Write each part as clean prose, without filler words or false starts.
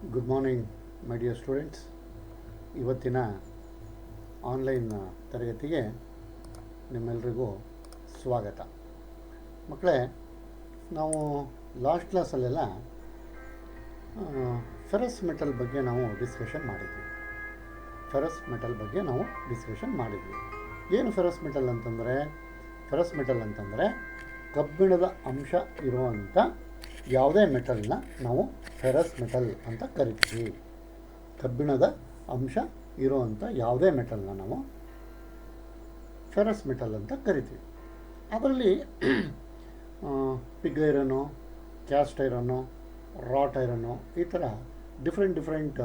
Good morning my dear students. ಇವತ್ತಿನ online ತರಗತಿಗೆ ನಿಮ್ಮೆಲ್ಲರಿಗೂ ಸ್ವಾಗತ. ಮಕ್ಕಳೇ, ನಾವು ಲಾಸ್ಟ್ ಕ್ಲಾಸಲ್ಲೆಲ್ಲ ಫೆರಸ್ ಮೆಟಲ್ ಬಗ್ಗೆ ನಾವು ಡಿಸ್ಕಷನ್ ಮಾಡಿದ್ವಿ. ಏನು ಫೆರಸ್ ಮೆಟಲ್ ಅಂತಂದರೆ, ಕಬ್ಬಿಣದ ಅಂಶ ಇರುವಂಥ ಯಾವುದೇ ಮೆಟಲ್ನ ನಾವು ಫೆರಸ್ ಮೆಟಲ್ ಅಂತ ಕರಿತೀವಿ. ಕಬ್ಬಿಣದ ಅಂಶ ಇರುವಂಥ ಯಾವುದೇ ಮೆಟಲ್ನ ನಾವು ಫೆರಸ್ ಮೆಟಲ್ ಅಂತ ಕರಿತೀವಿ. ಅದರಲ್ಲಿ pig iron, cast iron, wrought iron, ಈ ಥರ ಡಿಫ್ರೆಂಟ್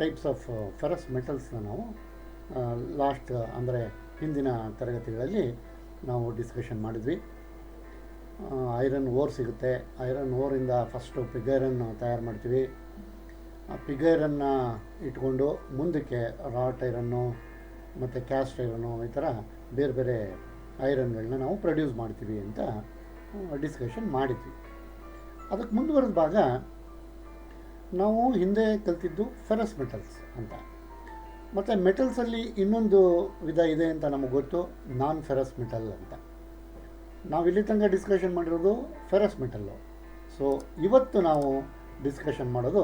ಟೈಪ್ಸ್ ಆಫ್ ಫೆರಸ್ ಮೆಟಲ್ಸ್ನ ನಾವು ಹಿಂದಿನ ತರಗತಿಗಳಲ್ಲಿ ನಾವು ಡಿಸ್ಕಷನ್ ಮಾಡಿದ್ವಿ. ಐರನ್ ಓರ್ ಸಿಗುತ್ತೆ. ಐರನ್ ಓರಿಂದ ಫಸ್ಟು ಪಿಗ್ ಐರನ್ ತಯಾರು ಮಾಡ್ತೀವಿ. ಆ ಪಿಗ್ ಐರನ್ನ ಇಟ್ಕೊಂಡು ಮುಂದಕ್ಕೆ ರಾಟ್ ಐರನ್ನು ಮತ್ತು ಕ್ಯಾಸ್ಟ್ ಐರನ್ನು, ಈ ಥರ ಬೇರೆ ಬೇರೆ ಐರನ್ಗಳನ್ನ ನಾವು ಪ್ರೊಡ್ಯೂಸ್ ಮಾಡ್ತೀವಿ ಅಂತ ಡಿಸ್ಕಷನ್ ಮಾಡಿದ್ವಿ. ಅದಕ್ಕೆ ಮುಂದುವರೆದ ಭಾಗ ನಾವು ಹಿಂದೆ ಕಲ್ತಿದ್ದು ಫೆರಸ್ ಮೆಟಲ್ಸ್ ಅಂತ. ಮತ್ತು ಮೆಟಲ್ಸಲ್ಲಿ ಇನ್ನೊಂದು ವಿಧ ಇದೆ ಅಂತ ನಮಗೆ ಗೊತ್ತು, ನಾನ್ ಫೆರಸ್ ಮೆಟಲ್ ಅಂತ. ನಾವು ಇಲ್ಲಿ ತನಕ ಡಿಸ್ಕಷನ್ ಮಾಡಿರೋದು ಫೆರಸ್ ಮೆಟಲ್ಲು. ಸೊ ಇವತ್ತು ನಾವು ಡಿಸ್ಕಷನ್ ಮಾಡೋದು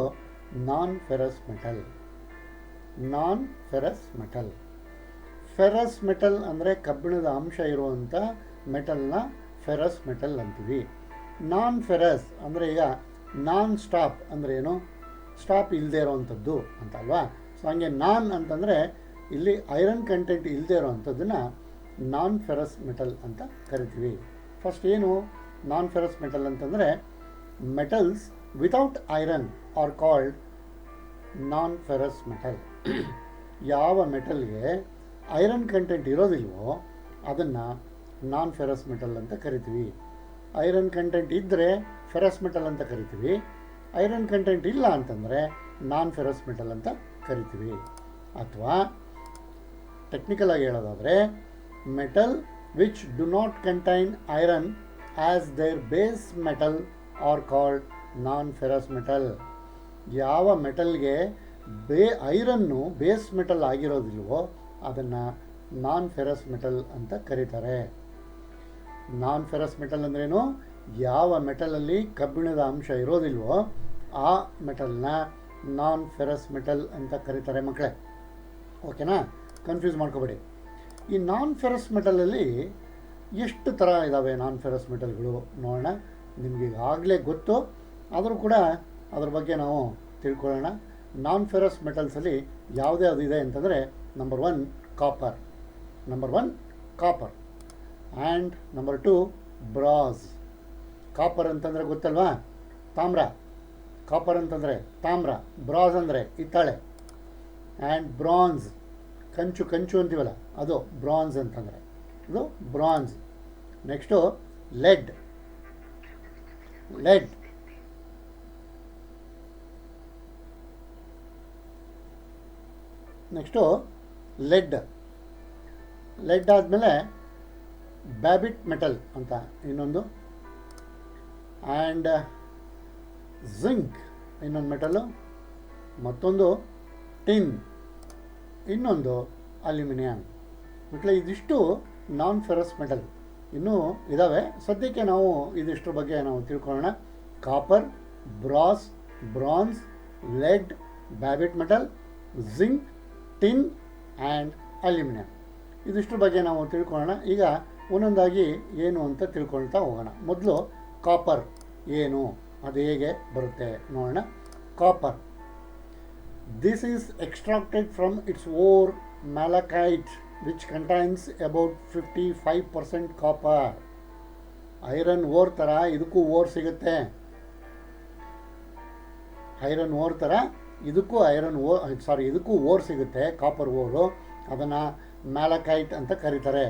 ನಾನ್ ಫೆರಸ್ ಮೆಟಲ್. ಫೆರಸ್ ಮೆಟಲ್ ಅಂದರೆ ಕಬ್ಬಿಣದ ಅಂಶ ಇರುವಂಥ ಮೆಟಲ್ನ ಫೆರಸ್ ಮೆಟಲ್ ಅಂತೀವಿ. ನಾನ್ ಫೆರಸ್ ಅಂದರೆ, ಈಗ ನಾನ್ ಸ್ಟಾಪ್ ಅಂದರೆ ಏನು? ಸ್ಟಾಪ್ ಇಲ್ಲದೆ ಇರೋವಂಥದ್ದು ಅಂತ ಅಲ್ವಾ? ಸೊ ಹಂಗೆ ನಾನ್ ಅಂತಂದರೆ ಇಲ್ಲಿ ಐರನ್ ಕಂಟೆಂಟ್ ಇಲ್ಲದೆ ಇರೋವಂಥದ್ದನ್ನು ನಾನ್ ಫೆರಸ್ ಮೆಟಲ್ ಅಂತ ಕರಿತೀವಿ. ಫಸ್ಟ್ ಏನು ನಾನ್ ಫೆರಸ್ ಮೆಟಲ್ ಅಂತಂದರೆ, metals without iron are called non ferrous metal. ಯಾವ ಮೆಟಲ್ಗೆ ಐರನ್ ಕಂಟೆಂಟ್ ಇರೋದಿಲ್ವೋ ಅದನ್ನು ನಾನ್ ಫೆರಸ್ ಮೆಟಲ್ ಅಂತ ಕರಿತೀವಿ. ಐರನ್ ಕಂಟೆಂಟ್ ಇದ್ದರೆ ಫೆರಸ್ ಮೆಟಲ್ ಅಂತ ಕರಿತೀವಿ. ಐರನ್ ಕಂಟೆಂಟ್ ಇಲ್ಲ ಅಂತಂದರೆ ನಾನ್ ಫೆರಸ್ ಮೆಟಲ್ ಅಂತ ಕರಿತೀವಿ. ಅಥವಾ ಟೆಕ್ನಿಕಲ್ ಆಗಿ ಹೇಳೋದಾದರೆ, metal which do not contain iron as their base metal are called non-ferrous metal. ಯಾವ ಮೆಟಲ್ಗೆ ಐರನ್ನು ಬೇಸ್ ಮೆಟಲ್ ಆಗಿರೋದಿಲ್ವೋ ಅದನ್ನು ನಾನ್ ಫೆರಸ್ ಮೆಟಲ್ ಅಂತ ಕರೀತಾರೆ. ನಾನ್ ಫೆರಸ್ ಮೆಟಲ್ ಅಂದ್ರೇನು? ಯಾವ ಮೆಟಲಲ್ಲಿ ಕಬ್ಬಿಣದ ಅಂಶ ಇರೋದಿಲ್ವೋ ಆ ಮೆಟಲ್ನ ನಾನ್ ಫೆರಸ್ ಮೆಟಲ್ ಅಂತ ಕರೀತಾರೆ ಮಕ್ಕಳೇ. ಓಕೆನಾ? ಕನ್ಫ್ಯೂಸ್ ಮಾಡ್ಕೋಬೇಡಿ. ಈ ನಾನ್ ಫೆರಸ್ ಮೆಟಲಲ್ಲಿ ಎಷ್ಟು ಥರ ಇದ್ದಾವೆ ನಾನ್ ಫೆರಸ್ ಮೆಟಲ್ಗಳು ನೋಡೋಣ. ನಿಮಗೆ ಈಗಾಗಲೇ ಗೊತ್ತು, ಆದರೂ ಕೂಡ ಅದ್ರ ಬಗ್ಗೆ ನಾವು ತಿಳ್ಕೊಳ್ಳೋಣ. ನಾನ್ ಫೆರಸ್ ಮೆಟಲ್ಸಲ್ಲಿ ಯಾವುದೇ ಅದು ಇದೆ ಅಂತಂದರೆ, number one copper and number two brass. Copper ಅಂತಂದರೆ ಗೊತ್ತಲ್ವಾ? ತಾಮ್ರ. ಕಾಪರ್ ಅಂತಂದರೆ ತಾಮ್ರ, ಬ್ರಾಸ್ ಅಂದರೆ ಹಿತ್ತಾಳೆ, ಆ್ಯಂಡ್ ಬ್ರಾನ್ಸ್, ಕಂಚು ಅಂತೀವಲ್ಲ ಅದು ಬ್ರಾನ್ಸ್ ಅಂತಂದರೆ, ಇದು bronze. Next lead. Next lead ಆದಮೇಲೆ ಬ್ಯಾಬಿಟ್ ಮೆಟಲ್ ಅಂತ ಇನ್ನೊಂದು, ಆ್ಯಂಡ್ ಜಿಂಕ್ ಇನ್ನೊಂದು ಮೆಟಲ್ಲು, ಮತ್ತೊಂದು ಟಿನ್, ಇನ್ನೊಂದು ಅಲ್ಯೂಮಿನಿಯಂ. ಮಕ್ಕಳೇ, ಇದಿಷ್ಟು ನಾನ್ ಫೆರಸ್ ಮೆಟಲ್. ಇನ್ನೂ ಇದ್ದಾವೆ, ಸದ್ಯಕ್ಕೆ ನಾವು ಇದಿಷ್ಟರ ಬಗ್ಗೆ ನಾವು ತಿಳ್ಕೊಳ್ಳೋಣ. Copper, brass, bronze, lead, babbitt metal, zinc, tin and aluminium. ಇದಿಷ್ಟರ ಬಗ್ಗೆ ನಾವು ತಿಳ್ಕೊಳ್ಳೋಣ. ಈಗ ಒಂದೊಂದಾಗಿ ಏನು ಅಂತ ತಿಳ್ಕೊಳ್ತಾ ಹೋಗೋಣ. ಮೊದಲು ಕಾಪರ್ ಏನು, ಅದು ಹೇಗೆ ಬರುತ್ತೆ ನೋಡೋಣ. Copper, this is extracted from its ore malachite which contains about 55% copper. Iron ore ಥರ ಇದಕ್ಕೂ ಓರ್ ಸಿಗುತ್ತೆ. ಇದಕ್ಕೂ ಓರ್ ಸಿಗುತ್ತೆ, ಕಾಪರ್ ಓರು. ಅದನ್ನು ಮ್ಯಾಲಕೈಟ್ ಅಂತ ಕರೀತಾರೆ.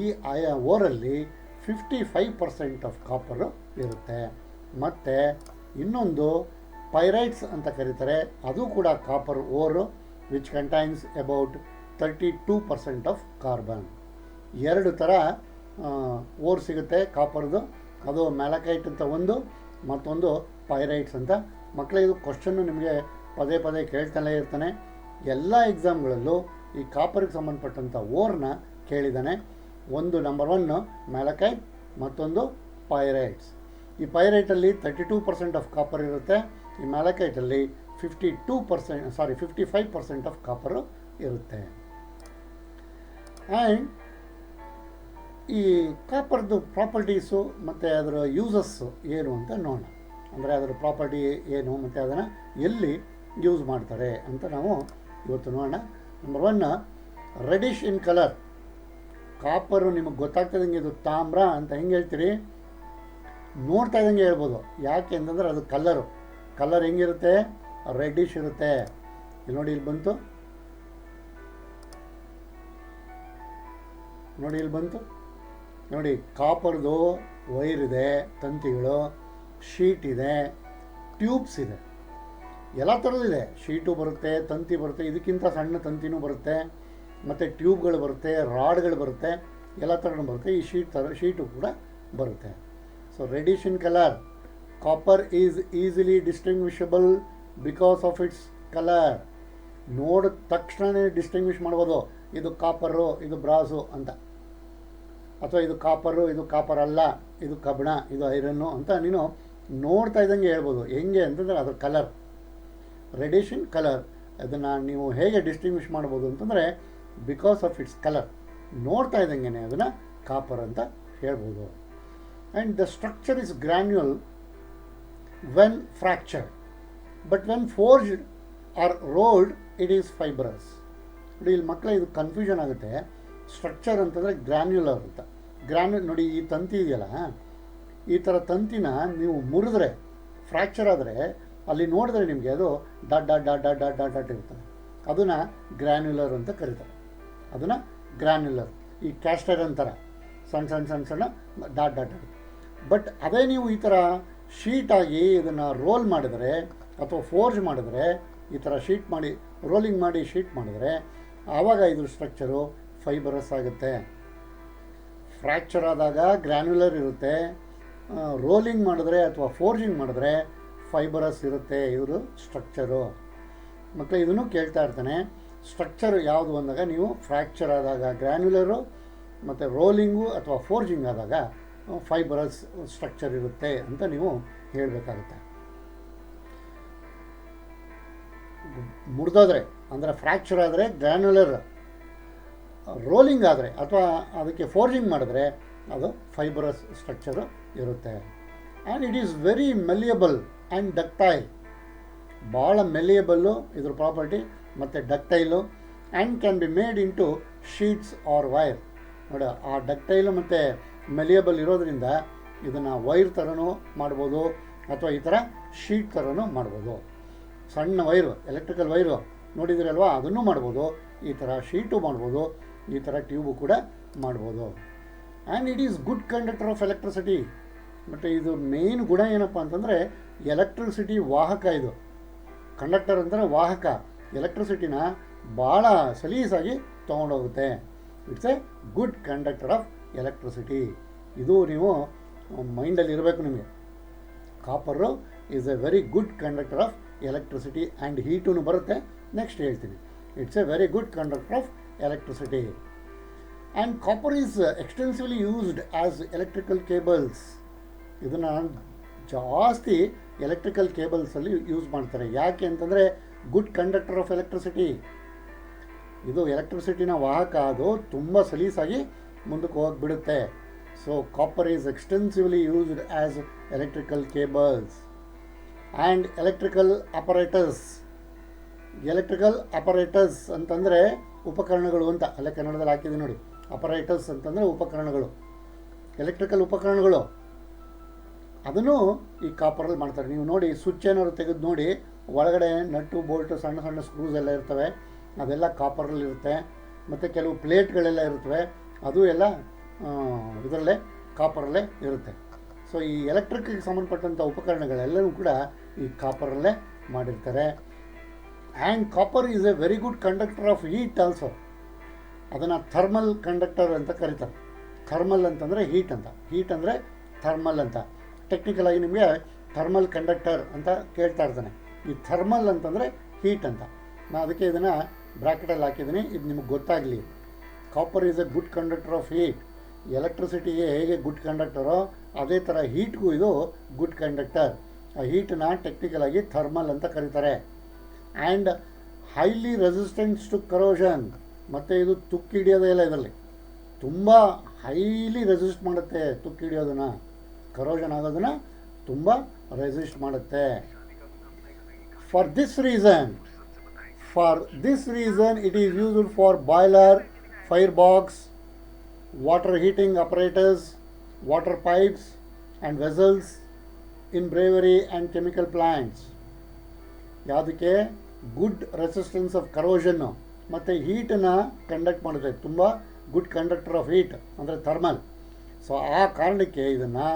ಈ ಓರಲ್ಲಿ 55% ಆಫ್ ಕಾಪರು ಇರುತ್ತೆ. ಮತ್ತು ಇನ್ನೊಂದು ಪೈರೈಟ್ಸ್ ಅಂತ ಕರೀತಾರೆ, ಅದು ಕೂಡ copper ore, which contains about 32% of carbon. ಎರಡು ಥರ ಓರ್ ಸಿಗುತ್ತೆ ಕಾಪರ್ದು. ಅದು ಮ್ಯಾಲಕೈಟ್ ಅಂತ ಒಂದು, ಮತ್ತೊಂದು ಪೈರೈಟ್ಸ್ ಅಂತ. ಮಕ್ಕಳೇ, ಇದು ಕ್ವಶನ್ನು ನಿಮಗೆ ಪದೇ ಪದೇ ಕೇಳ್ತಾನೆ ಇರ್ತಾನೆ. ಎಲ್ಲ ಎಕ್ಸಾಮ್ಗಳಲ್ಲೂ ಈ ಕಾಪರ್ಗೆ ಸಂಬಂಧಪಟ್ಟಂಥ ಓರ್ನ ಕೇಳಿದ್ದಾನೆ. ಒಂದು ನಂಬರ್ 1 ಮ್ಯಾಲಕೈಟ್, ಮತ್ತೊಂದು ಪೈರೈಟ್ಸ್. ಈ ಪೈರೈಟಲ್ಲಿ 32% ಆಫ್ ಕಾಪರ್ ಇರುತ್ತೆ. ಈ ಮ್ಯಾಲಕೈಟಲ್ಲಿ 55% ಆಫ್ ಕಾಪರು ಇರುತ್ತೆ. ಆ್ಯಂಡ್ ಈ ಕಾಪರ್ದು ಪ್ರಾಪರ್ಟೀಸು ಮತ್ತು ಅದರ ಯೂಸಸ್ಸು ಏನು ಅಂತ ನೋಡೋಣ. ಅಂದರೆ ಅದರ ಪ್ರಾಪರ್ಟಿ ಏನು ಮತ್ತು ಅದನ್ನು ಎಲ್ಲಿ ಯೂಸ್ ಮಾಡ್ತಾರೆ ಅಂತ ನಾವು ಇವತ್ತು ನೋಡೋಣ. Number 1, reddish in colour. Copper ನಿಮಗೆ ಗೊತ್ತಾಗ್ತದಂಗೆ ಇದು ತಾಮ್ರ ಅಂತ ಹೆಂಗೆ ಹೇಳ್ತೀರಿ? ನೋಡ್ತಾ ಇದ್ದಂಗೆ ಹೇಳ್ಬೋದು. ಯಾಕೆ ಅಂತಂದರೆ ಅದು ಕಲರ್ ಹೆಂಗಿರುತ್ತೆ? ರೆಡ್ಡಿಶ್ ಇರುತ್ತೆ. ಇಲ್ಲಿ ನೋಡಿ, ಇಲ್ಲಿ ಬಂತು ನೋಡಿ, ಕಾಪರ್ದು ವೈರ್ ಇದೆ, ತಂತಿಗಳು, ಶೀಟ್ ಇದೆ, ಟ್ಯೂಬ್ಸ್ ಇದೆ, ಎಲ್ಲ ಥರದಿದೆ. ಶೀಟು ಬರುತ್ತೆ, ತಂತಿ ಬರುತ್ತೆ, ಇದಕ್ಕಿಂತ ಸಣ್ಣ ತಂತಿನೂ ಬರುತ್ತೆ, ಮತ್ತು ಟ್ಯೂಬ್ಗಳು ಬರುತ್ತೆ, ರಾಡ್ಗಳು ಬರುತ್ತೆ, ಎಲ್ಲ ಥರನೂ ಬರುತ್ತೆ. ಈ ಶೀಟು ಕೂಡ ಬರುತ್ತೆ. So reddish in colour. Copper is easily distinguishable because of its colour. ನೋಡಿದ ತಕ್ಷಣವೇ ಡಿಸ್ಟಿಂಗ್ವಿಷ್ ಮಾಡ್ಬೋದು, ಇದು ಕಾಪರು, ಇದು ಬ್ರಾಸು ಅಂತ, ಅಥವಾ ಇದು ಕಾಪರು, ಇದು ಕಾಪರ್ ಅಲ್ಲ, ಇದು ಕಬ್ಬಿಣ, ಇದು ಐರನ್ನು ಅಂತ ನೀನು ನೋಡ್ತಾ ಇದ್ದಂಗೆ ಹೇಳ್ಬೋದು. ಹೆಂಗೆ ಅಂತಂದರೆ ಅದರ ಕಲರ್, ರೆಡಿಶ್ ಇನ್ ಕಲರ್. ಅದನ್ನು ನೀವು ಹೇಗೆ ಡಿಸ್ಟಿಂಗ್ವಿಷ್ ಮಾಡ್ಬೋದು ಅಂತಂದರೆ ಬಿಕಾಸ್ ಆಫ್ ಇಟ್ಸ್ ಕಲರ್. ನೋಡ್ತಾ ಇದ್ದಂಗೆ ಅದನ್ನು ಕಾಪರ್ ಅಂತ ಹೇಳ್ಬೋದು. And the structure is granular when fractured, but when forged or rolled it is fibrous. ನೋಡಿ, ಇಲ್ಲಿ ಮಕ್ಕಳ ಇದು ಕನ್ಫ್ಯೂಷನ್ ಆಗುತ್ತೆ. ಸ್ಟ್ರಕ್ಚರ್ ಅಂತಂದರೆ ಗ್ರ್ಯಾನ್ಯುಲರ್ ಅಂತ. ನೋಡಿ, ಈ ತಂತಿ ಇದೆಯಲ್ಲ, ಈ ಥರ ತಂತಿನ ನೀವು ಮುರಿದ್ರೆ, ಫ್ರ್ಯಾಕ್ಚರ್ ಆದರೆ ಅಲ್ಲಿ ನೋಡಿದ್ರೆ ನಿಮಗೆ ಅದು dot dot dot dot dot dot dot ಇರ್ತದೆ. ಅದನ್ನು ಗ್ರ್ಯಾನ್ಯುಲರ್ ಅಂತ ಕರೀತಾರೆ. ಅದನ್ನು ಗ್ರ್ಯಾನ್ಯುಲರ್. ಈ ಕ್ಯಾಸ್ಟರ್ ಅಂತಾರೆ, ಸಣ್ಣ ಸಣ್ಣ ಸಣ್ಣ ಸಣ್ಣ ಡಾಟ್ ಡಾಟ್ ಡಾಟ್. ಬಟ್ ಅದೇ ನೀವು ಈ ಥರ ಶೀಟಾಗಿ ಇದನ್ನು ರೋಲ್ ಮಾಡಿದರೆ ಅಥವಾ ಫೋರ್ಜ್ ಮಾಡಿದ್ರೆ, ಈ ಥರ ಶೀಟ್ ಮಾಡಿ ರೋಲಿಂಗ್ ಮಾಡಿ ಶೀಟ್ ಮಾಡಿದರೆ, ಆವಾಗ ಇದ್ರ ಸ್ಟ್ರಕ್ಚರು ಫೈಬರಸ್ ಆಗುತ್ತೆ. ಫ್ರ್ಯಾಕ್ಚರ್ ಆದಾಗ ಗ್ರ್ಯಾನ್ಯುಲರ್ ಇರುತ್ತೆ, ರೋಲಿಂಗ್ ಮಾಡಿದ್ರೆ ಅಥವಾ ಫೋರ್ಜಿಂಗ್ ಮಾಡಿದ್ರೆ ಫೈಬರಸ್ ಇರುತ್ತೆ ಇವರು ಸ್ಟ್ರಕ್ಚರು. ಮಕ್ಕಳು ಇದನ್ನು ಕೇಳ್ತಾ ಇರ್ತಾನೆ, ಸ್ಟ್ರಕ್ಚರ್ ಯಾವುದು ಅಂದಾಗ ನೀವು ಫ್ರ್ಯಾಕ್ಚರ್ ಆದಾಗ ಗ್ರ್ಯಾನ್ಯುಲರು, ಮತ್ತು ರೋಲಿಂಗು ಅಥವಾ ಫೋರ್ಜಿಂಗ್ ಆದಾಗ ಫೈಬರಸ್ ಸ್ಟ್ರಕ್ಚರ್ ಇರುತ್ತೆ ಅಂತ ನೀವು ಹೇಳಬೇಕಾಗುತ್ತೆ. ಮುರಿದೋದ್ರೆ ಅಂದರೆ ಫ್ರ್ಯಾಕ್ಚರ್ ಆದರೆ ಗ್ರ್ಯಾನ್ಯುಲರ್, ರೋಲಿಂಗ್ ಆದರೆ ಅಥವಾ ಅದಕ್ಕೆ ಫೋರ್ಜಿಂಗ್ ಮಾಡಿದ್ರೆ ಅದು ಫೈಬರಸ್ ಸ್ಟ್ರಕ್ಚರು ಇರುತ್ತೆ. And it is very malleable and ductile. ಭಾಳ ಮೆಲಿಯಬಲ್ಲು ಇದ್ರ ಪ್ರಾಪರ್ಟಿ, ಮತ್ತು ductile, and can be made into sheets or wire. ನೋಡಿ, ಆ ಡಕ್ಟೈಲು ಮತ್ತು ಮೆಲಿಯಬಲ್ ಇರೋದ್ರಿಂದ ಇದನ್ನು ವೈರ್ ಥರನೂ ಮಾಡ್ಬೋದು, ಅಥವಾ ಈ ಥರ ಶೀಟ್ ಥರನೂ ಮಾಡ್ಬೋದು. ಸಣ್ಣ ವೈರು, ಎಲೆಕ್ಟ್ರಿಕಲ್ ವೈರು ನೋಡಿದ್ರಲ್ವ, ಅದನ್ನು ಮಾಡ್ಬೋದು. ಈ ಥರ ಶೀಟು ಮಾಡ್ಬೋದು, ಈ ಥರ ಟ್ಯೂಬು ಕೂಡ ಮಾಡ್ಬೋದು. And it is good conductor of electricity. ಮತ್ತು ಇದು ಮೇನ್ ಗುಣ ಏನಪ್ಪ ಅಂತಂದರೆ ಎಲೆಕ್ಟ್ರಿಸಿಟಿ ವಾಹಕ. ಇದು ಕಂಡಕ್ಟರ್ ಅಂದರೆ ವಾಹಕ. ಎಲೆಕ್ಟ್ರಿಸಿಟಿನ ಭಾಳ ಸಲೀಸಾಗಿ ತೊಗೊಂಡೋಗುತ್ತೆ. It's a good conductor of electricity. ಇದು ನೀವು ಮೈಂಡಲ್ಲಿ ಇರಬೇಕು ನಿಮಗೆ. Copper is a very good conductor of electricity. And ಹೀಟೂ ಬರುತ್ತೆ, ನೆಕ್ಸ್ಟ್ ಹೇಳ್ತೀನಿ. It's a very good conductor of electricity. And copper is extensively used as electrical cables. ಇದನ್ನು ಜಾಸ್ತಿ ಎಲೆಕ್ಟ್ರಿಕಲ್ ಕೇಬಲ್ಸಲ್ಲಿ ಯೂಸ್ ಮಾಡ್ತಾರೆ. ಯಾಕೆ ಅಂತಂದರೆ ಗುಡ್ ಕಂಡಕ್ಟರ್ ಆಫ್ ಎಲೆಕ್ಟ್ರಿಸಿಟಿ. ಇದು ಎಲೆಕ್ಟ್ರಿಸಿಟಿನ ವಾಹಕ, ಅದು ತುಂಬ ಸಲೀಸಾಗಿ ಮುಂದಕ್ಕೆ ಹೋಗಿಬಿಡುತ್ತೆ. So copper is extensively used as electrical cables and electrical apparatus. Electrical apparatus ಅಂತಂದರೆ ಉಪಕರಣಗಳು ಅಂತ, ಅಲ್ಲೇ ಕನ್ನಡದಲ್ಲಿ ಹಾಕಿದೆ ನೋಡಿ. ಅಪರೇಟರ್ಸ್ ಅಂತಂದರೆ ಉಪಕರಣಗಳು, ಎಲೆಕ್ಟ್ರಿಕಲ್ ಉಪಕರಣಗಳು. ಅದನ್ನು ಈ ಕಾಪರಲ್ಲಿ ಮಾಡ್ತಾರೆ. ನೀವು ನೋಡಿ, ಸ್ವಿಚ್ ಏನಾದ್ರು ತೆಗೆದು ನೋಡಿ, ಒಳಗಡೆ ನಟ್ಟು ಬೋಲ್ಟು ಸಣ್ಣ ಸಣ್ಣ ಸ್ಕ್ರೂಸ್ ಎಲ್ಲ ಇರ್ತವೆ, ಅದೆಲ್ಲ ಕಾಪರಲ್ಲಿರುತ್ತೆ. ಮತ್ತು ಕೆಲವು ಪ್ಲೇಟ್ಗಳೆಲ್ಲ ಇರುತ್ತವೆ, ಅದು ಎಲ್ಲ ಇದರಲ್ಲೇ ಕಾಪರಲ್ಲೇ ಇರುತ್ತೆ. ಸೊ ಈ ಎಲೆಕ್ಟ್ರಿಕ್ಗೆ ಸಂಬಂಧಪಟ್ಟಂಥ ಉಪಕರಣಗಳೆಲ್ಲವೂ ಕೂಡ ಈ ಕಾಪರಲ್ಲೇ ಮಾಡಿರ್ತಾರೆ. And copper is a very good conductor of heat also. ಅದನ್ನು ಥರ್ಮಲ್ ಕಂಡಕ್ಟರ್ ಅಂತ ಕರೀತಾರೆ. ಥರ್ಮಲ್ ಅಂತಂದರೆ ಹೀಟ್ ಅಂತ, ಹೀಟ್ ಅಂದರೆ ಥರ್ಮಲ್ ಅಂತ. ಟೆಕ್ನಿಕಲಾಗಿ ನಿಮಗೆ ಥರ್ಮಲ್ ಕಂಡಕ್ಟರ್ ಅಂತ ಕೇಳ್ತಾ ಇರ್ತಾನೆ. ಈ ಥರ್ಮಲ್ ಅಂತಂದರೆ ಹೀಟ್ ಅಂತ. ನಾನು ಅದಕ್ಕೆ ಇದನ್ನು ಬ್ರ್ಯಾಕೆಟಲ್ಲಿ ಹಾಕಿದ್ದೀನಿ, ಇದು ನಿಮಗೆ ಗೊತ್ತಾಗಲಿ. Copper is a good conductor of heat. ಎಲೆಕ್ಟ್ರಿಸಿಟಿಗೆ ಹೇಗೆ ಗುಡ್ ಕಂಡಕ್ಟರೋ ಅದೇ ಥರ ಹೀಟ್ಗೂ ಇದು ಗುಡ್ ಕಂಡಕ್ಟರ್. ಆ ಹೀಟನ್ನ ಟೆಕ್ನಿಕಲಾಗಿ ಥರ್ಮಲ್ ಅಂತ ಕರೀತಾರೆ. And highly resistance to corrosion. ಮತ್ತು ಇದು ತುಕ್ಕು ಹಿಡಿಯೋದೇ ಇಲ್ಲ, ಇದರಲ್ಲಿ ತುಂಬ ಹೈಲಿ ರೆಸಿಸ್ಟ್ ಮಾಡುತ್ತೆ. ತುಕ್ಕು ಹಿಡಿಯೋದನ್ನು, ಕರೋಷನ್ ಆಗೋದನ್ನು ತುಂಬ ರೆಸಿಸ್ಟ್ ಮಾಡುತ್ತೆ. For this reason it is used for boiler, fire box, water heating apparatus, water pipes and vessels in brewery and chemical plants. ಯಾವುದಕ್ಕೆ? ಗುಡ್ ರೆಸಿಸ್ಟೆನ್ಸ್ ಆಫ್ ಕರೋಷನ್ನು ಮತ್ತು ಹೀಟನ್ನು ಕಂಡಕ್ಟ್ ಮಾಡುತ್ತೆ. ತುಂಬ ಗುಡ್ ಕಂಡಕ್ಟರ್ ಆಫ್ ಹೀಟ್ ಅಂದರೆ thermal. So ಆ ಕಾರಣಕ್ಕೆ ಇದನ್ನು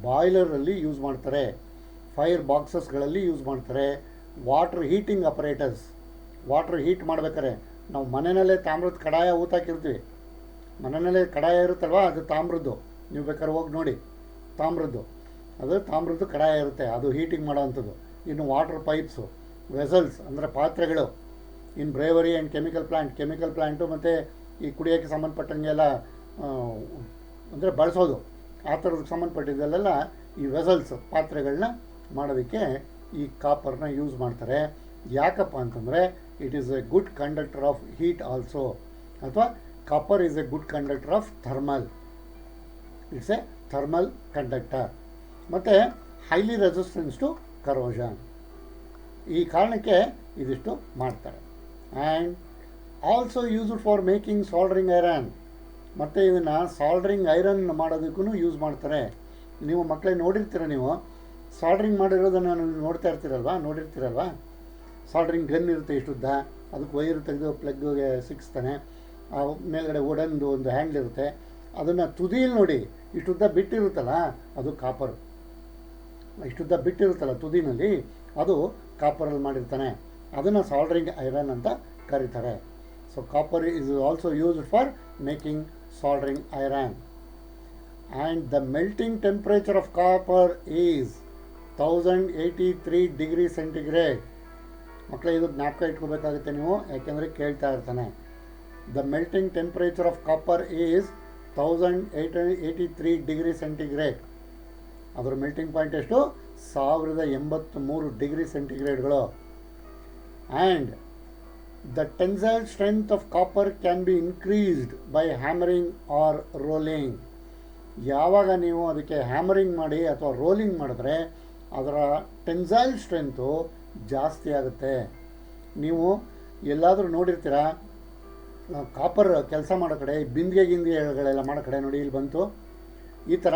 ಬಾಯ್ಲರಲ್ಲಿ use ಮಾಡ್ತಾರೆ, fire ಬಾಕ್ಸಸ್ಗಳಲ್ಲಿ use ಮಾಡ್ತಾರೆ. Water heating apparatus, water heat ಮಾಡ್ಬೇಕಾರೆ ನಾವು ಮನೆಯಲ್ಲೇ ತಾಮ್ರದ ಕಡಾಯ ಊತಾಕಿರ್ತೀವಿ. ಮನೆಯಲ್ಲೇ ಕಡಾಯ ಇರುತ್ತಲ್ವ, ಅದು ತಾಮ್ರದ್ದು. ನೀವು ಬೇಕಾದ್ರೆ ಹೋಗಿ ನೋಡಿ, ತಾಮ್ರದ್ದು, ಅದು ತಾಮ್ರದ್ದು ಕಡಾಯ ಇರುತ್ತೆ, ಅದು ಹೀಟಿಂಗ್ ಮಾಡೋವಂಥದ್ದು. ಇನ್ನು ವಾಟರ್ ಪೈಪ್ಸು, ವೆಸಲ್ಸ್ ಅಂದರೆ ಪಾತ್ರೆಗಳು, ಇನ್ ಬ್ರೇವರಿ ಆ್ಯಂಡ್ ಕೆಮಿಕಲ್ ಪ್ಲ್ಯಾಂಟು ಮತ್ತು ಈ ಕುಡಿಯೋಕ್ಕೆ ಸಂಬಂಧಪಟ್ಟಂಗೆಲ್ಲ ಅಂದರೆ ಬಳಸೋದು, ಆ ಥರದಕ್ಕೆ ಸಂಬಂಧಪಟ್ಟಿದ್ದಲ್ಲೆಲ್ಲ ಈ ವೆಸಲ್ಸ್, ಪಾತ್ರೆಗಳನ್ನ ಮಾಡೋದಕ್ಕೆ ಈ ಕಾಪರ್ನ ಯೂಸ್ ಮಾಡ್ತಾರೆ. ಯಾಕಪ್ಪ ಅಂತಂದರೆ it is a good conductor of heat also, ಅಥವಾ copper is a good conductor of thermal. It's a thermal conductor. ಮತ್ತು ಹೈಲಿ ರೆಸಿಸ್ಟೆನ್ಸ್ ಟು ಕರೋಷನ್. ಈ ಕಾರಣಕ್ಕೆ ಇದಿಷ್ಟು ಮಾಡ್ತಾರೆ. And also used for making soldering iron. ಮತ್ತು ಇದನ್ನು ಸಾಲ್ಡ್ರಿಂಗ್ ಐರನ್ ಮಾಡೋದಕ್ಕೂ use ಮಾಡ್ತಾರೆ. ನೀವು ಮಕ್ಕಳೇ ನೋಡಿರ್ತೀರ, ನೀವು ಸಾಲ್ಡ್ರಿಂಗ್ ಮಾಡಿರೋದನ್ನು ನೋಡಿರ್ತೀರಲ್ವಾ. ಸಾಲ್ಡ್ರಿಂಗ್ ಗನ್ ಇರುತ್ತೆ ಇಷ್ಟುದ್ದ, ಅದಕ್ಕೆ ವೈರ್ ತೆಗೆದು ಪ್ಲಗ್ಗೆ ಸಿಕ್ಸ್ತಾನೆ. ಆ ಮೇಲ್ಗಡೆ ವುಡನ್ದು ಒಂದು ಹ್ಯಾಂಡ್ಲ್ ಇರುತ್ತೆ, ಅದನ್ನು ತುದಿಯಲ್ಲಿ ನೋಡಿ ಇಷ್ಟುದ್ದ ಬಿಟ್ಟಿರುತ್ತಲ್ಲ, ಅದು ಕಾಪರ್. ಇಷ್ಟುದ್ದ ಬಿಟ್ಟಿರುತ್ತಲ್ಲ ತುದಿನಲ್ಲಿ, ಅದು ಕಾಪರಲ್ಲಿ ಮಾಡಿರ್ತಾನೆ. ಅದನ್ನು ಸಾಲ್ಡ್ರಿಂಗ್ ಐರನ್ ಅಂತ ಕರೀತಾರೆ. So copper is also used for making soldering iron. And the melting temperature of copper is 1083 degree centigrade. ಮಕ್ಕಳೇ ಇದು ಜ್ಞಾಪಕ ಇಟ್ಕೋಬೇಕಾಗುತ್ತೆ ನೀವು, ಯಾಕೆಂದರೆ ಕೇಳ್ತಾ ಇರ್ತಾನೆ. The melting temperature of copper is 1083 degree centigrade. ಅದರ ಮೆಲ್ಟಿಂಗ್ ಪಾಯಿಂಟ್ ಎಷ್ಟು? 1083 ಡಿಗ್ರಿ ಸೆಂಟಿಗ್ರೇಡ್ಗಳು. And the tensile strength of copper can be increased by hammering or rolling. ಯಾವಾಗ ನೀವು ಅದಕ್ಕೆ ಹ್ಯಾಮರಿಂಗ್ ಮಾಡಿ ಅಥವಾ ರೋಲಿಂಗ್ ಮಾಡಿದ್ರೆ ಅದರ ಟೆನ್ಸೈಲ್ ಸ್ಟ್ರೆಂತು ಜಾಸ್ತಿ ಆಗುತ್ತೆ. ನೀವು ಎಲ್ಲಾದರೂ ನೋಡಿರ್ತೀರಾ, ಕಾಪರ್ ಕೆಲಸ ಮಾಡೋ ಕಡೆ ಬಿಂದಿಗೆಗಳೆಲ್ಲ ಮಾಡೋ ಕಡೆ ನೋಡಿ, ಇಲ್ಲಿ ಬಂತು ಈ ಥರ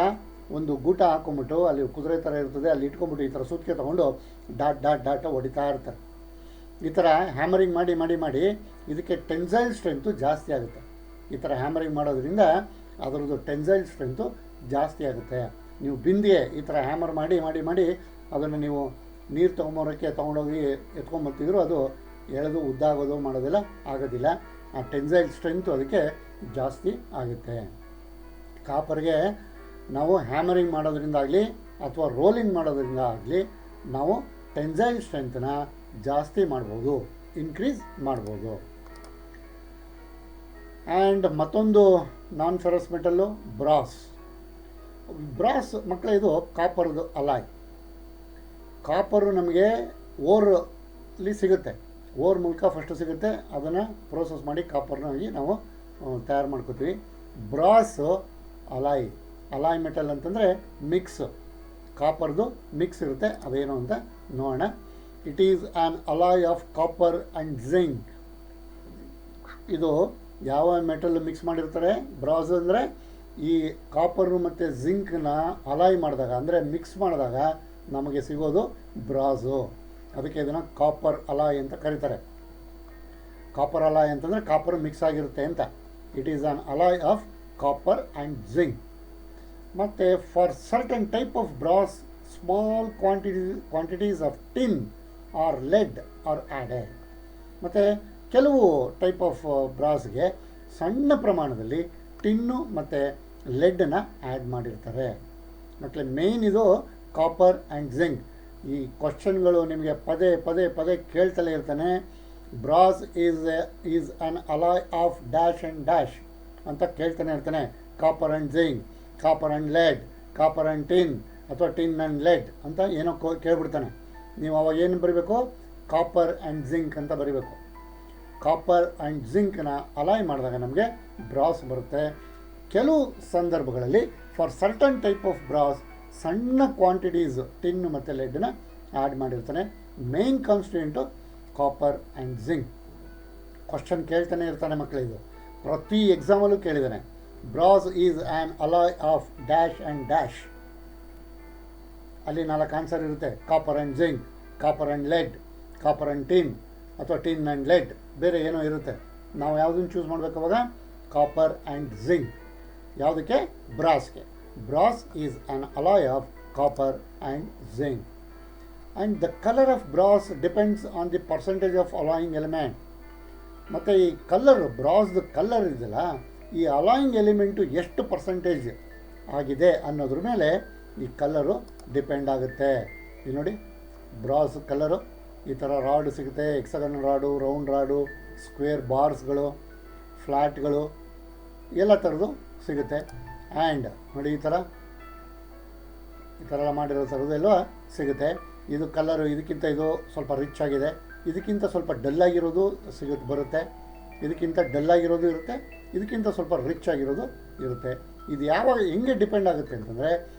ಒಂದು ಗೂಟ ಹಾಕೊಂಬಿಟ್ಟು, ಅಲ್ಲಿ ಕುದುರೆ ಥರ ಇರ್ತದೆ, ಅಲ್ಲಿ ಇಟ್ಕೊಂಬಿಟ್ಟು ಈ ಥರ ಸುತ್ತಿಗೆ ತೊಗೊಂಡು ಡಾಟ್ ಹೊಡಿತಾ ಇರ್ತಾರೆ. ಈ ಥರ ಹ್ಯಾಮರಿಂಗ್ ಮಾಡಿ ಇದಕ್ಕೆ ಟೆನ್ಸೈಲ್ ಸ್ಟ್ರೆಂತು ಜಾಸ್ತಿ ಆಗುತ್ತೆ. ಈ ಥರ ಹ್ಯಾಮರಿಂಗ್ ಮಾಡೋದ್ರಿಂದ ಅದರದ್ದು ಟೆನ್ಸೈಲ್ ಸ್ಟ್ರೆಂತು ಜಾಸ್ತಿ ಆಗುತ್ತೆ. ನೀವು ಬಿಂದಿಗೆ ಈ ಥರ ಹ್ಯಾಮರ್ ಮಾಡಿ ಅದನ್ನು ನೀವು ನೀರು ತೊಗೊಂಡೋಗಿ ಎತ್ಕೊಂಬರ್ತಿದ್ರು, ಅದು ಎಳೆದು ಉದ್ದಾಗೋದು ಮಾಡೋದೆಲ್ಲ ಆಗೋದಿಲ್ಲ. ಆ ಟೆನ್ಸೈಲ್ ಸ್ಟ್ರೆಂತು ಅದಕ್ಕೆ ಜಾಸ್ತಿ ಆಗುತ್ತೆ. ಕಾಪರ್ಗೆ ನಾವು ಹ್ಯಾಮರಿಂಗ್ ಮಾಡೋದ್ರಿಂದ ಆಗಲಿ ಅಥವಾ ರೋಲಿಂಗ್ ಮಾಡೋದ್ರಿಂದ ಆಗಲಿ ನಾವು ಟೆನ್ಸೈಲ್ ಸ್ಟ್ರೆಂತನ್ನ ಜಾಸ್ತಿ ಮಾಡ್ಬೋದು, ಇನ್ಕ್ರೀಸ್ ಮಾಡ್ಬೋದು. ಆ್ಯಂಡ್ ಮತ್ತೊಂದು ನಾನ್ ಫೆರಸ್ ಮೆಟಲ್ಲು ಬ್ರಾಸ್. ಮಕ್ಕಳೇ ಇದು ಕಾಪರ್ದು ಅಲಾಯ್. ಕಾಪರು ನಮಗೆ ಓರಲ್ಲಿ ಸಿಗುತ್ತೆ, ಓರ್ ಮೂಲಕ ಫಸ್ಟು ಸಿಗುತ್ತೆ, ಅದನ್ನು ಪ್ರೋಸೆಸ್ ಮಾಡಿ ಕಾಪರ್ನಾಗಿ ನಾವು ತಯಾರು ಮಾಡ್ಕೋತೀವಿ. ಬ್ರಾಸು ಅಲಾಯ್ ಮೆಟಲ್ ಅಂತಂದರೆ ಮಿಕ್ಸ್, ಕಾಪರ್ದು ಮಿಕ್ಸ್ ಇರುತ್ತೆ, ಅದೇನು ಅಂತ ನೋಡೋಣ. It is an alloy of copper and zinc. ಇದು ಯಾವ ಮೆಟಲ್ ಮಿಕ್ಸ್ ಮಾಡಿರ್ತಾರೆ? ಬ್ರಾಸ್ ಅಂದರೆ ಈ ಕಾಪರು ಮತ್ತು ಜಿಂಕ್ನ ಅಲಾಯ್ ಮಾಡಿದಾಗ, ಅಂದರೆ ಮಿಕ್ಸ್ ಮಾಡಿದಾಗ ನಮಗೆ ಸಿಗೋದು ಬ್ರಾಸು. ಅದಕ್ಕೆ ಇದನ್ನು ಕಾಪರ್ ಅಲಾಯ್ ಅಂತ ಕರೀತಾರೆ. ಕಾಪರ್ ಅಲಾಯ್ ಅಂತಂದರೆ ಕಾಪರ್ ಮಿಕ್ಸ್ ಆಗಿರುತ್ತೆ ಅಂತ. It is an alloy of copper and zinc. ಮತ್ತು for certain type of brass small quantities of tin or lead are added. ಮತ್ತು ಕೆಲವು ಟೈಪ್ ಆಫ್ ಬ್ರಾಸ್ಗೆ ಸಣ್ಣ ಪ್ರಮಾಣದಲ್ಲಿ ಟಿನ್ನು ಮತ್ತು ಲೆಡ್ಡನ್ನು ಆ್ಯಡ್ ಮಾಡಿರ್ತಾರೆ. ಮತ್ತು ಮೇಯ್ನ್ ಇದು ಕಾಪರ್ ಆ್ಯಂಡ್ ಜಿಂಕ್. ಈ ಕ್ವಶನ್ಗಳು ನಿಮಗೆ ಪದೇ ಪದೇ ಪದೇ ಕೇಳ್ತಲೇ ಇರ್ತಾನೆ. Brass is an alloy of dash and dash ಅಂತ ಕೇಳ್ತಾನೆ ಇರ್ತಾನೆ. Copper and zinc, copper and lead, copper and tin ಅಥವಾ ಟಿನ್ ಆ್ಯಂಡ್ ಲೆಡ್ ಅಂತ ಏನೋ ಕೇಳ್ಬಿಡ್ತಾನೆ. ನೀವು ಅವಾಗ ಏನು ಬರೀಬೇಕು? ಕಾಪರ್ ಆ್ಯಂಡ್ ಜಿಂಕ್ ಅಂತ ಬರೀಬೇಕು. ಕಾಪರ್ ಆ್ಯಂಡ್ ಜಿಂಕ್ನ ಅಲಾಯ್ ಮಾಡಿದಾಗ ನಮಗೆ ಬ್ರಾಸ್ ಬರುತ್ತೆ. ಕೆಲವು ಸಂದರ್ಭಗಳಲ್ಲಿ for certain type of brass ಸಣ್ಣ ಕ್ವಾಂಟಿಟೀಸ್ ಟಿನ್ ಮತ್ತು ಲೆಡ್ನ ಆ್ಯಡ್ ಮಾಡಿರ್ತಾನೆ. Main constituent copper and zinc. Question ಕೇಳ್ತಾನೆ ಇರ್ತಾನೆ ಮಕ್ಕಳಿದು, ಪ್ರತಿ ಎಕ್ಸಾಮಲ್ಲೂ ಕೇಳಿದ್ದಾನೆ. Brass is an alloy of dash and dash. ಅಲ್ಲಿ 4 ಆನ್ಸರ್ ಇರುತ್ತೆ. Copper and zinc, copper and lead, copper and tin ಅಥವಾ ಟಿನ್ ಆ್ಯಂಡ್ ಲೆಡ್, ಬೇರೆ ಏನೋ ಇರುತ್ತೆ. ನಾವು ಯಾವುದನ್ನು ಚೂಸ್ ಮಾಡಬೇಕು ಅವಾಗ? Copper and zinc. ಯಾವುದಕ್ಕೆ? ಬ್ರಾಸ್ಗೆ. Brass is an alloy of copper and zinc. And the colour of brass depends on the percentage of alloying element. ಮತ್ತು ಈ ಕಲ್ಲರು, ಬ್ರಾಸ್ದು ಕಲ್ಲರ್ ಇದೆಯಲ್ಲ, ಈ ಅಲಾಯಿಂಗ್ ಎಲಿಮೆಂಟು ಎಷ್ಟು ಪರ್ಸೆಂಟೇಜ್ ಆಗಿದೆ ಅನ್ನೋದ್ರ ಮೇಲೆ ಈ ಕಲ್ಲರು ಡಿಪೆಂಡ್ ಆಗುತ್ತೆ. ಇದು ನೋಡಿ, ಬ್ರಾಸ್ ಕಲರು ಈ ಥರ ರಾಡ್ ಸಿಗುತ್ತೆ. Hexagon rod, round rod, square ಬಾರ್ಸ್ಗಳು, ಫ್ಲ್ಯಾಟ್ಗಳು ಎಲ್ಲ ಥರದ್ದು ಸಿಗುತ್ತೆ. ಆ್ಯಂಡ್ ನೋಡಿ ಈ ಥರ ಎಲ್ಲ ಮಾಡಿರೋ ಥರದ್ದು ಎಲ್ಲ ಸಿಗುತ್ತೆ. ಇದು ಕಲರು ಇದಕ್ಕಿಂತ ಇದು ಸ್ವಲ್ಪ ರಿಚ್ ಆಗಿದೆ, ಇದಕ್ಕಿಂತ ಸ್ವಲ್ಪ ಡಲ್ಲಾಗಿರೋದು ಬರುತ್ತೆ, ಇದಕ್ಕಿಂತ ಡಲ್ಲಾಗಿರೋದು ಇರುತ್ತೆ, ಇದಕ್ಕಿಂತ ಸ್ವಲ್ಪ ರಿಚ್ ಆಗಿರೋದು ಇರುತ್ತೆ. ಇದು ಯಾವಾಗ ಹೆಂಗೆ ಡಿಪೆಂಡ್ ಆಗುತ್ತೆ ಅಂತಂದರೆ,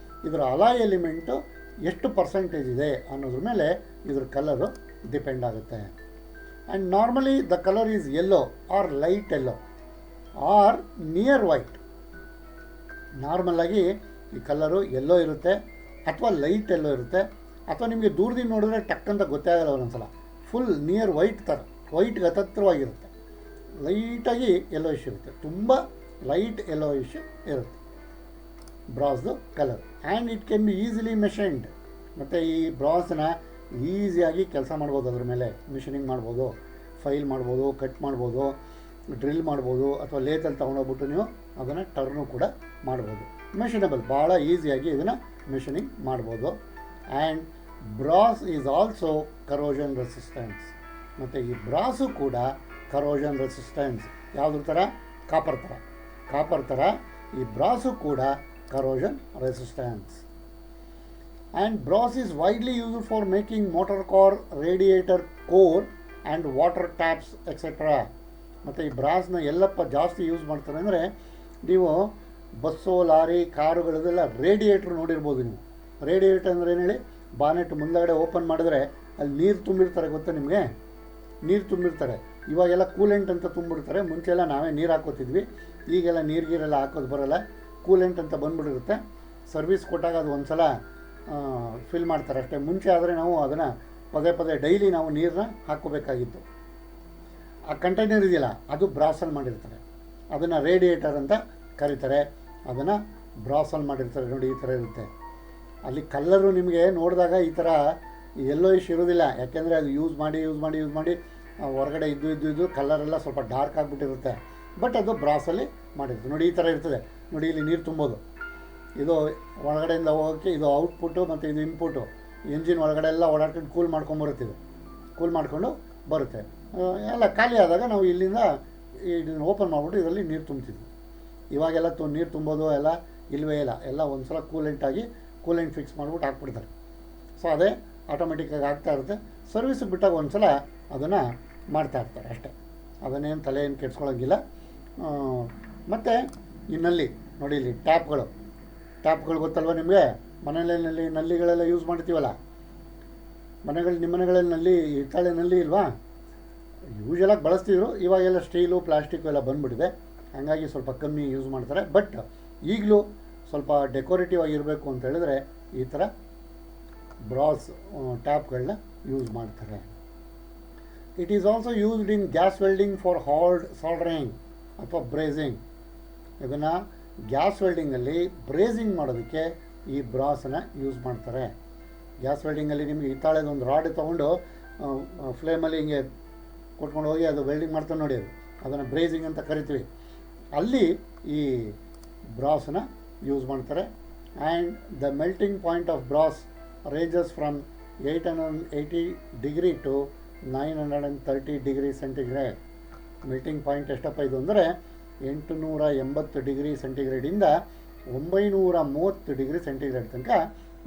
ಇದರ ಅಲಾಯ್ ಎಲಿಮೆಂಟು ಎಷ್ಟು ಪರ್ಸೆಂಟೇಜ್ ಇದೆ ಅನ್ನೋದ್ರ ಮೇಲೆ ಇದ್ರ ಕಲರು ಡಿಪೆಂಡ್ ಆಗುತ್ತೆ. And normally the colour is yellow or light yellow or near white. ನಾರ್ಮಲಾಗಿ ಈ ಕಲರು ಯೆಲ್ಲೋ ಇರುತ್ತೆ ಅಥವಾ ಲೈಟ್ ಯೆಲ್ಲೋ ಇರುತ್ತೆ, ಅಥವಾ ನಿಮಗೆ ದೂರದಿಂದ ನೋಡಿದ್ರೆ ಟಕ್ಕಂತ ಗೊತ್ತೇ ಆಗಲ್ಲ ಒಂದೊಂದ್ಸಲ. ಫುಲ್ ನಿಯರ್ ವೈಟ್ ಥರ, ವೈಟ್ಗೆ ಹತ್ತಿರವಾಗಿರುತ್ತೆ. ಲೈಟಾಗಿ ಯೆಲ್ಲೋಯಿಶ್ ಇರುತ್ತೆ, ತುಂಬ ಲೈಟ್ ಯೆಲ್ಲೋಯಿಶ್ ಇರುತ್ತೆ ಬ್ರಾಸ್ದು colour. And it can be easily machined. ಮತ್ತು ಈ ಬ್ರಾಸ್ನ ಈಸಿಯಾಗಿ ಕೆಲಸ ಮಾಡ್ಬೋದು. ಅದ್ರ ಮೇಲೆ ಮಿಷನಿಂಗ್ ಮಾಡ್ಬೋದು, ಫೈಲ್ ಮಾಡ್ಬೋದು, ಕಟ್ ಮಾಡ್ಬೋದು, ಡ್ರಿಲ್ ಮಾಡ್ಬೋದು, ಅಥವಾ ಲೇತಲ್ಲಿ ತೊಗೊಂಡೋಗ್ಬಿಟ್ಟು ನೀವು ಅದನ್ನು ಟರ್ನು ಕೂಡ ಮಾಡ್ಬೋದು. ಮೆಷಿನಬಲ್, ಭಾಳ ಈಸಿಯಾಗಿ ಇದನ್ನು ಮೆಷಿನಿಂಗ್ ಮಾಡ್ಬೋದು. And brass is also corrosion resistance. ಮತ್ತು ಈ ಬ್ರಾಸು ಕೂಡ ಕರೋಷನ್ ರೆಸಿಸ್ಟೆನ್ಸ್. ಯಾವುದ್ರ ಥರ? ಕಾಪರ್ ಥರ ಈ ಬ್ರಾಸು ಕೂಡ corrosion resistance. And brass is widely used for making motor car, radiator core and water taps etcetera. ಮತ್ತು ಈ ಬ್ರಾಸ್ನ ಎಲ್ಲಪ್ಪ ಜಾಸ್ತಿ ಯೂಸ್ ಮಾಡ್ತಾರೆ ಅಂದರೆ, ನೀವು ಬಸ್ಸು, ಲಾರಿ, ಕಾರುಗಳದೆಲ್ಲ ರೇಡಿಯೇಟ್ರ್ ನೋಡಿರ್ಬೋದು ನೀವು. ರೇಡಿಯೇಟರ್ ಅಂದರೆ ಏನು ಹೇಳಿ? ಬಾನೆಟ್ ಮುಂದಗಡೆ ಓಪನ್ ಮಾಡಿದ್ರೆ ಅಲ್ಲಿ ನೀರು ತುಂಬಿರ್ತಾರೆ, ಗೊತ್ತಾ ನಿಮಗೆ? ನೀರು ತುಂಬಿರ್ತಾರೆ. ಇವಾಗೆಲ್ಲ ಕೂಲೆಂಟ್ ಅಂತ ತುಂಬಿಡ್ತಾರೆ. ಮುಂಚೆಲ್ಲ ನಾವೇ ನೀರು ಹಾಕೋತಿದ್ವಿ, ಈಗೆಲ್ಲ ನೀರಿಗೆಲ್ಲ ಹಾಕೋದು ಬರೋಲ್ಲ. ಕೂಲೆಂಟ್ ಅಂತ ಬಂದುಬಿಟ್ಟಿರುತ್ತೆ. ಸರ್ವಿಸ್ ಕೊಟ್ಟಾಗ ಅದು ಒಂದು ಸಲ ಫಿಲ್ ಮಾಡ್ತಾರೆ ಅಷ್ಟೇ. ಮುಂಚೆ ಆದರೆ ನಾವು ಅದನ್ನು ಪದೇ ಡೈಲಿ ನಾವು ನೀರನ್ನ ಹಾಕ್ಕೋಬೇಕಾಗಿತ್ತು. ಆ ಕಂಟೈನರ್ ಇದೆಯಲ್ಲ, ಅದು ಬ್ರಾಸಲ್ಲಿ ಮಾಡಿರ್ತಾರೆ, ಅದನ್ನು ರೇಡಿಯೇಟರ್ ಅಂತ ಕರೀತಾರೆ. ಅದನ್ನು ಬ್ರಾಸಲ್ಲಿ ಮಾಡಿರ್ತಾರೆ. ನೋಡಿ ಈ ಥರ ಇರುತ್ತೆ. ಅಲ್ಲಿ ಕಲ್ಲರು ನಿಮಗೆ ನೋಡಿದಾಗ ಈ ಥರ ಯೆಲ್ಲೋಯಿಶ್ ಇರೋದಿಲ್ಲ, ಯಾಕೆಂದರೆ ಅದು ಯೂಸ್ ಮಾಡಿ ಹೊರಗಡೆ ಇದ್ದು ಕಲ್ಲರೆಲ್ಲ ಸ್ವಲ್ಪ ಡಾರ್ಕ್ ಆಗಿಬಿಟ್ಟಿರುತ್ತೆ. ಬಟ್ ಅದು ಬ್ರಾಸಲ್ಲಿ ಮಾಡಿರುತ್ತೆ. ನೋಡಿ ಈ ಥರ ಇರ್ತದೆ. ನೋಡಿ ಇಲ್ಲಿ ನೀರು ತುಂಬೋದು, ಇದು ಒಳಗಡೆಯಿಂದ ಹೋಗೋಕ್ಕೆ ಇದು ಔಟ್ಪುಟ್ಟು ಮತ್ತು ಇದು ಇನ್ಪುಟ್ಟು. ಎಂಜಿನ್ ಒಳಗಡೆ ಎಲ್ಲ ಓಡಾಡ್ಕೊಂಡು ಕೂಲ್ ಮಾಡ್ಕೊಂಬರುತ್ತಿದೆ, ಕೂಲ್ ಮಾಡಿಕೊಂಡು ಬರುತ್ತೆ. ಎಲ್ಲ ಖಾಲಿ ಆದಾಗ ನಾವು ಇಲ್ಲಿಂದ ಇದನ್ನು ಓಪನ್ ಮಾಡಿಬಿಟ್ಟು ಇದರಲ್ಲಿ ನೀರು ತುಂಬ್ತಿದ್ವಿ. ಇವಾಗೆಲ್ಲ ನೀರು ತುಂಬೋದು ಎಲ್ಲ ಇಲ್ಲವೇ ಇಲ್ಲ. ಎಲ್ಲ ಒಂದು ಸಲ ಕೂಲೆಂಟ್ ಫಿಕ್ಸ್ ಮಾಡಿಬಿಟ್ಟು ಹಾಕ್ಬಿಡ್ತಾರೆ. ಸೊ ಅದೇ ಆಟೋಮೆಟಿಕ್ಕಾಗಿ ಆಗ್ತಾ ಇರುತ್ತೆ. ಸರ್ವಿಸಿಗೆ ಬಿಟ್ಟಾಗ ಒಂದು ಸಲ ಅದನ್ನು ಮಾಡ್ತಾಯಿರ್ತಾರೆ ಅಷ್ಟೇ. ಅದನ್ನೇನು ತಲೆ ಏನು ಕೆಡ್ಸ್ಕೊಳ್ಳೋಂಗಿಲ್ಲ. ಮತ್ತು ಈ ನಲ್ಲಿ ನೋಡಿ, ಇಲ್ಲಿ ಟ್ಯಾಪ್ಗಳು ಗೊತ್ತಲ್ವ ನಿಮಗೆ? ಮನೆಯಲ್ಲಿ ನಲ್ಲಿಗಳೆಲ್ಲ ಯೂಸ್ ಮಾಡ್ತೀವಲ್ಲ, ನಿಮ್ಮ ಮನೆಗಳಲ್ಲಿ ಹಿತ್ತಾಳೆ ನಲ್ಲಿ ಇಲ್ವಾ? ಯೂಶಲಾಗಿ ಬಳಸ್ತಿದ್ರು. ಇವಾಗೆಲ್ಲ ಸ್ಟೀಲು, ಪ್ಲಾಸ್ಟಿಕ್ಕು ಎಲ್ಲ ಬಂದುಬಿಟ್ಟಿದೆ, ಹಾಗಾಗಿ ಸ್ವಲ್ಪ ಕಮ್ಮಿ ಯೂಸ್ ಮಾಡ್ತಾರೆ. ಬಟ್ ಈಗಲೂ ಸ್ವಲ್ಪ ಡೆಕೋರೇಟಿವ್ ಆಗಿರಬೇಕು ಅಂತ ಹೇಳಿದ್ರೆ ಈ ಥರ ಬ್ರಾಸ್ ಟ್ಯಾಪ್ಗಳನ್ನ ಯೂಸ್ ಮಾಡ್ತಾರೆ. It is also used in gas welding for hard soldering ಅಥವಾ ಬ್ರೇಸಿಂಗ್. ಇದನ್ನು ಗ್ಯಾಸ್ ವೆಲ್ಡಿಂಗಲ್ಲಿ ಬ್ರೇಸಿಂಗ್ ಮಾಡೋದಕ್ಕೆ ಈ ಬ್ರಾಸನ್ನು ಯೂಸ್ ಮಾಡ್ತಾರೆ. ಗ್ಯಾಸ್ ವೆಲ್ಡಿಂಗಲ್ಲಿ ನಿಮಗೆ ಹಿತ್ತಾಳೆದು ಒಂದು ರಾಡ್ ತೊಗೊಂಡು ಫ್ಲೇಮಲ್ಲಿ ಹಿಂಗೆ ಕೊಟ್ಕೊಂಡು ಹೋಗಿ ಅದು ವೆಲ್ಡಿಂಗ್ ಮಾಡ್ತಾರೆ ನೋಡಿ, ಅದನ್ನು ಬ್ರೇಸಿಂಗ್ ಅಂತ ಕರಿತೀವಿ. ಅಲ್ಲಿ ಈ ಬ್ರಾಸನ್ನು ಯೂಸ್ ಮಾಡ್ತಾರೆ. And the melting point of brass ranges from 880 degree to 930 degree centigrade. Melting point ಎಷ್ಟಪ್ಪ ಇದು ಅಂದರೆ 880 ಡಿಗ್ರಿ ಸೆಂಟಿಗ್ರೇಡಿಂದ 930 ಡಿಗ್ರಿ ಸೆಂಟಿಗ್ರೇಡ್ ತನಕ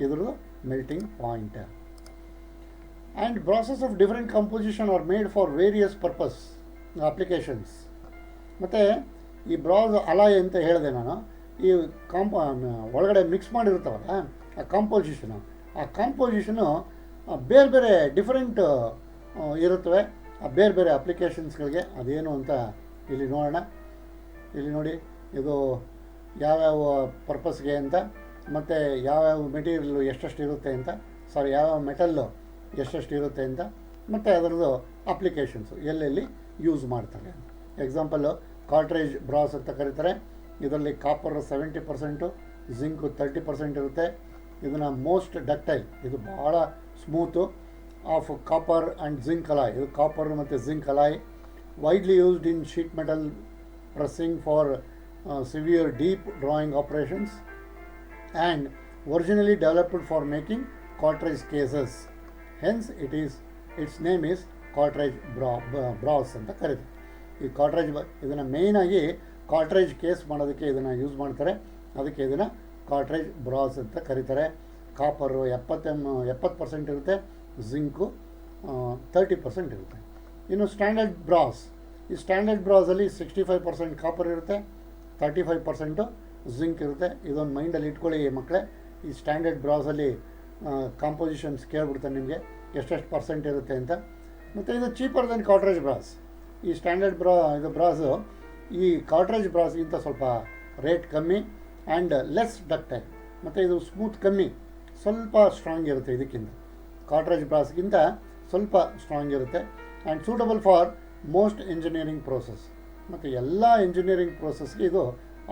ಇದ್ರದ್ದು melting point. And brasses of different composition are made for various purpose applications. ಮತ್ತು ಈ brass alloy ಅಂತ ಹೇಳಿದೆ ನಾನು, ಈ ಒಳಗಡೆ ಮಿಕ್ಸ್ ಮಾಡಿರ್ತಾವಲ್ಲ ಆ ಕಾಂಪೋಸಿಷನು ಬೇರೆ ಬೇರೆ ಡಿಫರೆಂಟ್ ಇರುತ್ತವೆ, ಆ ಬೇರೆ ಬೇರೆ ಅಪ್ಲಿಕೇಶನ್ಸ್ಗಳಿಗೆ. ಅದೇನು ಅಂತ ಇಲ್ಲಿ ನೋಡೋಣ. ಇಲ್ಲಿ ನೋಡಿ, ಇದು ಯಾವ್ಯಾವ ಪರ್ಪಸ್ಗೆ ಅಂತ, ಮತ್ತು ಯಾವ್ಯಾವ ಮೆಟೀರಿಯಲ್ಲು ಎಷ್ಟೆಷ್ಟು ಇರುತ್ತೆ ಅಂತ, ಯಾವ್ಯಾವ ಮೆಟಲ್ಲು ಎಷ್ಟೆಷ್ಟು ಇರುತ್ತೆ ಅಂತ, ಮತ್ತು ಅದರದ್ದು ಅಪ್ಲಿಕೇಶನ್ಸು ಎಲ್ಲೆಲ್ಲಿ ಯೂಸ್ ಮಾಡ್ತಾರೆ. ಎಕ್ಸಾಂಪಲ್ಲು ಕಾರ್ಟ್ರೇಜ್ ಬ್ರಾಸ್ ಅಂತ ಕರೀತಾರೆ. ಇದರಲ್ಲಿ ಕಾಪರ್ 70%, ಜಿಂಕು 30% ಇರುತ್ತೆ. ಇದನ್ನು ಮೋಸ್ಟ್ ಡಕ್ಟೈಲ್, ಇದು ಭಾಳ smooth, of copper and zinc alloy. ಇದು ಕಾಪರ್ ಮತ್ತು zinc alloy. Widely used in sheet metal pressing for severe deep drawing operations and originally developed for making cartridge cases. Hence its name is cartridge brass ಅಂತ ಕರೀತಾರೆ. ಈ cartridge ಇದನ್ನು ಮೇಯ್ನಾಗಿ cartridge case ಮಾಡೋದಕ್ಕೆ ಇದನ್ನು use ಮಾಡ್ತಾರೆ. ಅದಕ್ಕೆ ಇದನ್ನು ಕಾರ್ಟ್ರೇಜ್ ಬ್ರಾಸ್ ಅಂತ ಕರೀತಾರೆ. ಕಾಪರು 70% ಇರುತ್ತೆ, ಜಿಂಕು 30% ಇರುತ್ತೆ. ಇನ್ನು ಸ್ಟ್ಯಾಂಡರ್ಡ್ ಬ್ರಾಸ್, ಈ ಸ್ಟ್ಯಾಂಡರ್ಡ್ ಬ್ರಾಸಲ್ಲಿ 65% ಕಾಪರ್ ಇರುತ್ತೆ, 35% ಜಿಂಕ್ ಇರುತ್ತೆ. ಇದೊಂದು ಮೈಂಡಲ್ಲಿ ಇಟ್ಕೊಳ್ಳಿ ಮಕ್ಕಳೇ. ಈ ಸ್ಟ್ಯಾಂಡರ್ಡ್ ಬ್ರಾಸಲ್ಲಿ ಕಾಂಪೋಸಿಷನ್ಸ್ ಕೇಳ್ಬಿಡ್ತಾನೆ ನಿಮಗೆ ಎಷ್ಟೆಷ್ಟು ಪರ್ಸೆಂಟ್ ಇರುತ್ತೆ ಅಂತ. ಮತ್ತು ಇದು ಚೀಪರ್ ದೆನ್ ಕಾರ್ಟ್ರೇಜ್ ಬ್ರಾಸ್. ಈ ಸ್ಟ್ಯಾಂಡರ್ಡ್ ಬ್ರಾಸು ಈ ಕಾರ್ಟ್ರೇಜ್ ಬ್ರಾಸ್ಗಿಂತ ಸ್ವಲ್ಪ ರೇಟ್ ಕಮ್ಮಿ ಆ್ಯಂಡ್ ಲೆಸ್ ಡಕ್ಟೈಲ್. ಮತ್ತು ಇದು ಸ್ಮೂತ್ ಕಮ್ಮಿ, ಸ್ವಲ್ಪ ಸ್ಟ್ರಾಂಗ್ ಇರುತ್ತೆ. ಇದಕ್ಕಿಂತ ಕಾರ್ಟ್ರೇಜ್ ಬ್ರಾಸ್ಗಿಂತ ಸ್ವಲ್ಪ ಸ್ಟ್ರಾಂಗ್ ಇರುತ್ತೆ. And suitable for most engineering process. ಮತ್ತು ಎಲ್ಲ ಇಂಜಿನಿಯರಿಂಗ್ ಪ್ರೋಸೆಸ್ಗೆ ಇದು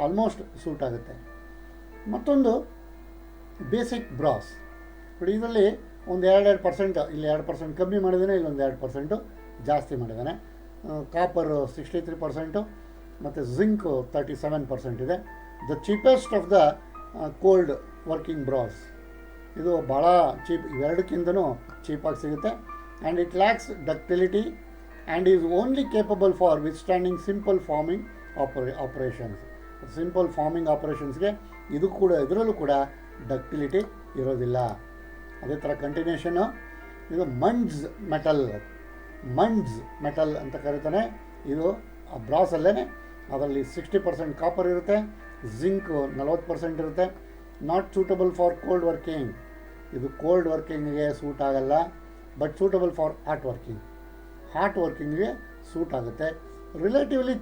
ಆಲ್ಮೋಸ್ಟ್ ಸೂಟ್ ಆಗುತ್ತೆ. ಮತ್ತೊಂದು ಬೇಸಿಕ್ ಬ್ರಾಸ್. ಇದರಲ್ಲಿ ಒಂದು 2% ಇಲ್ಲಿ 2% ಕಮ್ಮಿ ಮಾಡಿದ್ದಾನೆ, ಇಲ್ಲೊಂದು 2% ಜಾಸ್ತಿ ಮಾಡಿದ್ದಾನೆ. ಕಾಪರು 63% ಮತ್ತು ಜಿಂಕು 37% ಇದೆ. The cheapest of the cold working brass. ಇದು ಭಾಳ ಚೀಪ್, ಇವೆರಡಕ್ಕಿಂತನೂ ಚೀಪಾಗಿ ಸಿಗುತ್ತೆ. And it lacks ductility and is only capable for withstanding simple forming operations. Simple forming ಆಪರೇಷನ್ಸ್ಗೆ ಇದರಲ್ಲೂ ಕೂಡ ಡಕ್ಟಿಲಿಟಿ ಇರೋದಿಲ್ಲ. ಅದೇ ಥರ ಕಂಟಿನ್ಯೂಷನ್ನು. ಇದು ಮಂಡ್ಸ್ ಮೆಟಲ್ ಅಂತ ಕರೀತಾನೆ. ಇದು ಆ ಬ್ರಾಸಲ್ಲೇ ಅದರಲ್ಲಿ 60% ಕಾಪರ್ ಇರುತ್ತೆ, ಜಿಂಕ್ 40% ಇರುತ್ತೆ. Not suitable for cold working. ಇದು ಕೋಲ್ಡ್ ವರ್ಕಿಂಗಿಗೆ ಸೂಟ್ ಆಗಲ್ಲ, ಬಟ್ ಸೂಟಬಲ್ ಫಾರ್ ಹಾಟ್ ವರ್ಕಿಂಗಿಗೆ ಸೂಟ್ ಆಗುತ್ತೆ. Relatively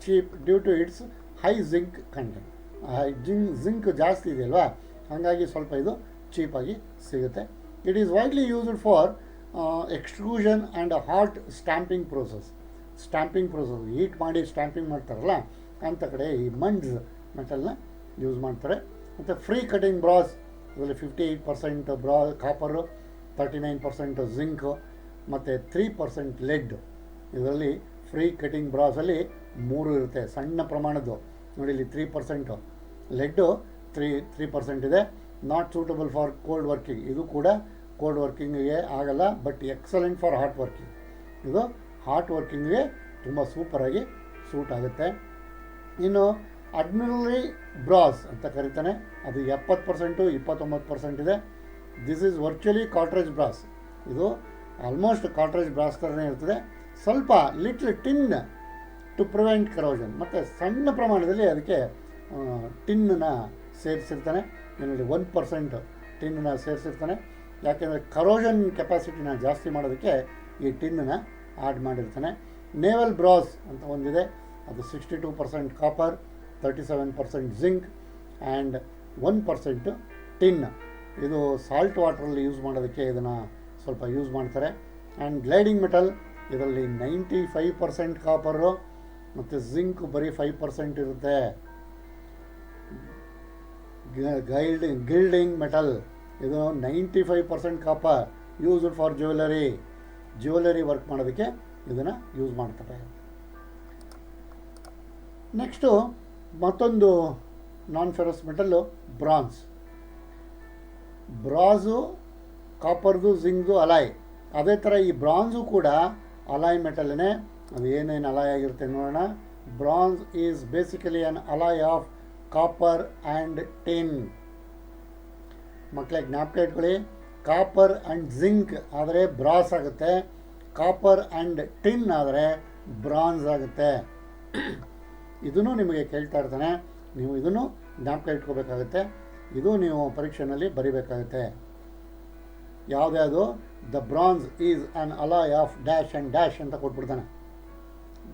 cheap due to its high zinc content. Zinc ಜಾಸ್ತಿ ಇದೆಯಲ್ವಾ, ಹಾಗಾಗಿ ಸ್ವಲ್ಪ ಇದು ಚೀಪಾಗಿ ಸಿಗುತ್ತೆ. It is widely used for extrusion and hot stamping process. Heat ಮಾಡಿ ಸ್ಟ್ಯಾಂಪಿಂಗ್ ಮಾಡ್ತಾರಲ್ಲ ಅಂಥ ಕಡೆ ಈ ಮಂಡ್ಸ್ ಮೆಟಲ್ನ ಯೂಸ್ ಮಾಡ್ತಾರೆ. ಮತ್ತು ಫ್ರೀ ಕಟಿಂಗ್ ಬ್ರಾಸ್, ಇದರಲ್ಲಿ 58% ಕಾಪರು, 39% ಜಿಂಕು ಮತ್ತು 3% ಲೆಡ್. ಇದರಲ್ಲಿ ಫ್ರೀ ಕಟಿಂಗ್ ಬ್ರಾಸಲ್ಲಿ 3 ಇರುತ್ತೆ, ಸಣ್ಣ ಪ್ರಮಾಣದ್ದು. ನೋಡಿ ಇಲ್ಲಿ 3% ಲೆಡ್ಡು 3% ಇದೆ. Not suitable for cold working. ಇದು ಕೂಡ ಕೋಲ್ಡ್ ವರ್ಕಿಂಗಿಗೆ ಆಗಲ್ಲ, but excellent for hot working. ಇದು ಹಾಟ್ ವರ್ಕಿಂಗಿಗೆ ತುಂಬ ಸೂಪರಾಗಿ ಸೂಟ್ ಆಗುತ್ತೆ. ಇನ್ನು ಅಡ್ಮಿರಲಿ ಬ್ರಾಸ್ ಅಂತ ಕರೀತಾನೆ. ಅದು 70%, 29% ಇದೆ. This is virtually cartridge brass. ಇದು ಆಲ್ಮೋಸ್ಟ್ ಕಾರ್ಟ್ರೇಜ್ ಬ್ರಾಸ್ ಥರನೇ ಇರ್ತದೆ. ಸ್ವಲ್ಪ little tin to prevent corrosion. ಮತ್ತು ಸಣ್ಣ ಪ್ರಮಾಣದಲ್ಲಿ ಅದಕ್ಕೆ ಟಿನ್ನನ್ನು ಸೇರಿಸಿರ್ತಾನೆ. ಇದರಲ್ಲಿ 1% ಟಿನ್ನನ್ನು ಸೇರಿಸಿರ್ತಾನೆ. ಯಾಕೆಂದರೆ ಕರೋಷನ್ ಕೆಪಾಸಿಟಿನ ಜಾಸ್ತಿ ಮಾಡೋದಕ್ಕೆ ಈ ಟಿನ್ನನ್ನು ಆ್ಯಡ್ ಮಾಡಿರ್ತಾನೆ. ನೇವಲ್ ಬ್ರಾಸ್ ಅಂತ ಒಂದಿದೆ, ಅದು 62% ಕಾಪರ್, 37% ಜಿಂಕ್ ಆ್ಯಂಡ್ 1% ಟಿನ್. ಇದು ಸಾಲ್ಟ್ ವಾಟ್ರಲ್ಲಿ ಯೂಸ್ ಮಾಡೋದಕ್ಕೆ ಇದನ್ನು ಸ್ವಲ್ಪ ಯೂಸ್ ಮಾಡ್ತಾರೆ. ಆ್ಯಂಡ್ ಗ್ಲೈಡಿಂಗ್ ಮೆಟಲ್, ಇದರಲ್ಲಿ 95% ಕಾಪರು ಮತ್ತು ಜಿಂಕ್ ಬರೀ 5% ಇರುತ್ತೆ. ಗಿಲ್ಡಿಂಗ್ ಮೆಟಲ್, ಇದು 95% copper, used for jewellery work ಮಾಡೋದಕ್ಕೆ ಇದನ್ನು ಯೂಸ್ ಮಾಡ್ತಾರೆ. ನೆಕ್ಸ್ಟು ಮತ್ತೊಂದು non ferrous metal bronze. ಬ್ರಾಸು ಕಾಪರ್ದು ಜಿಂಕ್ದು alloy. ಅದೇ ಥರ ಈ ಬ್ರಾನ್ಸು ಕೂಡ ಅಲಾಯ್ ಮೆಟಲ್ನೇ. ಅದು ಏನೇನು ಅಲಾಯ್ ಆಗಿರುತ್ತೆ ನೋಡೋಣ. Bronze is basically an alloy of copper and tin. ಮಕ್ಕಳೇ ಜ್ಞಾಪಕ ಇಟ್ಕೊಳ್ಳಿ, ಕಾಪರ್ ಆ್ಯಂಡ್ ಜಿಂಕ್ ಆದರೆ ಬ್ರಾಸ್ ಆಗುತ್ತೆ, ಕಾಪರ್ ಆ್ಯಂಡ್ ಟಿನ್ ಆದರೆ ಬ್ರಾನ್ಸ್ ಆಗುತ್ತೆ. ಇದನ್ನು ನಿಮಗೆ ಕೇಳ್ತಾ ಇರ್ತಾನೆ, ನೀವು ಇದನ್ನು ಜ್ಞಾಪಕ ಇಟ್ಕೋಬೇಕಾಗುತ್ತೆ. ಇದು ನೀವು ಪರೀಕ್ಷೆಯಲ್ಲಿ ಬರೀಬೇಕಾಗುತ್ತೆ. ಯಾವುದ್ಯಾವುದು, the bronze is an alloy of dash and dash ಅಂತ ಕೊಟ್ಬಿಡ್ತಾನೆ.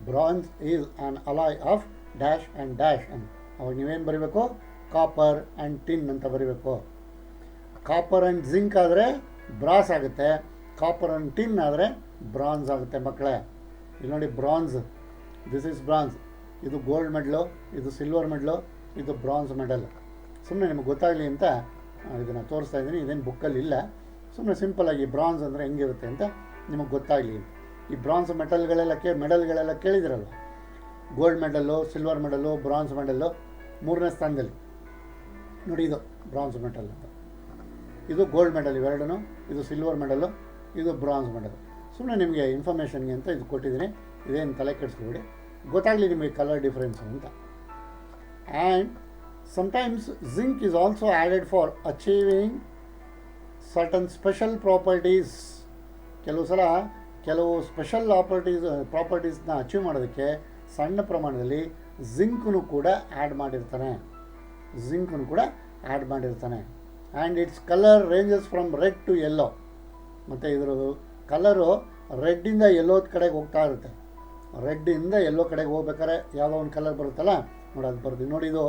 Bronze is an alloy of dash and dash ಅಂತ. ಅವಾಗ ನೀವೇನು ಬರೀಬೇಕು, ಕಾಪರ್ ಆ್ಯಂಡ್ ಟಿನ್ ಅಂತ ಬರೀಬೇಕು. ಕಾಪರ್ ಆ್ಯಂಡ್ ಜಿಂಕ್ ಆದರೆ ಬ್ರಾಸ್ ಆಗುತ್ತೆ, ಕಾಪರ್ ಆ್ಯಂಡ್ ಟಿನ್ ಆದರೆ ಬ್ರಾನ್ಸ್ ಆಗುತ್ತೆ ಮಕ್ಕಳೇ. ಇಲ್ಲಿ ನೋಡಿ ಬ್ರಾನ್ಸ್, ದಿಸ್ ಈಸ್ ಬ್ರಾನ್ಸ್. ಇದು ಗೋಲ್ಡ್ ಮೆಡಲು, ಇದು ಸಿಲ್ವರ್ ಮೆಡಲು, ಇದು ಬ್ರಾನ್ಸ್ ಮೆಡಲ್. ಸುಮ್ಮನೆ ನಿಮಗೆ ಗೊತ್ತಾಗಲಿ ಅಂತ ಇದನ್ನು ತೋರಿಸ್ತಾ ಇದ್ದೀನಿ. ಇದೇನು ಬುಕ್ಕಲ್ಲಿ ಇಲ್ಲ, ಸುಮ್ಮನೆ ಸಿಂಪಲ್ಲಾಗಿ ಬ್ರಾನ್ಸ್ ಅಂದರೆ ಹೆಂಗಿರುತ್ತೆ ಅಂತ ನಿಮಗೆ ಗೊತ್ತಾಗಲಿ. ಈ ಬ್ರಾನ್ಸ್ ಮೆಡಲ್ಗಳೆಲ್ಲ ಕೇಳಿದಿರಲ್ವ, gold medal, silver medal, bronze medal 3ನೇ ಸ್ಥಾನದಲ್ಲಿ ನೋಡಿ. ಇದು ಬ್ರಾನ್ಸ್ ಮೆಡಲ್ ಅಂತ, ಇದು ಗೋಲ್ಡ್ ಮೆಡಲ್, ಇವೆರಡೂ. ಇದು ಸಿಲ್ವರ್ ಮೆಡಲ್ಲು, ಇದು ಬ್ರಾನ್ಸ್ ಮೆಡಲ್. ಸುಮ್ಮನೆ ನಿಮಗೆ ಇನ್ಫಾರ್ಮೇಷನ್ಗೆ ಅಂತ ಇದು ಕೊಟ್ಟಿದ್ದೀನಿ. ಇದೇನು ತಲೆ ಕೆಡಿಸ್ಕೊಬೇಡಿ, ಗೊತ್ತಾಗಲಿ ನಿಮಗೆ ಕಲರ್ ಡಿಫ್ರೆನ್ಸು ಅಂತ. And sometimes zinc is also added for achieving certain special properties. ಕೆಲವು ಸಲ ಕೆಲವು ಸ್ಪೆಷಲ್ ಪ್ರಾಪರ್ಟೀಸ್ನ ಅಚೀವ್ ಮಾಡೋದಕ್ಕೆ ಸಣ್ಣ ಪ್ರಮಾಣದಲ್ಲಿ ಜಿಂಕನ್ನು ಕೂಡ ಆ್ಯಡ್ ಮಾಡಿರ್ತಾನೆ. And its colour ranges from red to yellow. ಮತ್ತು ಇದರ ಕಲರು ರೆಡ್ಡಿಂದ ಯೆಲ್ಲೋದ ಕಡೆಗೆ ಹೋಗ್ತಾ ಇರುತ್ತೆ. ರೆಡ್ಡಿಂದ ಯೆಲ್ಲೋ ಕಡೆಗೆ ಹೋಗ್ಬೇಕಾದ್ರೆ ಯಾವುದೋ ಒಂದು ಕಲರ್ ಬರುತ್ತಲ್ಲ ನೋಡಿ, ಅದು ಬರ್ತೀವಿ ನೋಡಿ. ಇದು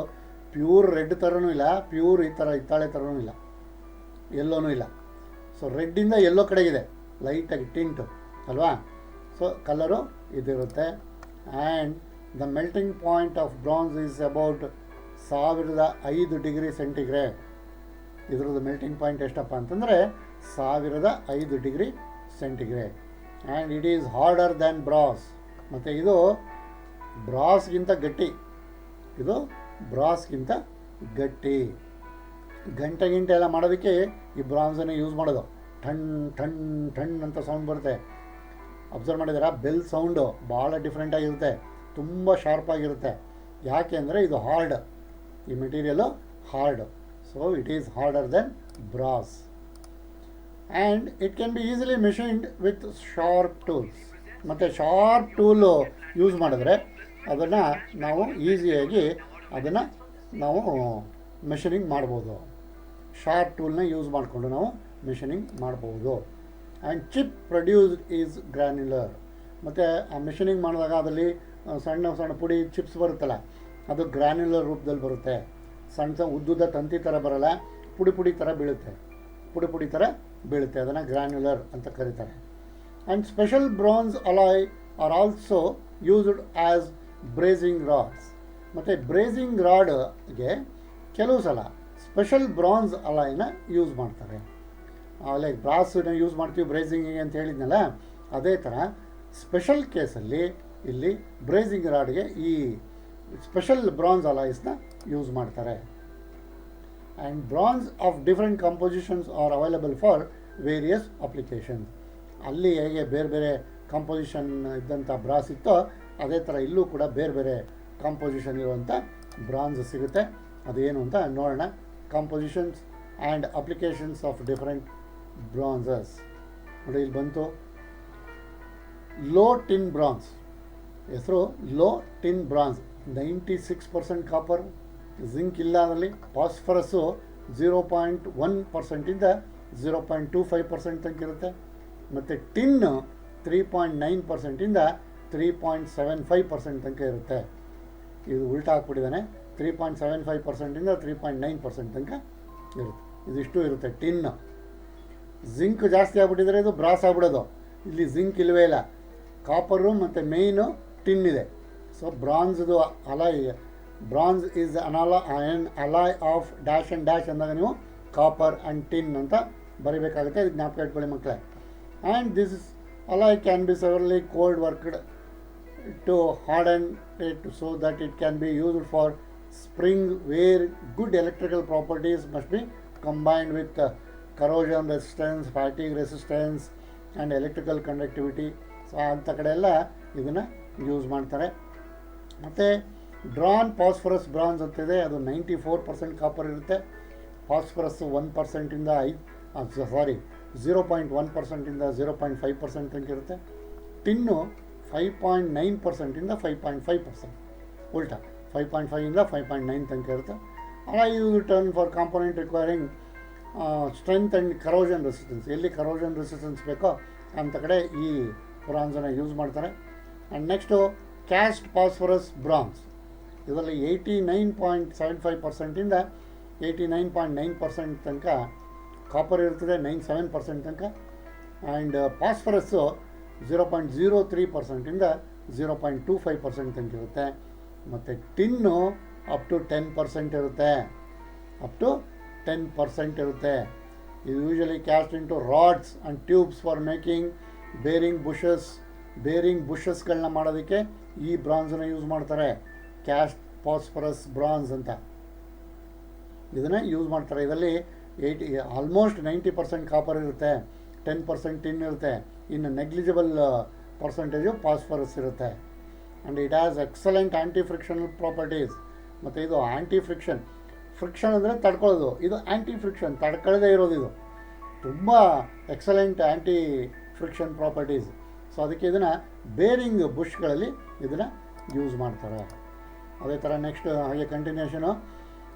ಪ್ಯೂರ್ ರೆಡ್ ಥರನೂ ಇಲ್ಲ, ಪ್ಯೂರ್ ಈ ಥರ ಹಿತ್ತಾಳೆ ಥರನೂ ಇಲ್ಲ, ಎಲ್ಲೋನೂ ಇಲ್ಲ. ಸೊ ರೆಡ್ಡಿಂದ ಎಲ್ಲೋ ಕಡೆಗಿದೆ, ಲೈಟಾಗಿ ಟಿಂಟು ಅಲ್ವಾ. ಸೊ ಕಲರು ಇದಿರುತ್ತೆ. And the melting point of bronze is about 1005 degree centigrade. ಇದ್ರದ್ದು ಮೆಲ್ಟಿಂಗ್ ಪಾಯಿಂಟ್ ಎಷ್ಟಪ್ಪ ಅಂತಂದರೆ 1005 degree centigrade. And it is order than brass. ಮತ್ತು ಇದು ಬ್ರಾಸ್ಗಿಂತ ಗಟ್ಟಿ, ಇದು ಬ್ರಾಸ್ಗಿಂತ ಗಟ್ಟಿ. ಗಂಟೆ ಎಲ್ಲ ಮಾಡೋದಕ್ಕೆ ಈ ಬ್ರಾನ್ಸನ್ನೇ ಯೂಸ್ ಮಾಡೋದು. ಠಣ್ ಠಣ್ ಠಣ್ ಅಂತ ಸೌಂಡ್ ಬರುತ್ತೆ. ಅಬ್ಸರ್ವ್ ಮಾಡಿದ್ದೀರಾ? ಬೆಲ್ ಸೌಂಡು ಭಾಳ ಡಿಫ್ರೆಂಟಾಗಿರುತ್ತೆ, ತುಂಬ ಶಾರ್ಪಾಗಿರುತ್ತೆ. ಯಾಕೆ ಅಂದರೆ ಇದು ಹಾರ್ಡ್, ಈ material hard. So it is harder than brass. And it can be easily machined with sharp tools. ಮತ್ತು ಶಾರ್ಪ್ ಟೂಲು ಯೂಸ್ ಮಾಡಿದ್ರೆ ಅದನ್ನು ನಾವು ಈಸಿಯಾಗಿ ನಾವು ಮೆಷಿನಿಂಗ್ ಮಾಡ್ಬೋದು. ಶಾರ್ಪ್ ಟೂಲ್ನ ಯೂಸ್ ಮಾಡಿಕೊಂಡು ನಾವು ಮೆಷಿನಿಂಗ್ ಮಾಡ್ಬೋದು. And chip produced is granular. ಮತ್ತು ಆ ಮೆಷಿನಿಂಗ್ ಮಾಡಿದಾಗ ಅದರಲ್ಲಿ ಸಣ್ಣ ಸಣ್ಣ ಪುಡಿ ಚಿಪ್ಸ್ ಬರುತ್ತಲ್ಲ, ಅದು ಗ್ರ್ಯಾನ್ಯುಲರ್ ರೂಪದಲ್ಲಿ ಬರುತ್ತೆ. ಸಣ್ಣ ಉದ್ದುದ ತಂತಿ ಥರ ಬರೋಲ್ಲ, ಪುಡಿ ಥರ ಬೀಳುತ್ತೆ. ಅದನ್ನು ಗ್ರ್ಯಾನ್ಯುಲರ್ ಅಂತ ಕರೀತಾರೆ. And special bronze alloy are also used as bracing rods. ಮತ್ತು ಬ್ರೇಸಿಂಗ್ ರಾಡ್ಗೆ ಕೆಲವು ಸಲ ಸ್ಪೆಷಲ್ ಬ್ರಾನ್ಸ್ ಅಲಾಯ್ನ ಯೂಸ್ ಮಾಡ್ತಾರೆ. ಲೈಕ್ ಬ್ರಾಸನ್ನ ಯೂಸ್ ಮಾಡ್ತೀವಿ ಬ್ರೇಸಿಂಗಿಗೆ ಅಂತ ಹೇಳಿದ್ನಲ್ಲ, ಅದೇ ಥರ ಸ್ಪೆಷಲ್ ಕೇಸಲ್ಲಿ ಇಲ್ಲಿ ಬ್ರೇಸಿಂಗ್ ರಾಡ್ಗೆ ಈ ಸ್ಪೆಷಲ್ ಬ್ರಾನ್ಸ್ ಅಲಾಯ್ಸ್ನ ಯೂಸ್ ಮಾಡ್ತಾರೆ. And bronze of different compositions are available for various applications. ಅಲ್ಲಿ ಹೇಗೆ ಬೇರೆ ಬೇರೆ ಕಂಪೋಸಿಷನ್ ಇದ್ದಂಥ ಬ್ರಾಸ್ ಇತ್ತೋ ಅದೇ ಥರ ಇಲ್ಲೂ ಕೂಡ ಬೇರೆ ಬೇರೆ ಕಾಂಪೋಸಿಷನ್ ಇರುವಂಥ ಬ್ರಾನ್ಸ್ ಸಿಗುತ್ತೆ. ಅದೇನು ಅಂತ ನೋಡೋಣ. Compositions and applications of different bronzes. ನೋಡಿ ಇಲ್ಲಿ ಬಂತು ಲೋ ಟಿನ್ ಬ್ರಾನ್ಸ್. ಹೆಸರು low tin bronze. 96% copper, zinc ಇಲ್ಲ ಅದರಲ್ಲಿ. ಫಾಸ್ಫರಸ್ಸು 0.1%ಇಂದ 0.25% ತನಕ ಇರುತ್ತೆ. ಮತ್ತು ಟಿನ್ನು 3.9%ಇಂದ 3.75% ತನಕ ಇರುತ್ತೆ. ಇದು ಉಲ್ಟಾ ಹಾಕ್ಬಿಟ್ಟಿದ್ದಾನೆ. 3.75%ಇಂದ 3.9% ತನಕ ಇರುತ್ತೆ. ಇದಿಷ್ಟು ಇರುತ್ತೆ ಟಿನ್. ಜಿಂಕ್ ಜಾಸ್ತಿ ಆಗ್ಬಿಟ್ಟಿದ್ರೆ ಇದು ಬ್ರಾಸ್ ಆಗ್ಬಿಡೋದು. ಇಲ್ಲಿ ಜಿಂಕ್ ಇಲ್ಲವೇ ಇಲ್ಲ, ಕಾಪರು ಮತ್ತು ಮೇಯ್ನು ಟಿನ್ ಇದೆ. ಸೊ ಬ್ರಾನ್ಸ್ದು alloy, bronze is an alloy of dash and dash ಅಂದಾಗ ನೀವು ಕಾಪರ್ ಆ್ಯಂಡ್ ಟಿನ್ ಅಂತ ಬರೀಬೇಕಾಗುತ್ತೆ. ಇದು ಜ್ಞಾಪಕ ಇಟ್ಕೊಳ್ಳಿ ಮಕ್ಕಳೇ. And this alloy can be severely cold worked to harden it so that it can be used for spring where good electrical properties must be combined with corrosion resistance, fatigue resistance and electrical conductivity. So ಅಂಥ ಕಡೆ ಎಲ್ಲ ಇದನ್ನು use ಮಾಡ್ತಾರೆ. ಮತ್ತು drawn phosphorus bronze ಅಂತಿದೆ, ಅದು 94% copper ಇರುತ್ತೆ. Phosphorus 1%ಇಂದ 0.1%ಇಂದ 0.5% ತನಕ ಇರುತ್ತೆ. ಟಿನ್ನು 5.9%ಇಂದ 5.5%, ಉಲ್ಟಾ 5.5ಇಂದ 5.9 ತನಕ ಇರುತ್ತೆ. ಅಲ್ಲ use turn for component requiring strength and corrosion resistance. ಎಲ್ಲಿ ಕರೋಷನ್ ರೆಸಿಸ್ಟೆನ್ಸ್ ಬೇಕೋ ಅಂಥ ಕಡೆ ಈ ಬ್ರಾನ್ಸನ್ನು ಯೂಸ್ ಮಾಡ್ತಾರೆ. And next caste phosphorus bronze, ಇದರಲ್ಲಿ 89.75%ಇಂದ 89.9% ತನಕ ಕಾಪರ್ ಇರ್ತದೆ, 97% ತನಕ. ಆ್ಯಂಡ್ ಫಾಸ್ಫರಸ್ಸು 0.03%ಇಂದ 0.25% ತನಕ ಇರುತ್ತೆ. ಮತ್ತು ಟಿನ್ನು ಅಪ್ ಟು 10% ಇರುತ್ತೆ, ಅಪ್ ಟು 10% ಇರುತ್ತೆ. ಇದು usually cast into rods and tubes for making bearing ಬುಷಸ್ಗಳನ್ನ ಮಾಡೋದಕ್ಕೆ ಈ ಬ್ರಾನ್ಸನ್ನು ಯೂಸ್ ಮಾಡ್ತಾರೆ. ಕ್ಯಾಸ್ಟ್ ಫಾಸ್ಫರಸ್ ಬ್ರಾನ್ಸ್ ಅಂತ ಇದನ್ನು ಯೂಸ್ ಮಾಡ್ತಾರೆ. ಇದರಲ್ಲಿ ಆಲ್ಮೋಸ್ಟ್ 90% ಕಾಪರ್ ಇರುತ್ತೆ, 10% ಟಿನ್ ಇರುತ್ತೆ, ಇನ್ನು ನೆಗ್ಲಿಜಿಬಲ್ ಪರ್ಸೆಂಟೇಜು ಫಾಸ್ಫರಸ್ ಇರುತ್ತೆ. And it has excellent anti frictional properties. ಮತ್ತು ಇದು ಆ್ಯಂಟಿ ಫ್ರಿಕ್ಷನ್ ಅಂದರೆ ತಡ್ಕೊಳ್ಳೋದು, ಇದು ಆ್ಯಂಟಿ ಫ್ರಿಕ್ಷನ್, ತಡ್ಕೊಳ್ಳದೇ ಇರೋದು. ಇದು ತುಂಬ ಎಕ್ಸಲೆಂಟ್ ಆ್ಯಂಟಿ ಫ್ರಿಕ್ಷನ್ ಪ್ರಾಪರ್ಟೀಸ್. ಸೊ ಅದಕ್ಕೆ ಇದನ್ನು ಬೇರಿಂಗ್ ಬುಷ್ಗಳಲ್ಲಿ ಇದನ್ನು ಯೂಸ್ ಮಾಡ್ತಾರೆ. ಅದೇ ಥರ ನೆಕ್ಸ್ಟ್ ಹಾಗೆ ಕಂಟಿನ್ಯೂಷನು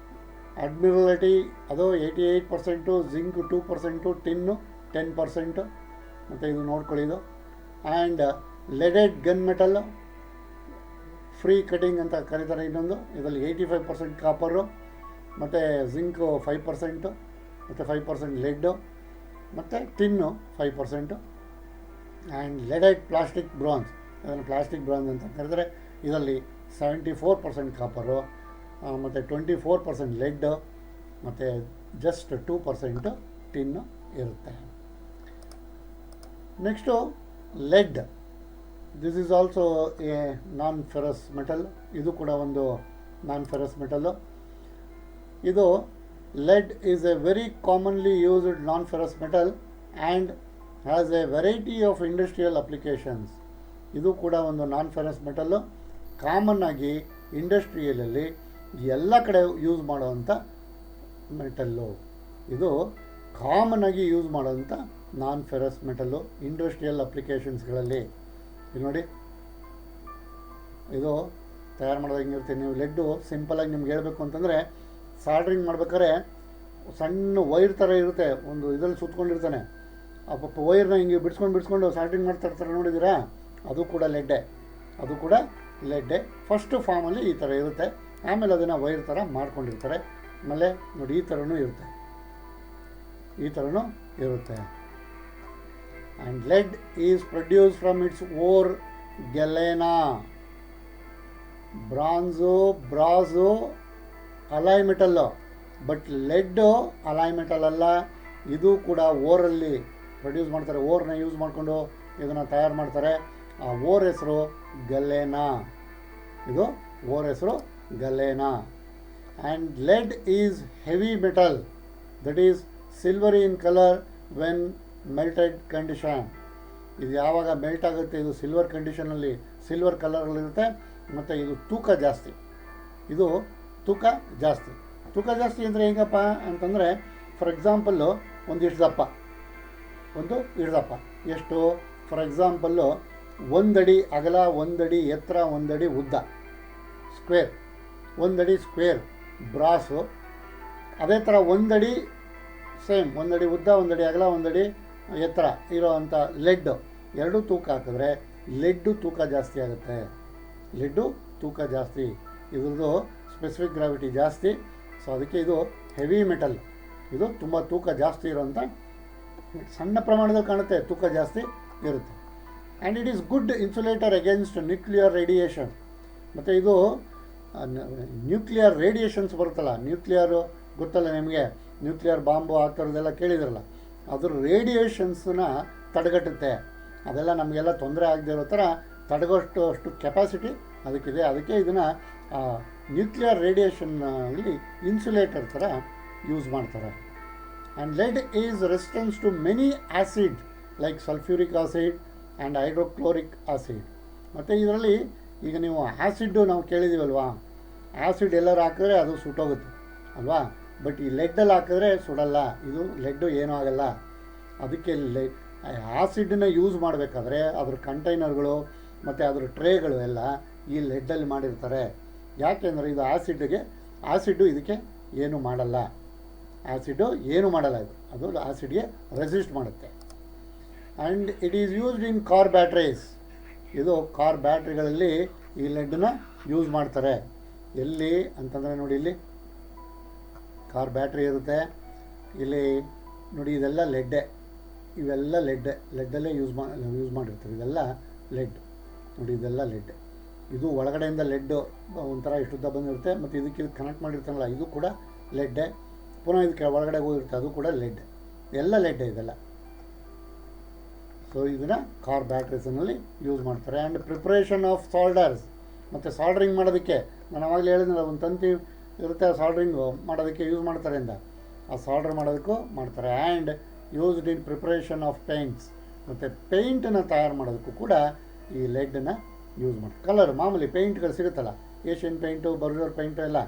ಅಡ್ಮಿರಲಿಟಿ, ಅದು 88%, ಜಿಂಕ್ 2%, ಟಿನ್ನು 10%. ಮತ್ತು ಇದು ನೋಡ್ಕೊಳ್ಳಿ ಇದು. And leaded gun metal free cutting ಅಂತ ಕರೀತಾರೆ ಇನ್ನೊಂದು. ಇದರಲ್ಲಿ 85% ಕಾಪರು, ಮತ್ತು ಜಿಂಕು 5%, ಮತ್ತು 5% ಲೆಡ್ಡು, ಮತ್ತು tin 5%. And leaded plastic bronze, ಅದನ್ನು ಪ್ಲಾಸ್ಟಿಕ್ ಬ್ರಾನ್ಸ್ ಅಂತ ಕರೆದರೆ ಇದರಲ್ಲಿ 74% ಕಾಪರು, ಮತ್ತು 24% ಲೆಡ್ಡು, ಮತ್ತು ಜಸ್ಟ್ 2% ಟಿನ್ನು ಇರುತ್ತೆ. Next lead, this is also a non ferrous metal. ಇದು ಕೂಡ ಒಂದು ನಾನ್ ಫೆರಸ್ ಮೆಟಲ್ಲು. ಇದು lead is a very commonly used non ferrous metal and has a variety of industrial applications. ಇದು ಕೂಡ ಒಂದು non ferrous metal, ಕಾಮನ್ನಾಗಿ ಇಂಡಸ್ಟ್ರಿಯಲಲ್ಲಿ ಎಲ್ಲ ಕಡೆ use ಮಾಡೋವಂಥ ಮೆಟಲ್ಲು. ಇದು ಕಾಮನ್ನಾಗಿ ಯೂಸ್ ಮಾಡೋವಂಥ ನಾನ್ ಫೆರಸ್ ಮೆಟಲ್ಲು ಇಂಡಸ್ಟ್ರಿಯಲ್ ಅಪ್ಲಿಕೇಶನ್ಸ್ಗಳಲ್ಲಿ. ಇದು ನೋಡಿ, ಇದು ತಯಾರು ಮಾಡೋದು ಹೆಂಗಿರುತ್ತೆ. ನೀವು ಲೆಡ್ಡು ಸಿಂಪಲಾಗಿ ನಿಮ್ಗೆ ಹೇಳ್ಬೇಕು ಅಂತಂದರೆ, ಸಾಲ್ಡ್ರಿಂಗ್ ಮಾಡ್ಬೇಕಾದ್ರೆ ಸಣ್ಣ ವೈರ್ ಥರ ಇರುತ್ತೆ, ಒಂದು ಇದರಲ್ಲಿ ಸುತ್ಕೊಂಡಿರ್ತಾನೆ, ಆ ವೈರ್ನ ಹಿಂಗೆ ಬಿಡಿಸ್ಕೊಂಡು ಸಾಲ್ಡ್ರಿಂಗ್ ಮಾಡ್ತಾ ಇರ್ತಾರೆ, ನೋಡಿದ್ದೀರಾ? ಅದು ಕೂಡ ಲೆಡ್ಡೆ. ಫಸ್ಟ್ ಫಾರ್ಮಲ್ಲಿ ಈ ಥರ ಇರುತ್ತೆ, ಆಮೇಲೆ ಅದನ್ನು ವೈರ್ ಥರ ಮಾಡ್ಕೊಂಡಿರ್ತಾರೆ. ಆಮೇಲೆ ನೋಡಿ ಈ ಥರನೂ ಇರುತ್ತೆ. And lead is produce from its ore galena. Brass alloy metal, but lead alloy metal ಅಲ್ಲ. ಇದು ಕೂಡ ಓರಲ್ಲಿ ಪ್ರೊಡ್ಯೂಸ್ ಮಾಡ್ತಾರೆ, ಓರ್ನ ಯೂಸ್ ಮಾಡಿಕೊಂಡು ಇದನ್ನು ತಯಾರು ಮಾಡ್ತಾರೆ. ಆ ಓರ್ ಹೆಸರು ಗಲೆನಾ. ಇದು ಓರ್ ಹೆಸರು galena. And lead is heavy metal that is silvery in colour when melted condition. ಇದು ಯಾವಾಗ ಮೆಲ್ಟ್ ಆಗುತ್ತೆ, ಇದು ಸಿಲ್ವರ್ ಕಂಡೀಷನಲ್ಲಿ ಸಿಲ್ವರ್ ಕಲರಲ್ಲಿರುತ್ತೆ. ಮತ್ತು ಇದು ತೂಕ ಜಾಸ್ತಿ. ತೂಕ ಜಾಸ್ತಿ ಅಂದರೆ ಹೇಗಪ್ಪ ಅಂತಂದರೆ, ಫಾರ್ ಎಕ್ಸಾಂಪಲ್ಲು ಒಂದು ಇಷ್ಟು ದಪ್ಪ ಎಷ್ಟು, ಫಾರ್ ಎಕ್ಸಾಂಪಲ್ಲು 1 ಅಡಿ ಅಗಲ, 1 ಅಡಿ ಎತ್ತರ, 1 ಅಡಿ ಉದ್ದ, ಸ್ಕ್ವೇರ್, 1 ಅಡಿ ಸ್ಕ್ವೇರ್ ಬ್ರಾಸು. ಅದೇ ಥರ 1 ಅಡಿ ಸೇಮ್, 1 ಅಡಿ ಉದ್ದ, 1 ಅಡಿ ಅಗಲ, 1 ಅಡಿ ಎತ್ತರ ಇರೋ ಅಂಥ ಲೆಡ್ಡು ಎರಡೂ ತೂಕ ಹಾಕಿದ್ರೆ ಲೆಡ್ಡು ತೂಕ ಜಾಸ್ತಿ ಆಗುತ್ತೆ. ಇದ್ರದ್ದು ಸ್ಪೆಸಿಫಿಕ್ ಗ್ರಾವಿಟಿ ಜಾಸ್ತಿ. ಸೊ ಅದಕ್ಕೆ ಇದು ಹೆವಿ ಮೆಟಲ್. ಇದು ತುಂಬ ತೂಕ ಜಾಸ್ತಿ ಇರೋಂಥ, ಸಣ್ಣ ಪ್ರಮಾಣದಲ್ಲಿ ಕಾಣುತ್ತೆ, ತೂಕ ಜಾಸ್ತಿ ಇರುತ್ತೆ. And it is good insulator against nuclear radiation. ಮತ್ತು ಇದು ನ್ಯೂಕ್ಲಿಯರ್ ರೇಡಿಯೇಷನ್ಸ್ ಬರುತ್ತಲ್ಲ, ನ್ಯೂಕ್ಲಿಯರು ಗೊತ್ತಲ್ಲ ನಿಮಗೆ, ನ್ಯೂಕ್ಲಿಯರ್ ಬಾಂಬು ಆ ಥರದ್ದೆಲ್ಲ ಕೇಳಿದ್ರಲ್ಲ, ಅದ್ರ ರೇಡಿಯೇಷನ್ಸನ್ನ ತಡೆಗಟ್ಟುತ್ತೆ. ಅದೆಲ್ಲ ನಮಗೆಲ್ಲ ತೊಂದರೆ ಆಗದೆ ಇರೋ ಥರ ತಡೆಗೋಷ್ಟು ಕೆಪಾಸಿಟಿ ಅದಕ್ಕಿದೆ. ಅದಕ್ಕೆ ಇದನ್ನು ನ್ಯೂಕ್ಲಿಯರ್ ರೇಡಿಯೇಷನ್ನಲ್ಲಿ ಇನ್ಸುಲೇಟರ್ ಥರ ಯೂಸ್ ಮಾಡ್ತಾರೆ. And lead is resistant to many acid like sulfuric acid and hydrochloric acid. ಮತ್ತು ಇದರಲ್ಲಿ ಈಗ ನೀವು ಆ್ಯಸಿಡ್ಡು ನಾವು ಕೇಳಿದ್ದೀವಲ್ವಾ, ಆ್ಯಸಿಡ್ ಎಲ್ಲರೂ ಹಾಕಿದ್ರೆ ಅದು ಸುಟ್ಟೋಗುತ್ತೆ ಅಲ್ವಾ, ಬಟ್ ಈ ಲೆಡ್ಡಲ್ಲಿ ಹಾಕಿದ್ರೆ ಸುಡಲ್ಲ, ಇದು ಲೆಡ್ಡು ಏನೂ ಆಗಲ್ಲ. ಅದಕ್ಕೆ ಆ್ಯಸಿಡನ್ನ ಯೂಸ್ ಮಾಡಬೇಕಾದ್ರೆ ಅದ್ರ ಕಂಟೈನರ್ಗಳು ಮತ್ತು ಅದ್ರ ಟ್ರೇಗಳು ಎಲ್ಲ ಈ ಲೆಡ್ಡಲ್ಲಿ ಮಾಡಿರ್ತಾರೆ. ಯಾಕೆಂದರೆ ಇದು ಆ್ಯಸಿಡ್ಡು ಇದಕ್ಕೆ ಏನು ಮಾಡಲ್ಲ, ಆ್ಯಸಿಡ್ಡು ಏನು ಮಾಡಲ್ಲ, ಅದು ಆ್ಯಸಿಡ್ಗೆ ರೆಸಿಸ್ಟ್ ಮಾಡುತ್ತೆ. And it is used in car batteries. ಇದು ಕಾರ್ ಬ್ಯಾಟ್ರಿಗಳಲ್ಲಿ ಈ ಲೆಡ್ಡನ್ನ ಯೂಸ್ ಮಾಡ್ತಾರೆ. ಎಲ್ಲಿ ಅಂತಂದರೆ ನೋಡಿ, ಇಲ್ಲಿ ಕಾರ್ ಬ್ಯಾಟ್ರಿ ಇರುತ್ತೆ, ಇಲ್ಲಿ ನೋಡಿ ಇದೆಲ್ಲ ಲೆಡ್ಡೆ, ಇವೆಲ್ಲ ಲೆಡ್ಡಲ್ಲೇ ಯೂಸ್ ಮಾಡಿರ್ತಾರೆ. ಇದೆಲ್ಲ ಲೆಡ್ ನೋಡಿ, ಇದೆಲ್ಲ ಲೆಡ್. ಇದು ಒಳಗಡೆಯಿಂದ ಲೆಡ್ಡು ಒಂಥರ ಇಷ್ಟುದ್ದ ಬಂದಿರುತ್ತೆ, ಮತ್ತು ಇದಕ್ಕೆ ಕನೆಕ್ಟ್ ಮಾಡಿರ್ತಾನಲ್ಲ ಇದು ಕೂಡ ಲೆಡ್ಡೆ, ಪುನಃ ಇದಕ್ಕೆ ಒಳಗಡೆ ಹೋಗಿರುತ್ತೆ ಅದು ಕೂಡ ಲೆಡ್, ಎಲ್ಲ ಲೆಡ್ಡೆ ಇದೆಲ್ಲ. ಸೊ ಇದನ್ನು ಕಾರ್ ಬ್ಯಾಟ್ರೀಸ್ನಲ್ಲಿ ಯೂಸ್ ಮಾಡ್ತಾರೆ. ಆ್ಯಂಡ್ ಪ್ರಿಪ್ರೇಷನ್ ಆಫ್ ಸಾಲ್ಡರ್ಸ್, ಮತ್ತು ಸಾಲ್ಡ್ರಿಂಗ್ ಮಾಡೋದಕ್ಕೆ ನಾನು ಆವಾಗಲೇ ಹೇಳಿದ್ನಲ್ಲ, ಒಂದು ತಂತಿ ಇರುತ್ತೆ ಸಾಲ್ಡ್ರಿಂಗು ಮಾಡೋದಕ್ಕೆ ಯೂಸ್ ಮಾಡ್ತಾರೆ ಅಂತ, ಆ ಸಾಲ್ಡ್ರ್ ಮಾಡೋದಕ್ಕೂ ಮಾಡ್ತಾರೆ. And used in preparation of paints, ಮತ್ತು ಪೇಂಟನ್ನು ತಯಾರು ಮಾಡೋದಕ್ಕೂ ಕೂಡ ಈ ಲೆಡ್ಡನ್ನು ಯೂಸ್ ಮಾಡ್ತಾರೆ. ಕಲರ್ ಮಾಮೂಲಿ ಪೇಂಟ್ಗಳು ಸಿಗುತ್ತಲ್ಲ, ಏಷ್ಯನ್ ಪೇಂಟು, ಬರ್ಜರ್ ಪೇಂಟು ಎಲ್ಲ,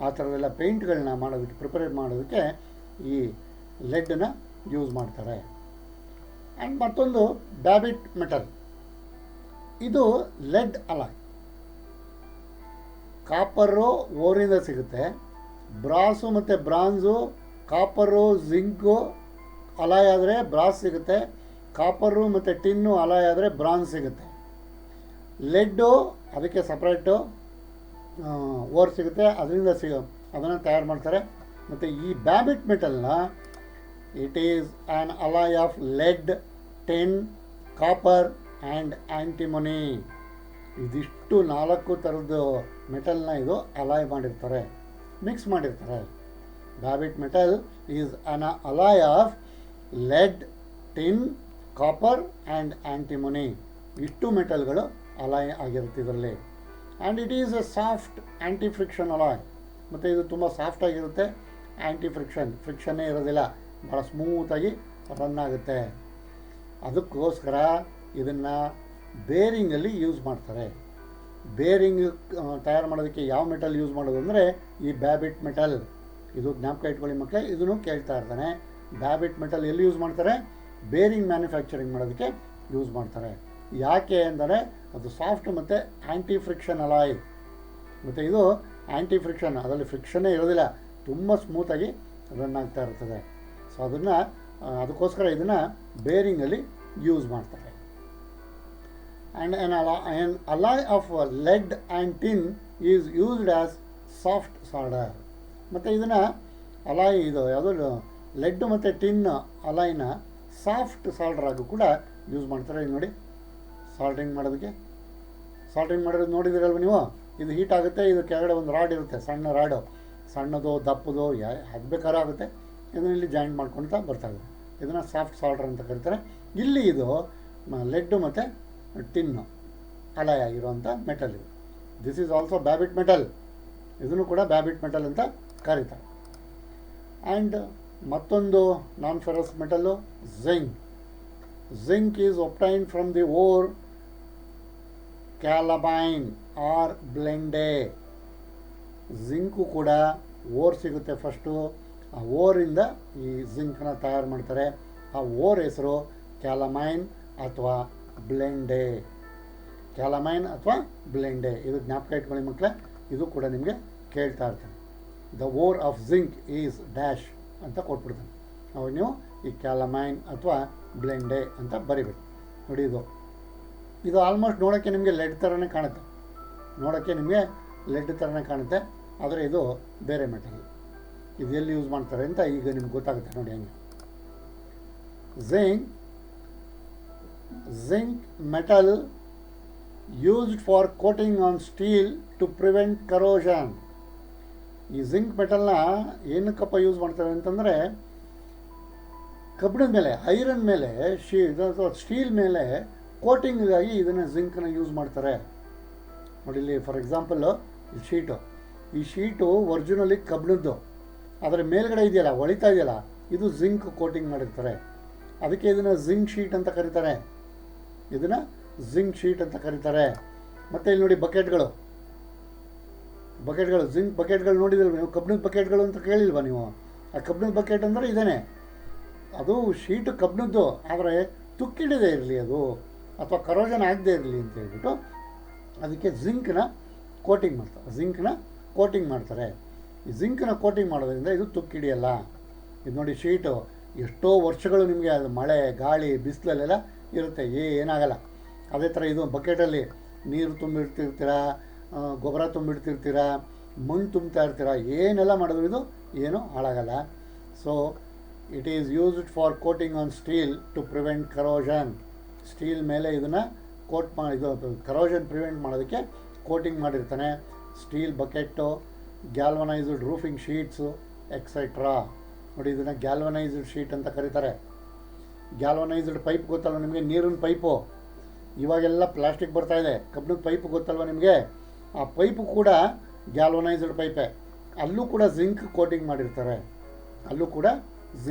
ಆ ಥರದ್ದೆಲ್ಲ ಪೇಂಟ್ಗಳನ್ನ ಮಾಡೋದಕ್ಕೆ ಪ್ರಿಪೇರ್ ಮಾಡೋದಕ್ಕೆ ಈ ಲೆಡ್ಡನ್ನು ಯೂಸ್ ಮಾಡ್ತಾರೆ. ಆ್ಯಂಡ್ ಮತ್ತೊಂದು ಬ್ಯಾಬಿಟ್ ಮೆಟಲ್, ಇದು ಲೆಡ್ ಅಲಾಯ್. ಕಾಪರು ಓರಿಂದ ಸಿಗುತ್ತೆ, ಬ್ರಾಸು ಮತ್ತು ಬ್ರಾನ್ಸು, ಕಾಪರು ಜಿಂಕು ಅಲಾಯ್ ಆದರೆ ಬ್ರಾಸ್ ಸಿಗುತ್ತೆ, ಕಾಪರು ಮತ್ತು ಟಿನ್ನು ಅಲಾಯ್ ಆದರೆ ಬ್ರಾನ್ಸ್ ಸಿಗುತ್ತೆ. ಲೆಡ್ಡು ಅದಕ್ಕೆ ಸಪ್ರೇಟು ಓರ್ ಸಿಗುತ್ತೆ, ಅದರಿಂದ ಅದನ್ನು ತಯಾರು ಮಾಡ್ತಾರೆ. ಮತ್ತು ಈ ಬ್ಯಾಬಿಟ್ ಮೆಟಲ್ನ it is an alloy of lead, tin, copper and antimony. ಇದಿಷ್ಟು 4 ಥರದ್ದು ಮೆಟಲ್ನ ಇದು ಅಲಾಯ್ ಮಾಡಿರ್ತಾರೆ, ಮಿಕ್ಸ್ ಮಾಡಿರ್ತಾರೆ. Babbitt metal is an alloy of lead, tin, copper and antimony. ಇಷ್ಟು ಮೆಟಲ್ಗಳು ಅಲಾಯ್ ಆಗಿರುತ್ತೆ ಇದರಲ್ಲಿ. And it is a soft anti friction alloy. ಮತ್ತು ಇದು ತುಂಬ ಸಾಫ್ಟಾಗಿರುತ್ತೆ, ಆ್ಯಂಟಿ ಫ್ರಿಕ್ಷನ್ನೇ ಇರೋದಿಲ್ಲ, ಭಾಳ ಸ್ಮೂತಾಗಿ ರನ್ ಆಗುತ್ತೆ. ಅದಕ್ಕೋಸ್ಕರ ಇದನ್ನು ಬೇರಿಂಗಲ್ಲಿ ಯೂಸ್ ಮಾಡ್ತಾರೆ. ಬೇರಿಂಗ್ ತಯಾರು ಮಾಡೋದಕ್ಕೆ ಯಾವ ಮೆಟಲ್ ಯೂಸ್ ಮಾಡೋದು ಅಂದರೆ ಈ ಬ್ಯಾಬಿಟ್ ಮೆಟಲ್. ಇದು ಜ್ಞಾಪಕ ಇಟ್ಕೊಳ್ಳಿ ಮಕ್ಕಳೇ, ಇದನ್ನು ಕೇಳ್ತಾ ಇರ್ತಾನೆ. ಬ್ಯಾಬಿಟ್ ಮೆಟಲ್ ಎಲ್ಲಿ ಯೂಸ್ ಮಾಡ್ತಾರೆ? ಬೇರಿಂಗ್ ಮ್ಯಾನುಫ್ಯಾಕ್ಚರಿಂಗ್ ಮಾಡೋದಕ್ಕೆ ಯೂಸ್ ಮಾಡ್ತಾರೆ. ಯಾಕೆ ಅಂದರೆ ಅದು ಸಾಫ್ಟ್ ಮತ್ತು ಆ್ಯಂಟಿ ಫ್ರಿಕ್ಷನ್ ಅಲಾಯ್. ಮತ್ತು ಇದು ಆ್ಯಂಟಿ ಫ್ರಿಕ್ಷನ್, ಅದರಲ್ಲಿ ಫ್ರಿಕ್ಷನ್ನೇ ಇರೋದಿಲ್ಲ, ತುಂಬ ಸ್ಮೂತಾಗಿ ರನ್ ಆಗ್ತಾ ಇರ್ತದೆ. ಸೊ ಅದಕ್ಕೋಸ್ಕರ ಇದನ್ನು ಬೇರಿಂಗಲ್ಲಿ ಯೂಸ್ ಮಾಡ್ತಾರೆ. And an alloy of lead and tin is used as soft solder. ಮತ್ತು ಇದನ್ನು ಅಲಾಯ್, ಇದು ಯಾವುದು ಲೆಡ್ ಮತ್ತು ಟಿನ್ ಅಲಾಯ್ನ ಸಾಫ್ಟ್ ಸಾಲ್ಡರ್ ಆಗೂ ಕೂಡ ಯೂಸ್ ಮಾಡ್ತಾರೆ. ಇದು ನೋಡಿ, ಸಾಲ್ಡ್ರಿಂಗ್ ಮಾಡೋದಕ್ಕೆ, ಸಾಲ್ಡ್ರಿಂಗ್ ಮಾಡೋದು ನೋಡಿದಿರಲ್ವ ನೀವು, ಇದು ಹೀಟ್ ಆಗುತ್ತೆ, ಇದು ಕೆಳಗಡೆ ಒಂದು ರಾಡ್ ಇರುತ್ತೆ, ಸಣ್ಣ ರಾಡು, ಸಣ್ಣದು ದಪ್ಪದು ಅದು ಬೇಕಾದ್ರೂ ಆಗುತ್ತೆ. ಇದನ್ನು ಇಲ್ಲಿ ಜಾಯಿಂಟ್ ಮಾಡ್ಕೊಳ್ತಾ ಬರ್ತಾಯಿದೆ, ಇದನ್ನು ಸಾಫ್ಟ್ ಸಾಲ್ಡರ್ ಅಂತ ಕರೀತಾರೆ. ಇಲ್ಲಿ ಇದು ಲೆಡ್ಡು ಮತ್ತು ಟಿನ್ನು ಅಲಾಯ್ ಆಗಿರುವಂಥ ಮೆಟಲ್ ಇದು. This is also babbitt metal, ಇದನ್ನು ಕೂಡ ಬ್ಯಾಬಿಟ್ ಮೆಟಲ್ ಅಂತ ಕರೀತಾರೆ. ಆ್ಯಂಡ್ ಮತ್ತೊಂದು non ferrous metal zinc. Zinc is obtained from the ore calamine or blende. Zinc ಕೂಡ ಓರ್ ಸಿಗುತ್ತೆ ಫಸ್ಟು, ಆ ಓರಿಂದ ಈ ಜಿಂಕನ್ನ ತಯಾರು ಮಾಡ್ತಾರೆ. ಆ ಓರ್ ಹೆಸರು ಕ್ಯಾಲಮೈನ್ ಅಥವಾ ಬ್ಲೆಂಡೆ. ಕ್ಯಾಲಮೈನ್ ಅಥವಾ ಬ್ಲೆಂಡೆ, ಇದು ಜ್ಞಾಪಕ ಇಟ್ಕೊಳ್ಳಿ ಮಕ್ಕಳೇ, ಇದು ಕೂಡ ನಿಮಗೆ ಕೇಳ್ತಾ ಇರ್ತಾನೆ. The ore of zinc is dash ಅಂತ ಕೊಟ್ಬಿಡ್ತಾನೆ. ಅವಾಗ ನೀವು ಈ ಕ್ಯಾಲಮೈನ್ ಅಥವಾ ಬ್ಲೆಂಡೆ ಅಂತ ಬರಿಬೇಕು. ನೋಡಿ, ಇದು ಆಲ್ಮೋಸ್ಟ್ ನೋಡೋಕ್ಕೆ ನಿಮಗೆ ಲೆಡ್ ಥರನೇ ಕಾಣುತ್ತೆ, ನೋಡೋಕ್ಕೆ ನಿಮಗೆ ಲೆಡ್ ಥರನೇ ಕಾಣುತ್ತೆ, ಆದರೆ ಇದು ಬೇರೆ ಮೆಟಲ್. ಇದು ಎಲ್ಲಿ ಯೂಸ್ ಮಾಡ್ತಾರೆ ಅಂತ ಈಗ ನಿಮ್ಗೆ ಗೊತ್ತಾಗುತ್ತೆ ನೋಡಿ. ಹಂಗೆ zinc metal used for coating on steel to prevent corrosion. ಈ ಜಿಂಕ್ ಮೆಟಲ್ನ ಏನಕ್ಕಪ್ಪ ಯೂಸ್ ಮಾಡ್ತಾರೆ ಅಂತಂದರೆ, ಕಬ್ಬಿಣದ ಮೇಲೆ, ಐರನ್ ಮೇಲೆ, ಸ್ಟೀಲ್ ಮೇಲೆ ಕೋಟಿಂಗಾಗಿ ಇದನ್ನು ಜಿಂಕನ್ನು ಯೂಸ್ ಮಾಡ್ತಾರೆ. ನೋಡಿ ಇಲ್ಲಿ ಫಾರ್ ಎಕ್ಸಾಂಪಲ್ಲು ಈ ಶೀಟು ಒರಿಜಿನಲಿ ಕಬ್ಬಿಣದ್ದು, ಅದರ ಮೇಲ್ಗಡೆ ಇದೆಯಲ್ಲ, ಹೊಳಿತಾ ಇದೆಯಲ್ಲ, ಇದು ಜಿಂಕ್ ಕೋಟಿಂಗ್ ಮಾಡಿರ್ತಾರೆ. ಅದಕ್ಕೆ ಇದನ್ನು ಜಿಂಕ್ ಶೀಟ್ ಅಂತ ಕರೀತಾರೆ. ಇದನ್ನು ಜಿಂಕ್ ಶೀಟ್ ಅಂತ ಕರೀತಾರೆ. ಮತ್ತು ಇಲ್ಲಿ ನೋಡಿ ಬಕೆಟ್ಗಳು, ಜಿಂಕ್ ಬಕೆಟ್ಗಳು ನೋಡಿದಿಲ್ವ ನೀವು? ಕಬ್ಬಿಣದ ಬಕೆಟ್ಗಳು ಅಂತ ಕೇಳಿಲ್ವ ನೀವು? ಆ ಕಬ್ಬಿಣದ ಬಕೆಟ್ ಅಂದರೆ ಇದೇನೆ, ಅದು ಶೀಟು ಕಬ್ಬಿಣದ್ದು, ಆದರೆ ತುಕ್ಕಿಡದೇ ಇರಲಿ ಅದು, ಅಥವಾ ಕರೋಜನ್ ಆಗದೇ ಇರಲಿ ಅಂತ ಹೇಳ್ಬಿಟ್ಟು ಅದಕ್ಕೆ ಜಿಂಕ್ನ ಕೋಟಿಂಗ್ ಮಾಡ್ತಾರೆ. ಈ ಜಿಂಕ್ನ ಕೋಟಿಂಗ್ ಮಾಡೋದ್ರಿಂದ ಇದು ತುಕ್ಕಿಡಿಯಲ್ಲ. ಇದು ನೋಡಿ ಶೀಟು ಎಷ್ಟೋ ವರ್ಷಗಳು ನಿಮಗೆ ಅದು ಮಳೆ ಗಾಳಿ ಬಿಸಿಲಲ್ಲೆಲ್ಲ ಇರುತ್ತೆ, ಏನಾಗಲ್ಲ. ಅದೇ ಥರ ಇದು ಬಕೆಟಲ್ಲಿ ನೀರು ತುಂಬಿಡ್ತಿರ್ತೀರ, ಗೊಬ್ಬರ ತುಂಬಿಡ್ತಿರ್ತೀರ, ಮಣ್ಣು ತುಂಬ್ತಾ ಇರ್ತೀರ, ಏನೆಲ್ಲ ಮಾಡಿದ್ರು ಇದು ಏನೂ ಹಾಳಾಗಲ್ಲ. So it is used for coating on steel to prevent corrosion. Steel ಮೇಲೆ ಇದನ್ನು ಕೋಟ್ ಮಾಡಿ ಇದು ಕರೋಷನ್ ಪ್ರಿವೆಂಟ್ ಮಾಡೋದಕ್ಕೆ ಕೋಟಿಂಗ್ ಮಾಡಿರ್ತಾನೆ. Steel bucket, galvanized roofing sheets etcetera. ನೋಡಿ ಇದನ್ನು ಗ್ಯಾಲ್ವನೈಸ್ಡ್ ಶೀಟ್ ಅಂತ ಕರೀತಾರೆ. ಗ್ಯಾಲ್ವನೈಸ್ಡ್ ಪೈಪ್ ಗೊತ್ತಲ್ವ ನಿಮಗೆ? ನೀರಿನ ಪೈಪು ಇವಾಗೆಲ್ಲ ಪ್ಲಾಸ್ಟಿಕ್ ಬರ್ತಾಯಿದೆ, ಕಬ್ಬಿಣದ ಪೈಪು ಗೊತ್ತಲ್ವ ನಿಮಗೆ? ಆ ಪೈಪು ಕೂಡ ಗ್ಯಾಲ್ವನೈಸ್ಡ್ ಪೈಪೇ. ಅಲ್ಲೂ ಕೂಡ ಜಿಂಕ್ ಕೋಟಿಂಗ್ ಮಾಡಿರ್ತಾರೆ.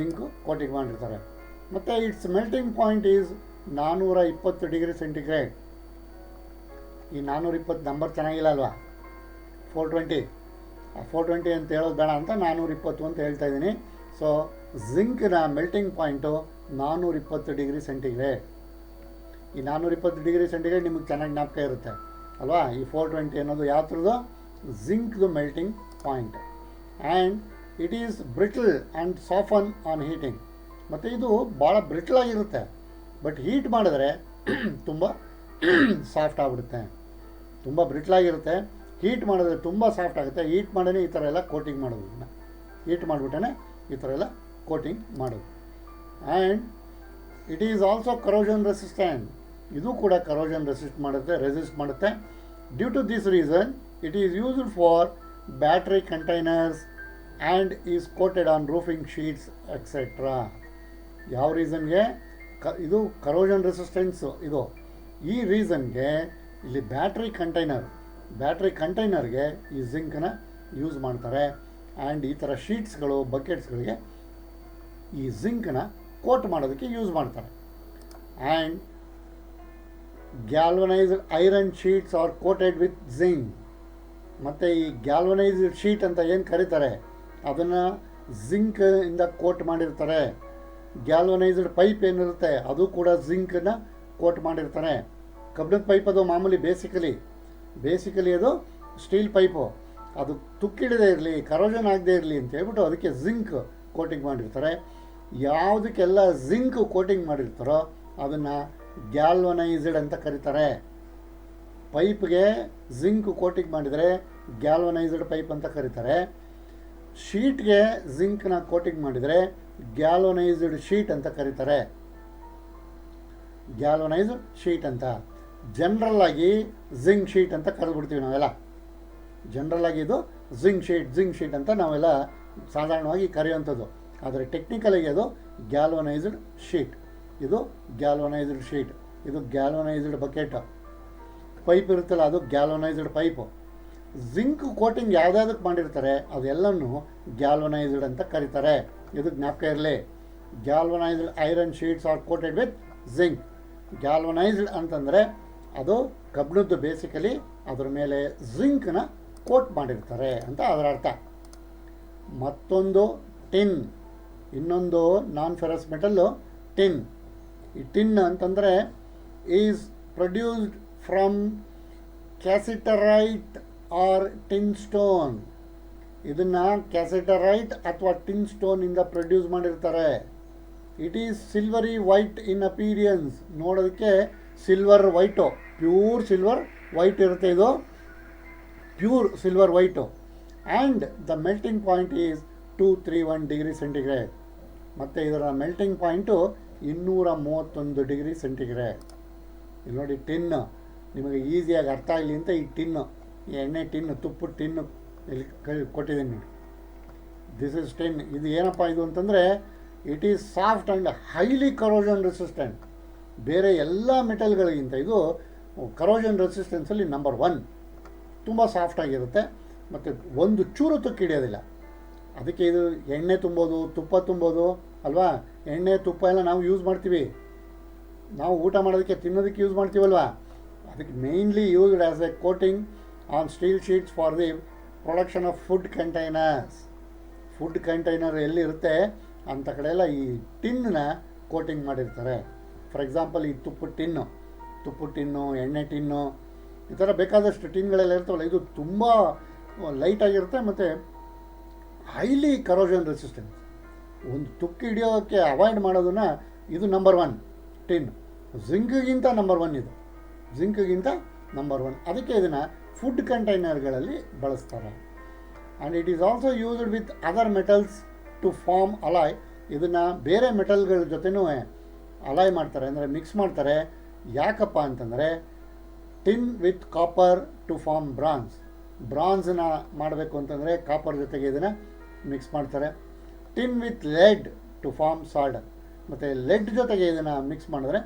ಮತ್ತು it's melting point is 420 degree centigrade. ಈ 420 ನಂಬರ್ ಚೆನ್ನಾಗಿಲ್ಲ ಅಲ್ವಾ? 420 ಅಂತ ಹೇಳೋದು ಬೇಡ ಅಂತ 420 ಅಂತ ಹೇಳ್ತಾ ಇದ್ದೀನಿ. ಸೊ ಜಿಂಕ್ನ ಮೆಲ್ಟಿಂಗ್ ಪಾಯಿಂಟು 420 ಡಿಗ್ರಿ ಸೆಂಟಿಗ್ರೇಡ್. ಈ 420 ಡಿಗ್ರಿ ಸೆಂಟಿಗ್ರೇಡ್ ನಿಮಗೆ ಚೆನ್ನಾಗಿ ಜ್ಞಾಪಕ ಇರುತ್ತೆ ಅಲ್ವಾ? ಈ 420 ಅನ್ನೋದು ಯಾವ ಥರದ್ದು? ಜಿಂಕ್ದು melting point. And it is brittle and soften on heating. ಮತ್ತು ಇದು ಭಾಳ ಬ್ರಿಟಲಾಗಿರುತ್ತೆ, ಬಟ್ ಹೀಟ್ ಮಾಡಿದ್ರೆ ತುಂಬ ಸಾಫ್ಟ್ ಆಗಿಬಿಡುತ್ತೆ. ತುಂಬ ಬ್ರಿಟಲಾಗಿರುತ್ತೆ, ಹೀಟ್ ಮಾಡಿದ್ರೆ ತುಂಬ ಸಾಫ್ಟ್ ಆಗುತ್ತೆ. ಹೀಟ್ ಮಾಡೇ ಈ ಥರ ಎಲ್ಲ ಕೋಟಿಂಗ್ ಮಾಡೋದು. ಇದನ್ನು ಹೀಟ್ ಮಾಡಿಬಿಟ್ಟೇ ಈ ಥರ ಎಲ್ಲ ಕೋಟಿಂಗ್ ಮಾಡೋದು. And it is also corrosion resistant. ಇದು ಕೂಡ ಕರೋಷನ್ ರೆಸಿಸ್ಟ್ ಮಾಡುತ್ತೆ. Due to this reason it is used for battery containers and is coated on roofing sheets etcetera. ಯಾವ ರೀಸನ್ಗೆ ಇದು ಕರೋಷನ್ ರೆಸಿಸ್ಟೆನ್ಸು ಇದು? ಈ ರೀಸನ್ಗೆ ಇಲ್ಲಿ ಬ್ಯಾಟ್ರಿ ಕಂಟೈನರ್ಗೆ ಈ ಜಿಂಕನ್ನ ಯೂಸ್ ಮಾಡ್ತಾರೆ. ಆ್ಯಂಡ್ ಈ ಥರ ಶೀಟ್ಸ್ಗಳು ಬಕೆಟ್ಸ್ಗಳಿಗೆ ಈ ಜಿಂಕನ್ನ ಕೋಟ್ ಮಾಡೋದಕ್ಕೆ ಯೂಸ್ ಮಾಡ್ತಾರೆ. And galvanised iron sheets are coated with zinc. ಮತ್ತು ಈ ಗ್ಯಾಲ್ವನೈಸ್ಡ್ ಶೀಟ್ ಅಂತ ಏನು ಕರೀತಾರೆ ಅದನ್ನು ಜಿಂಕ್ ಇಂದ ಕೋಟ್ ಮಾಡಿರ್ತಾರೆ. ಗ್ಯಾಲ್ವನೈಸ್ಡ್ ಪೈಪ್ ಏನಿರುತ್ತೆ ಅದು ಕೂಡ ಜಿಂಕನ್ನು ಕೋಟ್ ಮಾಡಿರ್ತಾರೆ. ಕಬ್ಬಿಣದ ಪೈಪ್ ಅದು ಮಾಮೂಲಿ ಬೇಸಿಕಲಿ ಅದು ಸ್ಟೀಲ್ ಪೈಪು, ಅದು ತುಕ್ಕಿಡದೇ ಇರಲಿ, ಕರೋಷನ್ ಆಗದೇ ಇರಲಿ ಅಂತ ಹೇಳ್ಬಿಟ್ಟು ಅದಕ್ಕೆ ಜಿಂಕ್ ಕೋಟಿಂಗ್ ಮಾಡಿರ್ತಾರೆ. ಯಾವುದಕ್ಕೆಲ್ಲ ಜಿಂಕ್ ಕೋಟಿಂಗ್ ಮಾಡಿರ್ತಾರೋ ಅದನ್ನು ಗ್ಯಾಲ್ವನೈಸ್ಡ್ ಅಂತ ಕರೀತಾರೆ. ಪೈಪ್ಗೆ ಜಿಂಕ್ ಕೋಟಿಂಗ್ ಮಾಡಿದರೆ ಗ್ಯಾಲ್ವನೈಸ್ಡ್ ಪೈಪ್ ಅಂತ ಕರೀತಾರೆ. ಶೀಟ್ಗೆ ಜಿಂಕ್ನ ಕೋಟಿಂಗ್ ಮಾಡಿದರೆ ಗ್ಯಾಲ್ವನೈಸ್ಡ್ ಶೀಟ್ ಅಂತ ಕರೀತಾರೆ. ಗ್ಯಾಲ್ವನೈಸ್ಡ್ ಶೀಟ್ ಅಂತ ಜನರಲ್ಲಾಗಿ ಜಿಂಕ್ ಶೀಟ್ ಅಂತ ಕರೆದ್ಬಿಡ್ತೀವಿ ನಾವೆಲ್ಲ. ಜನರಲ್ಲಾಗಿ ಇದು ಜಿಂಕ್ ಶೀಟ್ ಅಂತ ನಾವೆಲ್ಲ ಸಾಧಾರಣವಾಗಿ ಕರೆಯುವಂಥದ್ದು. ಆದರೆ ಟೆಕ್ನಿಕಲಾಗಿ ಅದು ಗ್ಯಾಲ್ವನೈಸ್ಡ್ ಶೀಟ್. ಇದು ಗ್ಯಾಲ್ವನೈಸ್ಡ್ ಶೀಟ್, ಇದು ಗ್ಯಾಲ್ವನೈಸ್ಡ್ ಬಕೆಟ್. ಪೈಪ್ ಇರುತ್ತಲ್ಲ ಅದು ಗ್ಯಾಲ್ವನೈಸ್ಡ್ ಪೈಪು. ಜಿಂಕ್ ಕೋಟಿಂಗ್ ಯಾವುದಾದಕ್ಕೆ ಮಾಡಿರ್ತಾರೆ ಅದೆಲ್ಲನೂ ಗ್ಯಾಲ್ವನೈಸ್ಡ್ ಅಂತ ಕರೀತಾರೆ. ಇದು ಜ್ಞಾಪಕ ಇರಲಿ. Galvanised iron sheets are coated with zinc. Galvanised ಅಂತಂದರೆ ಅದು ಕಬ್ಬಿಣದ್ದು, ಬೇಸಿಕಲಿ ಅದರ ಮೇಲೆ ಜಿಂಕ್ನ ಕೋಟ್ ಮಾಡಿರ್ತಾರೆ ಅಂತ ಅದರ ಅರ್ಥ. ಮತ್ತೊಂದು ಟಿನ್, ಇನ್ನೊಂದು ನಾನ್ ಫೆರಸ್ ಮೆಟಲ್ಲು ಟಿನ್. ಈ ಟಿನ್ ಅಂತಂದರೆ is produced from cassiterite or tin stone. ಇದನ್ನು ಕ್ಯಾಸಿಟರೈಟ್ ಅಥವಾ ಟಿನ್ ಸ್ಟೋನಿಂದ ಪ್ರೊಡ್ಯೂಸ್ ಮಾಡಿರ್ತಾರೆ. It is silvery white in appearance. ನೋಡೋದಕ್ಕೆ silver white, pure silver white ಇರುತ್ತೆ. ಇದು pure silver white. And the melting point is 231 degree centigrade. ಮತ್ತು ಇದರ melting point 231 degree centigrade. ಇಲ್ಲಿ ನೋಡಿ ಟಿನ್ನು, ನಿಮಗೆ ಈಸಿಯಾಗಿ ಅರ್ಥ ಆಗಲಿ ಅಂತ ಈ ಟಿನ್ನು, ಈ ಎಣ್ಣೆ ಟಿನ್ನು, ತುಪ್ಪದ ಟಿನ್ನು ಇಲ್ಲಿ ಕೊಟ್ಟಿದ್ದೀನಿ ನೋಡಿ. This is tin. ಇದು ಏನಪ್ಪ ಇದು ಅಂತಂದರೆ it is soft and highly corrosion resistant. ಬೇರೆ ಎಲ್ಲ ಮೆಟಲ್ಗಳಿಗಿಂತ ಇದು ಕರೋಷನ್ ರೆಸಿಸ್ಟೆನ್ಸಲ್ಲಿ ನಂಬರ್ 1. ತುಂಬ ಸಾಫ್ಟಾಗಿರುತ್ತೆ ಮತ್ತು ಒಂದು ಚೂರು ತುಕ್ಕಿಡಿಯೋದಿಲ್ಲ. ಅದಕ್ಕೆ ಇದು ಎಣ್ಣೆ ತುಂಬೋದು, ತುಪ್ಪ ತುಂಬೋದು ಅಲ್ವಾ? ಎಣ್ಣೆ ತುಪ್ಪ ಎಲ್ಲ ನಾವು ಯೂಸ್ ಮಾಡ್ತೀವಿ, ನಾವು ಊಟ ಮಾಡೋದಕ್ಕೆ ತಿನ್ನೋದಕ್ಕೆ ಯೂಸ್ ಮಾಡ್ತೀವಲ್ವಾ? ಅದಕ್ಕೆ mainly used as a coating on steel sheets for the production of food containers. Food container ಎಲ್ಲಿರುತ್ತೆ ಅಂಥ ಕಡೆ ಎಲ್ಲ ಈ ಟಿನ್ನ ಕೋಟಿಂಗ್ ಮಾಡಿರ್ತಾರೆ. ಫಾರ್ ಎಕ್ಸಾಂಪಲ್ ಈ ತುಪ್ಪದ ಟಿನ್ನು, ಎಣ್ಣೆ ಟಿನ್ನು, ಈ ಥರ ಬೇಕಾದಷ್ಟು ಟಿನ್ಗಳೆಲ್ಲ ಇರ್ತವಲ್ಲ, ಇದು ತುಂಬ ಲೈಟಾಗಿರುತ್ತೆ ಮತ್ತು ಹೈಲಿ ಕರೋಷನ್ ರೆಸಿಸ್ಟೆನ್ಸ್. ಒಂದು ತುಕ್ಕು ಹಿಡಿಯೋಕ್ಕೆ ಅವಾಯ್ಡ್ ಮಾಡೋದನ್ನು ಇದು ನಂಬರ್ 1 ಟಿನ್. ಜಿಂಕ್ಗಿಂತ ನಂಬರ್ 1 ಇದು, ಜಿಂಕ್ಗಿಂತ ನಂಬರ್ 1. ಅದಕ್ಕೆ ಇದನ್ನು ಫುಡ್ ಕಂಟೈನರ್ಗಳಲ್ಲಿ ಬಳಸ್ತಾರೆ. And it is also used with other metals to form alloy. ಇದನ್ನು ಬೇರೆ ಮೆಟಲ್ಗಳ ಜೊತೆನೂ ಅಲಾಯ್ ಮಾಡ್ತಾರೆ, ಅಂದರೆ ಮಿಕ್ಸ್ ಮಾಡ್ತಾರೆ. ಯಾಕಪ್ಪ ಅಂತಂದರೆ tin with copper to form ಬ್ರಾನ್ಸ್ನ ಮಾಡಬೇಕು ಅಂತಂದರೆ ಕಾಪರ್ ಜೊತೆಗೆ ಇದನ್ನು ಮಿಕ್ಸ್ ಮಾಡ್ತಾರೆ. Tin with lead to form solder, ಮತ್ತು ಲೆಡ್ ಜೊತೆಗೆ ಇದನ್ನು ಮಿಕ್ಸ್ ಮಾಡಿದ್ರೆ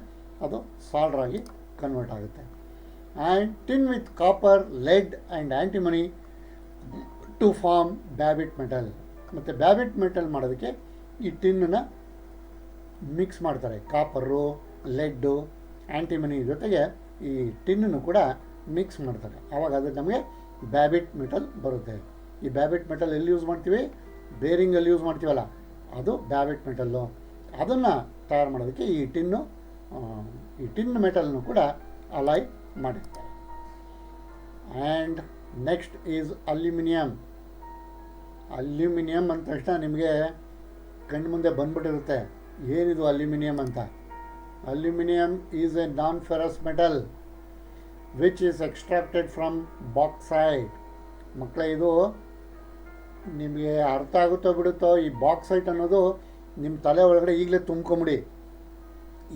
ಅದು ಸಾಲ್ಡ್ರಾಗಿ ಕನ್ವರ್ಟ್ ಆಗುತ್ತೆ. And tin with copper, lead and antimony to form babbitt metal. ಮತ್ತು ಬ್ಯಾಬಿಟ್ ಮೆಟಲ್ ಮಾಡೋದಕ್ಕೆ ಈ ಟಿನ್ನನ್ನು ಮಿಕ್ಸ್ ಮಾಡ್ತಾರೆ. ಕಾಪರು, ಲೆಡ್ಡು, ಆ್ಯಂಟಿಮನಿ ಜೊತೆಗೆ ಈ ಟಿನ್ನನ್ನು ಕೂಡ ಮಿಕ್ಸ್ ಮಾಡ್ತಾರೆ. ಆವಾಗ ಅದು ನಮಗೆ ಬ್ಯಾಬಿಟ್ ಮೆಟಲ್ ಬರುತ್ತೆ. ಈ ಬ್ಯಾಬಿಟ್ ಮೆಟಲ್ ಎಲ್ಲಿ ಯೂಸ್ ಮಾಡ್ತೀವಿ? ಬೇರಿಂಗಲ್ಲಿ ಯೂಸ್ ಮಾಡ್ತೀವಲ್ಲ, ಅದು ಬ್ಯಾಬಿಟ್ ಮೆಟಲ್ಲು. ಅದನ್ನು ತಯಾರು ಮಾಡೋದಕ್ಕೆ ಈ ಟಿನ್ ಮೆಟಲ್ನು ಕೂಡ ಅಲಾಯ್ ಮಾಡಿರ್ತಾರೆ. And next is aluminium. Aluminium ಅಂದ ತಕ್ಷಣ ನಿಮಗೆ ಕಣ್ಣು ಮುಂದೆ ಬಂದ್ಬಿಟ್ಟಿರುತ್ತೆ ಏನಿದು ಅಲ್ಯೂಮಿನಿಯಂ ಅಂತ. Aluminium is a non ferrous metal which is extracted from bauxite. ಮಕ್ಕಳೇ, ಇದು ನಿಮಗೆ ಅರ್ಥ ಆಗುತ್ತೋ ಬಿಡುತ್ತೋ, ಈ ಬಾಕ್ಸೈಟ್ ಅನ್ನೋದು ನಿಮ್ಮ ತಲೆ ಒಳಗಡೆ ಈಗಲೇ ತುಂಬ್ಕೊಂಬಿಡಿ.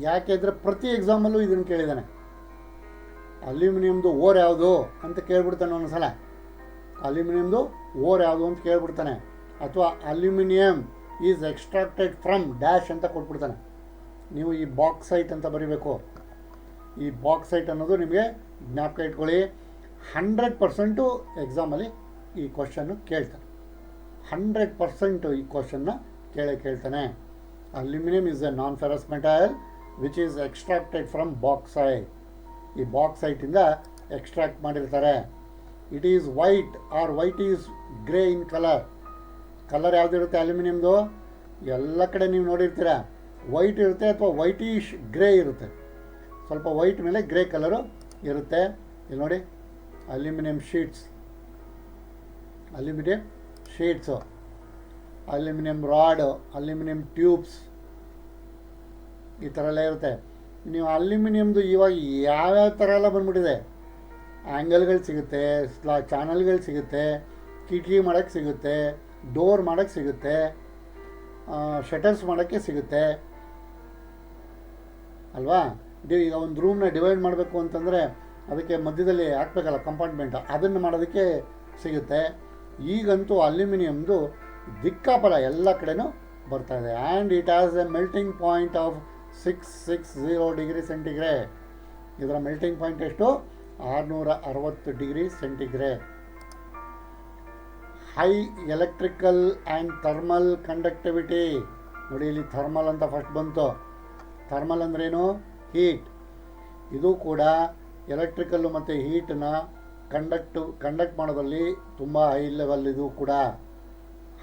ಯಾಕೆಂದರೆ ಪ್ರತಿ ಎಕ್ಸಾಮಲ್ಲೂ ಇದನ್ನು ಕೇಳಿದ್ದಾನೆ. ಅಲ್ಯೂಮಿನಿಯಮ್ದು ಓರ್ ಯಾವುದು ಅಂತ ಕೇಳ್ಬಿಡ್ತಾನೆ ಒಂದ್ಸಲ. ಅಲ್ಯೂಮಿನಿಯಮ್ದು ಓರ್ ಯಾವುದು ಅಂತ ಕೇಳ್ಬಿಡ್ತಾನೆ. ಅಥವಾ aluminium is extracted from dash ಅಂತ ಕೊಟ್ಬಿಡ್ತಾನೆ. ನೀವು ಈ ಬಾಕ್ಸೈಟ್ ಅಂತ ಬರೀಬೇಕು. ಈ ಬಾಕ್ಸೈಟ್ ಅನ್ನೋದು ನಿಮಗೆ ಜ್ಞಾಪಕ ಇಟ್ಕೊಳ್ಳಿ. 100% ಎಕ್ಸಾಮಲ್ಲಿ ಈ ಕ್ವಶನ್ನು ಕೇಳ್ತಾನೆ. 100% ಈ ಕ್ವಶನ್ನ ಕೇಳ್ತಾನೆ. Aluminium is a non ferrous metal which is extracted from bauxite. ಈ ಬಾಕ್ಸೈಟಿಂದ ಎಕ್ಸ್ಟ್ರಾಕ್ಟ್ ಮಾಡಿರ್ತಾರೆ. It is white or white is grey in colour. Colour ಯಾವುದಿರುತ್ತೆ ಅಲ್ಯೂಮಿನಿಯಮ್ದು? ಎಲ್ಲ ಕಡೆ ನೀವು ನೋಡಿರ್ತೀರ, ವೈಟ್ ಇರುತ್ತೆ ಅಥವಾ ವೈಟಿಶ್ ಗ್ರೇ ಇರುತ್ತೆ. ಸ್ವಲ್ಪ ವೈಟ್ ಮೇಲೆ ಗ್ರೇ ಕಲರು ಇರುತ್ತೆ. ಇಲ್ಲಿ ನೋಡಿ, aluminium sheets, aluminium rod, aluminium tubes, ಈ ಥರ ಎಲ್ಲ ಇರುತ್ತೆ. ನೀವು ಅಲ್ಯೂಮಿನಿಯಮ್ದು ಇವಾಗ ಯಾವ್ಯಾವ ಥರ ಎಲ್ಲ ಬಂದ್ಬಿಟ್ಟಿದೆ. ಆ್ಯಂಗಲ್ಗಳು ಸಿಗುತ್ತೆ, ಚಾನಲ್ಗಳು ಸಿಗುತ್ತೆ, ಕಿಟಕಿ ಮಾಡೋಕ್ಕೆ ಸಿಗುತ್ತೆ, ಡೋರ್ ಮಾಡೋಕ್ಕೆ ಸಿಗುತ್ತೆ, ಶಟರ್ಸ್ ಮಾಡೋಕ್ಕೆ ಸಿಗುತ್ತೆ ಅಲ್ವಾ? ಈಗ ಒಂದು ರೂಮ್ನ ಡಿವೈಡ್ ಮಾಡಬೇಕು ಅಂತಂದರೆ ಅದಕ್ಕೆ ಮಧ್ಯದಲ್ಲಿ ಹಾಕ್ಬೇಕಲ್ಲ ಕಂಪಾರ್ಟ್ಮೆಂಟ್, ಅದನ್ನು ಮಾಡೋದಕ್ಕೆ ಸಿಗುತ್ತೆ. ಈಗಂತೂ ಅಲ್ಯೂಮಿನಿಯಮ್ದು ದಿಕ್ಕಾಪಲ ಎಲ್ಲ ಕಡೆನೂ ಬರ್ತಾಯಿದೆ. And it has A melting point of 660 degree centigrade. ಇದರ ಮೆಲ್ಟಿಂಗ್ ಪಾಯಿಂಟ್ ಎಷ್ಟು? 660 degree centigrade. High electrical and thermal conductivity. ನೋಡಿ, ಇಲ್ಲಿ ಥರ್ಮಲ್ ಅಂತ ಫಸ್ಟ್ ಬಂತು. ಥರ್ಮಲ್ ಅಂದ್ರೇನು? ಹೀಟ್. ಇದು ಕೂಡ ಎಲೆಕ್ಟ್ರಿಕಲ್ಲು ಮತ್ತು ಹೀಟನ್ನ ಕಂಡಕ್ಟ್ ಮಾಡೋದ್ರಲ್ಲಿ ತುಂಬ ಹೈ ಲೆವೆಲ್. ಇದು ಕೂಡ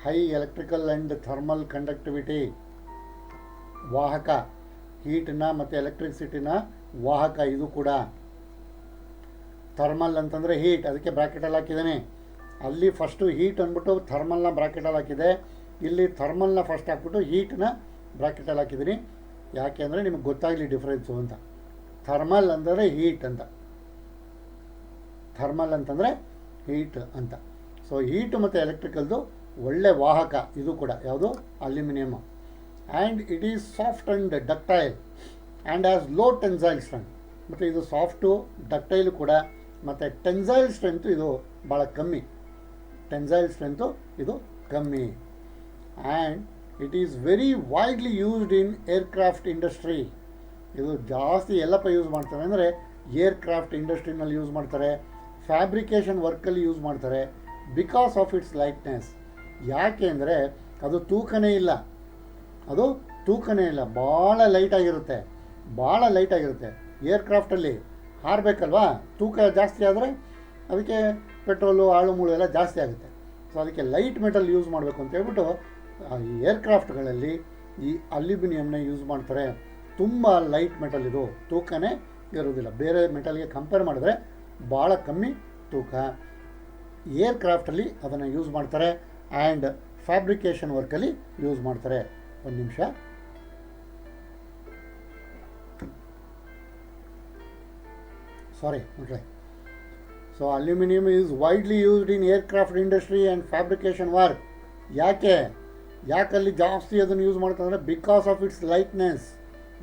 high electrical and thermal conductivity, ವಾಹಕ. ಹೀಟನ್ನ ಮತ್ತು ಎಲೆಕ್ಟ್ರಿಸಿಟಿನ ವಾಹಕ ಇದು ಕೂಡ. ಥರ್ಮಲ್ ಅಂತಂದರೆ ಹೀಟ್, ಅದಕ್ಕೆ ಬ್ರ್ಯಾಕೆಟಲ್ಲಿ ಹಾಕಿದ್ದಾನೆ. ಅಲ್ಲಿ ಫಸ್ಟು ಹೀಟ್ ಅಂದ್ಬಿಟ್ಟು ಥರ್ಮಲ್ನ ಬ್ರ್ಯಾಕೆಟಲ್ಲಿ ಹಾಕಿದೆ. ಇಲ್ಲಿ ಥರ್ಮಲ್ನ ಫಸ್ಟ್ ಹಾಕ್ಬಿಟ್ಟು ಹೀಟನ್ನ ಬ್ರ್ಯಾಕೆಟಲ್ಲಿ ಹಾಕಿದ್ದೀನಿ. ಯಾಕೆ ಅಂದರೆ ನಿಮಗೆ ಗೊತ್ತಾಗಲಿ ಡಿಫ್ರೆನ್ಸು ಅಂತ. ಥರ್ಮಲ್ ಅಂದರೆ ಹೀಟ್ ಅಂತ, ಥರ್ಮಲ್ ಅಂತಂದರೆ ಹೀಟ್ ಅಂತ. ಸೊ ಹೀಟು ಮತ್ತು ಎಲೆಕ್ಟ್ರಿಕಲ್ದು ಒಳ್ಳೆ ವಾಹಕ ಇದು ಕೂಡ. ಯಾವುದು? Aluminium. And it is soft and ductile and has low tensile strength. ಮತ್ತು ಇದು ಸಾಫ್ಟು, ಡಕ್ಟೈಲು ಕೂಡ. ಮತ್ತು ಟೆನ್ಸೈಲ್ ಸ್ಟ್ರೆಂತು ಇದು ಭಾಳ ಕಮ್ಮಿ. ಟೆನ್ಸೈಲ್ ಸ್ಟ್ರೆಂತು ಇದು ಕಮ್ಮಿ. And it is very widely used in aircraft industry. ಇದು ಜಾಸ್ತಿ ಎಲ್ಲಪ್ಪ ಯೂಸ್ ಮಾಡ್ತಾರೆ ಅಂದರೆ ಏರ್ಕ್ರಾಫ್ಟ್ ಇಂಡಸ್ಟ್ರಿನಲ್ಲಿ ಯೂಸ್ ಮಾಡ್ತಾರೆ, ಫ್ಯಾಬ್ರಿಕೇಷನ್ ವರ್ಕಲ್ಲಿ ಯೂಸ್ ಮಾಡ್ತಾರೆ. Because of its lightness. ಯಾಕೆ ಅಂದರೆ ಅದು ತೂಕನೇ ಇಲ್ಲ, ಅದು ತೂಕನೇ ಇಲ್ಲ, ಭಾಳ ಲೈಟಾಗಿರುತ್ತೆ, ಭಾಳ ಲೈಟಾಗಿರುತ್ತೆ. ಏರ್ಕ್ರಾಫ್ಟಲ್ಲಿ ಹಾರಬೇಕಲ್ವಾ, ತೂಕ ಜಾಸ್ತಿ ಆದರೆ ಅದಕ್ಕೆ ಪೆಟ್ರೋಲು ಆಳು ಮುಳು ಎಲ್ಲ ಜಾಸ್ತಿ ಆಗುತ್ತೆ. ಸೊ ಅದಕ್ಕೆ ಲೈಟ್ ಮೆಟಲ್ ಯೂಸ್ ಮಾಡಬೇಕು ಅಂತ ಹೇಳ್ಬಿಟ್ಟು ಈ ಏರ್ಕ್ರಾಫ್ಟ್ಗಳಲ್ಲಿ ಈ ಅಲ್ಯೂಮಿನಿಯಮ್ನ ಯೂಸ್ ಮಾಡ್ತಾರೆ. ತುಂಬ ಲೈಟ್ ಮೆಟಲ್ ಇದು, ತೂಕನೇ ಇರೋದಿಲ್ಲ. ಬೇರೆ ಮೆಟಲ್ಗೆ ಕಂಪೇರ್ ಮಾಡಿದ್ರೆ ಭಾಳ ಕಮ್ಮಿ ತೂಕ. ಏರ್ಕ್ರಾಫ್ಟಲ್ಲಿ ಅದನ್ನು ಯೂಸ್ ಮಾಡ್ತಾರೆ ಆ್ಯಂಡ್ ಫ್ಯಾಬ್ರಿಕೇಷನ್ ವರ್ಕಲ್ಲಿ ಯೂಸ್ ಮಾಡ್ತಾರೆ. ಒಂದು ನಿಮಿಷ. ಸಾರಿ ಮಕ್ಕಳೇ. So aluminium is widely used in aircraft industry and fabrication work. ಯಾಕಲ್ಲಿ ಜಾಸ್ತಿ ಅದನ್ನು ಯೂಸ್ ಮಾಡ್ತಾರೆ? Because of its lightness.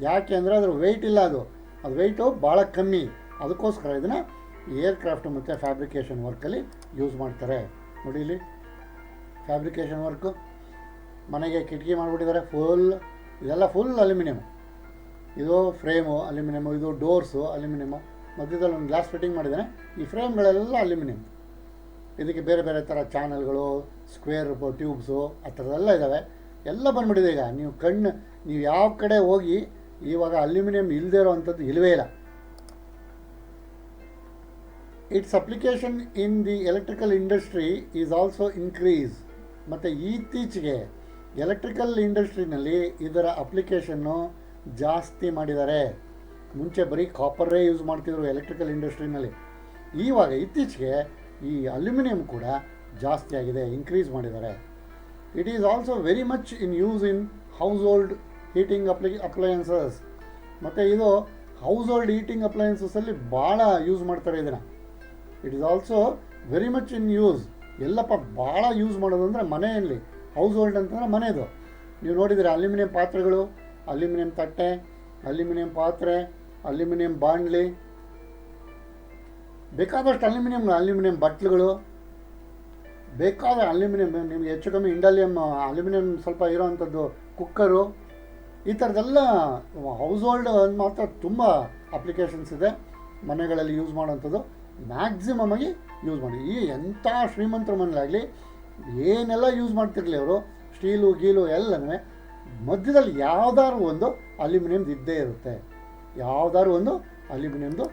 ಯಾಕೆ ಅಂದರೆ ಅದ್ರ ವೆಯ್ಟ್ ಇಲ್ಲ, ಅದು ವೆಯ್ಟು ಭಾಳ ಕಮ್ಮಿ. ಅದಕ್ಕೋಸ್ಕರ ಇದನ್ನು ಏರ್ಕ್ರಾಫ್ಟ್ ಮತ್ತು ಫ್ಯಾಬ್ರಿಕೇಷನ್ ವರ್ಕಲ್ಲಿ ಯೂಸ್ ಮಾಡ್ತಾರೆ. ನೋಡಿ ಇಲ್ಲಿ ಫ್ಯಾಬ್ರಿಕೇಷನ್ ವರ್ಕು, ಮನೆಗೆ ಕಿಟಕಿ ಮಾಡಿಬಿಟ್ಟಿದ್ದಾರೆ ಫುಲ್, ಇದೆಲ್ಲ ಫುಲ್ ಅಲ್ಯೂಮಿನಿಯಮ್. ಇದು ಫ್ರೇಮು ಅಲ್ಯೂಮಿನಿಯಮು, ಇದು ಡೋರ್ಸು ಅಲ್ಯೂಮಿನಿಯಮು, ಮಧ್ಯದಲ್ಲಿ ಒಂದು ಗ್ಲಾಸ್ ಫಿಟ್ಟಿಂಗ್ ಮಾಡಿದ್ದಾನೆ. ಈ ಫ್ರೇಮ್ಗಳೆಲ್ಲ ಅಲ್ಯೂಮಿನಿಯಮ್. ಇದಕ್ಕೆ ಬೇರೆ ಬೇರೆ ಥರ ಚಾನಲ್ಗಳು, ಸ್ಕ್ವೇರ್ ಟ್ಯೂಬ್ಸು ಆ ಥರದ್ದೆಲ್ಲ ಇದ್ದಾವೆ. ಎಲ್ಲ ಬಂದ್ಬಿಟ್ಟಿದೆ ಈಗ. ನೀವು ಯಾವ ಕಡೆ ಹೋಗಿ ಇವಾಗ ಅಲ್ಯೂಮಿನಿಯಂ ಇಲ್ಲದೇ ಇರೋವಂಥದ್ದು ಇಲ್ಲವೇ ಇಲ್ಲ. It's application in the electrical industry is also increase. ಮತ್ತು ಇತ್ತೀಚೆಗೆ ಎಲೆಕ್ಟ್ರಿಕಲ್ ಇಂಡಸ್ಟ್ರಿನಲ್ಲಿ ಇದರ ಅಪ್ಲಿಕೇಶನ್ನು ಜಾಸ್ತಿ ಮಾಡಿದ್ದಾರೆ. ಮುಂಚೆ ಬರೀ ಕಾಪರೇ ಯೂಸ್ ಮಾಡ್ತಿದ್ರು ಎಲೆಕ್ಟ್ರಿಕಲ್ ಇಂಡಸ್ಟ್ರಿನಲ್ಲಿ. ಇವಾಗ ಇತ್ತೀಚೆಗೆ ಈ ಅಲ್ಯೂಮಿನಿಯಂ ಕೂಡ ಜಾಸ್ತಿ ಆಗಿದೆ, ಇನ್ಕ್ರೀಸ್ ಮಾಡಿದ್ದಾರೆ. It is also very much in use in house hold heating appliances. ಮತ್ತು ಇದು ಹೌಸ್ ಹೋಲ್ಡ್ ಹೀಟಿಂಗ್ ಅಪ್ಲಯನ್ಸಸ್ಸಲ್ಲಿ ಭಾಳ ಯೂಸ್ ಮಾಡ್ತಾರೆ ಇದನ್ನು. It is also very much in use. ಎಲ್ಲಪ್ಪ ಭಾಳ ಯೂಸ್ ಮಾಡೋದು ಅಂದರೆ ಮನೆಯಲ್ಲಿ, ಹೌಸ್ ಹೋಲ್ಡ್ ಅಂತಂದರೆ ಮನೆಯದು. ನೀವು ನೋಡಿದರೆ ಅಲ್ಯೂಮಿನಿಯಂ ಪಾತ್ರೆಗಳು, ಅಲ್ಯೂಮಿನಿಯಂ ತಟ್ಟೆ, ಅಲ್ಯೂಮಿನಿಯಂ ಪಾತ್ರೆ, ಅಲ್ಯೂಮಿನಿಯಂ ಬಾಣಲಿ, ಬೇಕಾದಷ್ಟು ಅಲ್ಯೂಮಿನಿಯಂ ಬಟ್ಲುಗಳು, ಬೇಕಾದ ಅಲ್ಯೂಮಿನಿಯಂ. ನಿಮಗೆ ಹೆಚ್ಚು ಕಮ್ಮಿ ಅಲ್ಯೂಮಿನಿಯಂ ಸ್ವಲ್ಪ ಇರೋವಂಥದ್ದು ಕುಕ್ಕರು, ಈ ಥರದ್ದೆಲ್ಲ ಹೌಸ್ ಹೋಲ್ಡ್ ಮಾತ್ರ ತುಂಬ ಅಪ್ಲಿಕೇಶನ್ಸ್ ಇದೆ ಮನೆಗಳಲ್ಲಿ ಯೂಸ್ ಮಾಡೋವಂಥದ್ದು. ಮ್ಯಾಕ್ಸಿಮಮ್ ಆಗಿ ಯೂಸ್ ಮಾಡಿ. ಈ ಎಂಥ ಶ್ರೀಮಂತರ ಮನೇಲಾಗಲಿ ಏನೆಲ್ಲ ಯೂಸ್ ಮಾಡ್ತಿರಲಿ ಅವರು, ಸ್ಟೀಲು ಗೀಲು ಎಲ್ಲನೂ ಮಧ್ಯದಲ್ಲಿ ಯಾವ್ದಾದ್ರು ಒಂದು ಅಲ್ಯೂಮಿನಿಯಮ್ದು ಇದ್ದೇ ಇರುತ್ತೆ, ಯಾವ್ದಾದ್ರು ಒಂದು ಅಲ್ಯೂಮಿನಿಯಮ್ದು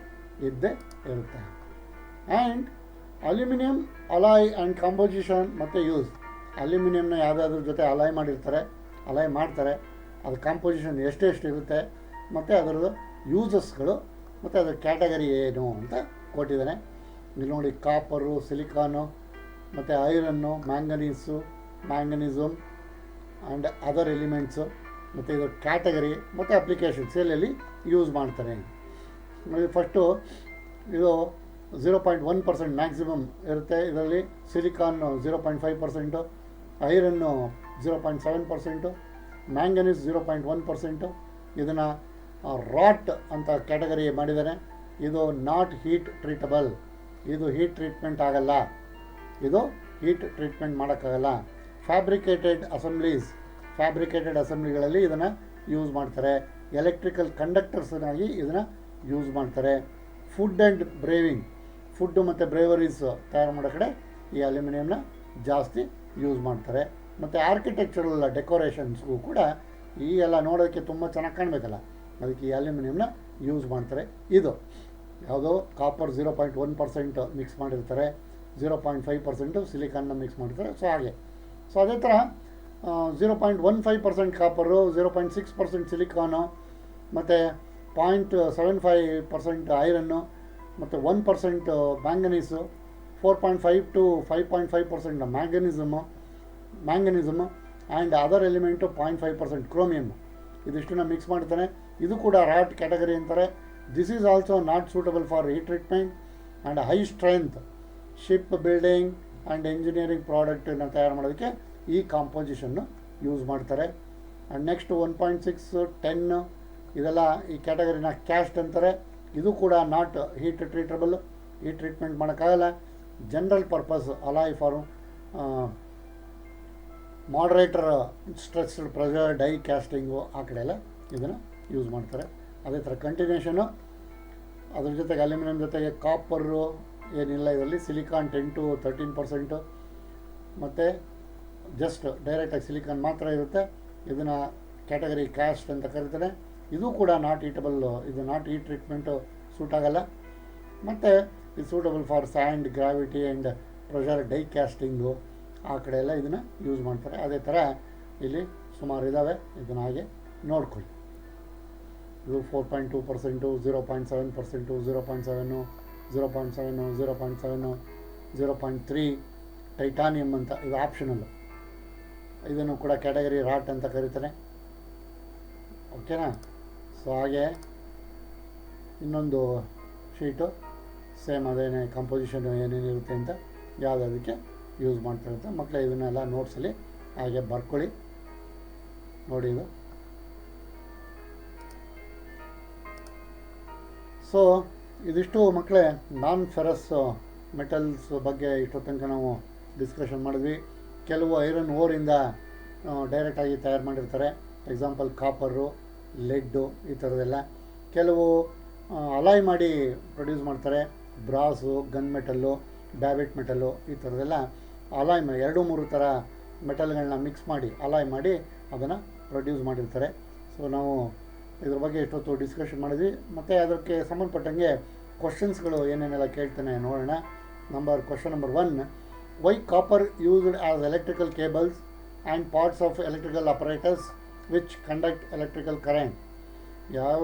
ಇದ್ದೇ ಇರುತ್ತೆ. And aluminium alloy and composition ಮತ್ತು ಯೂಸ್. ಅಲ್ಯೂಮಿನಿಯಂನ ಯಾವುದಾದ್ರ ಜೊತೆ ಅಲಾಯ್ ಮಾಡ್ತಾರೆ, ಅದು ಕಾಂಪೋಸಿಷನ್ ಎಷ್ಟೆಷ್ಟು ಇರುತ್ತೆ, ಮತ್ತು ಅದರದ್ದು ಯೂಸಸ್ಗಳು, ಮತ್ತು ಅದರ ಕ್ಯಾಟಗರಿ ಏನು ಅಂತ ಕೊಟ್ಟಿದ್ದಾನೆ. ಇಲ್ಲಿ ನೋಡಿ, ಕಾಪರು, ಸಿಲಿಕಾನು, ಮತ್ತು ಐರನ್ನು, ಮ್ಯಾಂಗನೀಸಮ್ ಆ್ಯಂಡ್ ಅದರ್ ಎಲಿಮೆಂಟ್ಸು, ಮತ್ತು ಇದು ಕ್ಯಾಟಗರಿ ಮತ್ತು ಅಪ್ಲಿಕೇಶನ್ಸ್ ಎಲ್ಲೆಲ್ಲಿ ಯೂಸ್ ಮಾಡ್ತಾರೆ. ಫಸ್ಟು ಇದು 0.1% ಮ್ಯಾಕ್ಸಿಮಮ್ ಇರುತ್ತೆ. ಇದರಲ್ಲಿ ಸಿಲಿಕಾನ್ 0.5%, ಐರನ್ನು 0.7%, ಮ್ಯಾಂಗನೀಸ್ 0.1%. ಇದನ್ನು ರಾಟ್ ಅಂತ ಕ್ಯಾಟಗರಿ ಮಾಡಿದ್ದಾರೆ. ಇದು ನಾಟ್ ಹೀಟ್ ಟ್ರೀಟಬಲ್, ಇದು ಹೀಟ್ ಟ್ರೀಟ್ಮೆಂಟ್ ಆಗಲ್ಲ, ಇದು ಹೀಟ್ ಟ್ರೀಟ್ಮೆಂಟ್ ಮಾಡೋಕ್ಕಾಗಲ್ಲ. ಫ್ಯಾಬ್ರಿಕೇಟೆಡ್ ಅಸೆಂಬ್ಲಿಗಳಲ್ಲಿ ಇದನ್ನು ಯೂಸ್ ಮಾಡ್ತಾರೆ. ಎಲೆಕ್ಟ್ರಿಕಲ್ ಕಂಡಕ್ಟರ್ಸ್ನಾಗಿ ಇದನ್ನು ಯೂಸ್ ಮಾಡ್ತಾರೆ. ಫುಡ್ ಆ್ಯಂಡ್ ಬ್ರೇವಿಂಗ್, ಫುಡ್ಡು ಮತ್ತು ಬ್ರೇವರೀಸ್ ತಯಾರು ಮಾಡೋ ಕಡೆ ಈ ಅಲ್ಯೂಮಿನಿಯಂನ ಜಾಸ್ತಿ ಯೂಸ್ ಮಾಡ್ತಾರೆ. ಮತ್ತು ಆರ್ಕಿಟೆಕ್ಚರಲ್ ಡೆಕೋರೇಷನ್ಸ್ಗೂ ಕೂಡ ಈ ಎಲ್ಲ ನೋಡೋಕ್ಕೆ ತುಂಬ ಚೆನ್ನಾಗಿ ಕಾಣಬೇಕಲ್ಲ, ಅದಕ್ಕೆ ಈ ಅಲ್ಯೂಮಿನಿಯಂನ ಯೂಸ್ ಮಾಡ್ತಾರೆ. ಇದು ಯಾವುದೋ ಕಾಪರ್ 0.1% ಮಿಕ್ಸ್ ಮಾಡಿರ್ತಾರೆ, 0.5% ಸಿಲಿಕಾನ್ನ ಮಿಕ್ಸ್ ಮಾಡಿರ್ತಾರೆ. ಸೊ ಅದೇ ಥರ 0.15% ಕಾಪರು, 0.6% ಸಿಲಿಕಾನು, ಮತ್ತು 0.75% ಐರನ್ನು, ಮತ್ತು 1% ಮ್ಯಾಂಗನೀಸು, 4.5 to 5.5% ಮ್ಯಾಂಗನೀಸಮು ಆ್ಯಂಡ್ ಅದರ್ ಎಲಿಮೆಂಟು 0.5% ಕ್ರೋಮಿಯಮ್. ಇದಿಷ್ಟನ್ನು ಮಿಕ್ಸ್ ಮಾಡ್ತಾನೆ. ಇದು ಕೂಡ ರಾಟ್ ಕ್ಯಾಟಗರಿ ಅಂತಾರೆ. This is also not suitable for heat treatment and high strength ship building and engineering ಪ್ರಾಡಕ್ಟನ್ನು ತಯಾರು ಮಾಡೋದಕ್ಕೆ ಈ ಕಾಂಪೋಸಿಷನ್ನು ಯೂಸ್ ಮಾಡ್ತಾರೆ. ಆ್ಯಂಡ್ ನೆಕ್ಸ್ಟ್ 1.6, 10 ಇದೆಲ್ಲ ಈ ಕ್ಯಾಟಗರಿನ ಕ್ಯಾಸ್ಟ್ ಅಂತಾರೆ. ಇದು ಕೂಡ ನಾಟ್ ಹೀಟ್ ಟ್ರೀಟ್ಮೆಂಟ್ ಮಾಡೋಕ್ಕಾಗಲ್ಲ. General purpose alloy for moderator stressed pressure die casting ಆ ಕಡೆ ಎಲ್ಲ ಇದನ್ನು ಯೂಸ್ ಮಾಡ್ತಾರೆ. ಅದೇ ಥರ ಕಂಟಿನ್ಯೂಷನು ಅದ್ರ ಜೊತೆಗೆ ಅಲ್ಯೂಮಿನಿಯಂ ಜೊತೆಗೆ ಕಾಪರು ಏನಿಲ್ಲ, ಇದರಲ್ಲಿ ಸಿಲಿಕಾನ್ 10 to 13%, ಮತ್ತು ಜಸ್ಟ್ ಡೈರೆಕ್ಟಾಗಿ ಸಿಲಿಕಾನ್ ಮಾತ್ರ ಇರುತ್ತೆ. ಇದನ್ನು ಕ್ಯಾಟಗರಿ ಕ್ಯಾಸ್ಟ್ ಅಂತ ಕರೀತಾರೆ. ಇದು ಕೂಡ ನಾಟ್ ಈಟಬಲ್ಲು, ಇದು ನಾಟ್ ಈ ಟ್ರೀಟ್ಮೆಂಟು ಸೂಟ್ ಆಗಲ್ಲ. ಮತ್ತು ಇದು suitable for sand, gravity and pressure die casting, ಆ ಕಡೆ ಎಲ್ಲ ಇದನ್ನು ಯೂಸ್ ಮಾಡ್ತಾರೆ. ಅದೇ ಥರ ಇಲ್ಲಿ ಸುಮಾರು ಇದ್ದಾವೆ, ಇದನ್ನು ಹಾಗೆ ನೋಡ್ಕೊಳ್ಳಿ. ಇದು 4.2%, 0.7%, 0.7, 0.7, 0.7, 0.3 ಟೈಟಾನಿಯಮ್ ಅಂತ, ಇದು ಆಪ್ಷನಲ್ಲು. ಇದನ್ನು ಕೂಡ ಕ್ಯಾಟಗರಿ ರಾಟ್ ಅಂತ ಕರೀತಾರೆ. ಓಕೆನಾ? ಸೊ ಹಾಗೆ ಇನ್ನೊಂದು ಶೀಟು ಸೇಮ್ ಅದೇನೇ ಕಂಪೋಸಿಷನ್ ಏನೇನಿರುತ್ತೆ ಅಂತ ಯಾವುದಕ್ಕೆ ಯೂಸ್ ಮಾಡ್ತಾಯಿರುತ್ತೆ. ಮಕ್ಕಳೇ ಇದನ್ನೆಲ್ಲ ನೋಟ್ಸಲ್ಲಿ ಹಾಗೆ ಬರ್ಕೊಳ್ಳಿ. ನೋಡಿ ಇದು. ಸೊ ಇದಿಷ್ಟು ಮಕ್ಕಳೇ ನಾನ್ ಫೆರಸ್ ಮೆಟಲ್ಸ್ ಬಗ್ಗೆ ಇಷ್ಟೋ ತನಕ ನಾವು ಡಿಸ್ಕಷನ್ ಮಾಡಿದ್ವಿ. ಕೆಲವು ಐರನ್ ಓರಿಂದ ಡೈರೆಕ್ಟಾಗಿ ತಯಾರು ಮಾಡಿರ್ತಾರೆ. ಎಕ್ಸಾಂಪಲ್ ಕಾಪರು, ಲೆಡ್ಡು, ಈ ಥರದ್ದೆಲ್ಲ. ಕೆಲವು ಅಲಾಯ್ ಮಾಡಿ ಪ್ರೊಡ್ಯೂಸ್ ಮಾಡ್ತಾರೆ. ಬ್ರಾಸು, ಗನ್ ಮೆಟಲ್ಲು, ಬ್ಯಾವೆಟ್ ಮೆಟಲ್ಲು, ಈ ಥರದ್ದೆಲ್ಲ ಅಲಾಯ್ 2-3 ಥರ ಮೆಟಲ್ಗಳನ್ನ ಮಿಕ್ಸ್ ಮಾಡಿ ಅಲಾಯ್ ಮಾಡಿ ಅದನ್ನು ಪ್ರೊಡ್ಯೂಸ್ ಮಾಡಿರ್ತಾರೆ. ಸೊ ನಾವು ಇದ್ರ ಬಗ್ಗೆ ಎಷ್ಟೊತ್ತು ಡಿಸ್ಕಷನ್ ಮಾಡಿದ್ವಿ. ಮತ್ತು ಅದಕ್ಕೆ ಸಂಬಂಧಪಟ್ಟಂಗೆ ಕ್ವಶನ್ಸ್ಗಳು ಏನೇನೆಲ್ಲ ಕೇಳ್ತಾನೆ ನೋಡೋಣ. Question number 1, why copper used as electrical cables and parts of electrical operators which conduct electrical current. ಯಾವ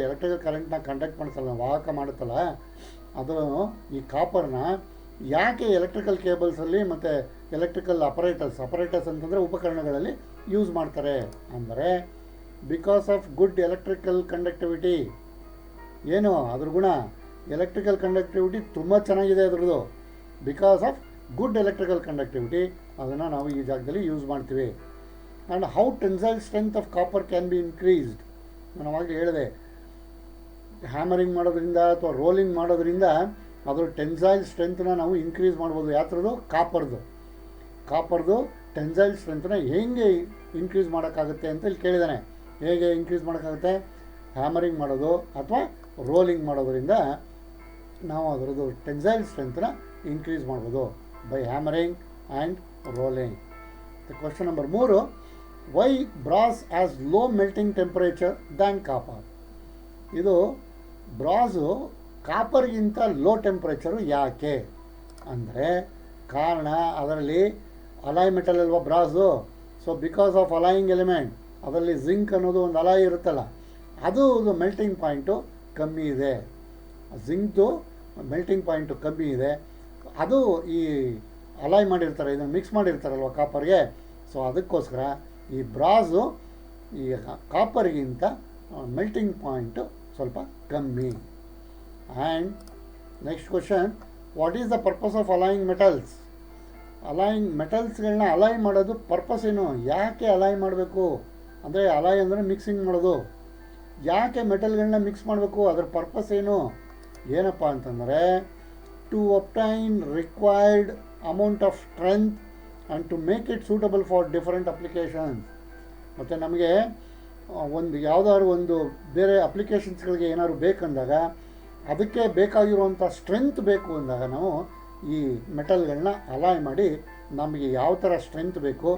ಎಲೆಕ್ಟ್ರಿಕಲ್ ಕರೆಂಟ್ನ ಕಂಡಕ್ಟ್ ಮಾಡ್ತಲ್ಲ, ವಾಹಕ ಮಾಡುತ್ತಲ್ಲ, ಅದು ಈ ಕಾಪರ್ನ ಯಾಕೆ ಎಲೆಕ್ಟ್ರಿಕಲ್ ಕೇಬಲ್ಸಲ್ಲಿ ಮತ್ತು ಎಲೆಕ್ಟ್ರಿಕಲ್ ಅಪರೇಟರ್ಸ್ ಅಂತಂದರೆ ಉಪಕರಣಗಳಲ್ಲಿ ಯೂಸ್ ಮಾಡ್ತಾರೆ ಅಂದರೆ because of good electrical conductivity. ಏನು ಅದ್ರ ಗುಣ? ಎಲೆಕ್ಟ್ರಿಕಲ್ ಕಂಡಕ್ಟಿವಿಟಿ ತುಂಬ ಚೆನ್ನಾಗಿದೆ ಅದ್ರದ್ದು. Because of good electrical conductivity ಅದನ್ನು ನಾವು ಈ ಜಾಗದಲ್ಲಿ ಯೂಸ್ ಮಾಡ್ತೀವಿ. And how tensile strength of copper can be increased. ನಾನು ಅವಾಗಲೇ ಹೇಳಿದೆ, ಹ್ಯಾಮರಿಂಗ್ ಮಾಡೋದ್ರಿಂದ ಅಥವಾ ರೋಲಿಂಗ್ ಮಾಡೋದ್ರಿಂದ ಅದರ ಟೆನ್ಸೈಲ್ ಸ್ಟ್ರೆಂತ್ನ ನಾವು ಇನ್ಕ್ರೀಸ್ ಮಾಡ್ಬೋದು. ಯಾತ್ರದ್ದು? ಕಾಪರ್ದು ಟೆನ್ಸೈಲ್ ಸ್ಟ್ರೆಂತ್ನ ಹೇಗೆ ಇನ್ಕ್ರೀಸ್ ಮಾಡೋಕ್ಕಾಗುತ್ತೆ ಅಂತ ಇಲ್ಲಿ ಕೇಳಿದ್ದಾನೆ. ಹೇಗೆ ಇನ್ಕ್ರೀಸ್ ಮಾಡೋಕ್ಕಾಗುತ್ತೆ? ಹ್ಯಾಮರಿಂಗ್ ಮಾಡೋದು ಅಥವಾ ರೋಲಿಂಗ್ ಮಾಡೋದ್ರಿಂದ ನಾವು ಅದರದ್ದು ಟೆನ್ಸೈಲ್ ಸ್ಟ್ರೆಂತ್ನ ಇನ್ಕ್ರೀಸ್ ಮಾಡ್ಬೋದು by hammering and rolling. Question number 3, why brass has low melting temperature than copper. ಇದು ಬ್ರಾಸು ಕಾಪರ್ಗಿಂತ ಲೋ ಟೆಂಪ್ರೇಚರು ಯಾಕೆ ಅಂದರೆ ಕಾರಣ ಅದರಲ್ಲಿ ಅಲಾಯ್ ಮೆಟಲ್ ಅಲ್ವಾ brass. So because of alloying element, ಅದರಲ್ಲಿ ಜಿಂಕ್ ಅನ್ನೋದು ಒಂದು ಅಲಾಯ್ ಇರುತ್ತಲ್ಲ, ಅದು ಮೆಲ್ಟಿಂಗ್ ಪಾಯಿಂಟು ಕಮ್ಮಿ ಇದೆ. ಜಿಂಕ್ದು ಮೆಲ್ಟಿಂಗ್ ಪಾಯಿಂಟು ಕಮ್ಮಿ ಇದೆ. ಅದು ಈ ಅಲಾಯ್ ಮಾಡಿರ್ತಾರೆ, ಇದನ್ನು ಮಿಕ್ಸ್ ಮಾಡಿರ್ತಾರಲ್ವ ಕಾಪರ್ಗೆ. ಸೊ ಅದಕ್ಕೋಸ್ಕರ ಈ ಬ್ರಾಸು ಈ ಕಾಪರ್ಗಿಂತ ಮೆಲ್ಟಿಂಗ್ ಪಾಯಿಂಟು ಸ್ವಲ್ಪ ಕಮ್ಮಿ. And next question, what is the purpose of alloying metals. Alloying ಮೆಟಲ್ಸ್ಗಳನ್ನ ಅಲಾಯ್ ಮಾಡೋದು ಪರ್ಪಸ್ ಏನು? ಯಾಕೆ ಅಲಾಯ್ ಮಾಡಬೇಕು ಅಂದರೆ, ಅಲಾಯ್ ಅಂದರೆ ಮಿಕ್ಸಿಂಗ್ ಮಾಡೋದು. ಯಾಕೆ ಮೆಟಲ್ಗಳನ್ನ ಮಿಕ್ಸ್ ಮಾಡಬೇಕು? ಅದರ ಪರ್ಪಸ್ ಏನು? ಏನಪ್ಪ ಅಂತಂದರೆ to obtain required amount of strength and to make it suitable for different applications. ಮತ್ತು ನಮಗೆ ಯಾವುದಾದ್ರು ಒಂದು ಬೇರೆ ಅಪ್ಲಿಕೇಶನ್ಸ್ಗಳಿಗೆ ಏನಾದ್ರು ಬೇಕಂದಾಗ ಅದಕ್ಕೆ ಬೇಕಾಗಿರುವಂಥ ಸ್ಟ್ರೆಂತ್ ಬೇಕು ಅಂದಾಗ ನಾವು ಈ ಮೆಟಲ್ಗಳನ್ನ ಅಲಾಯ್ ಮಾಡಿ ನಮಗೆ ಯಾವ ಥರ ಸ್ಟ್ರೆಂತ್ ಬೇಕು,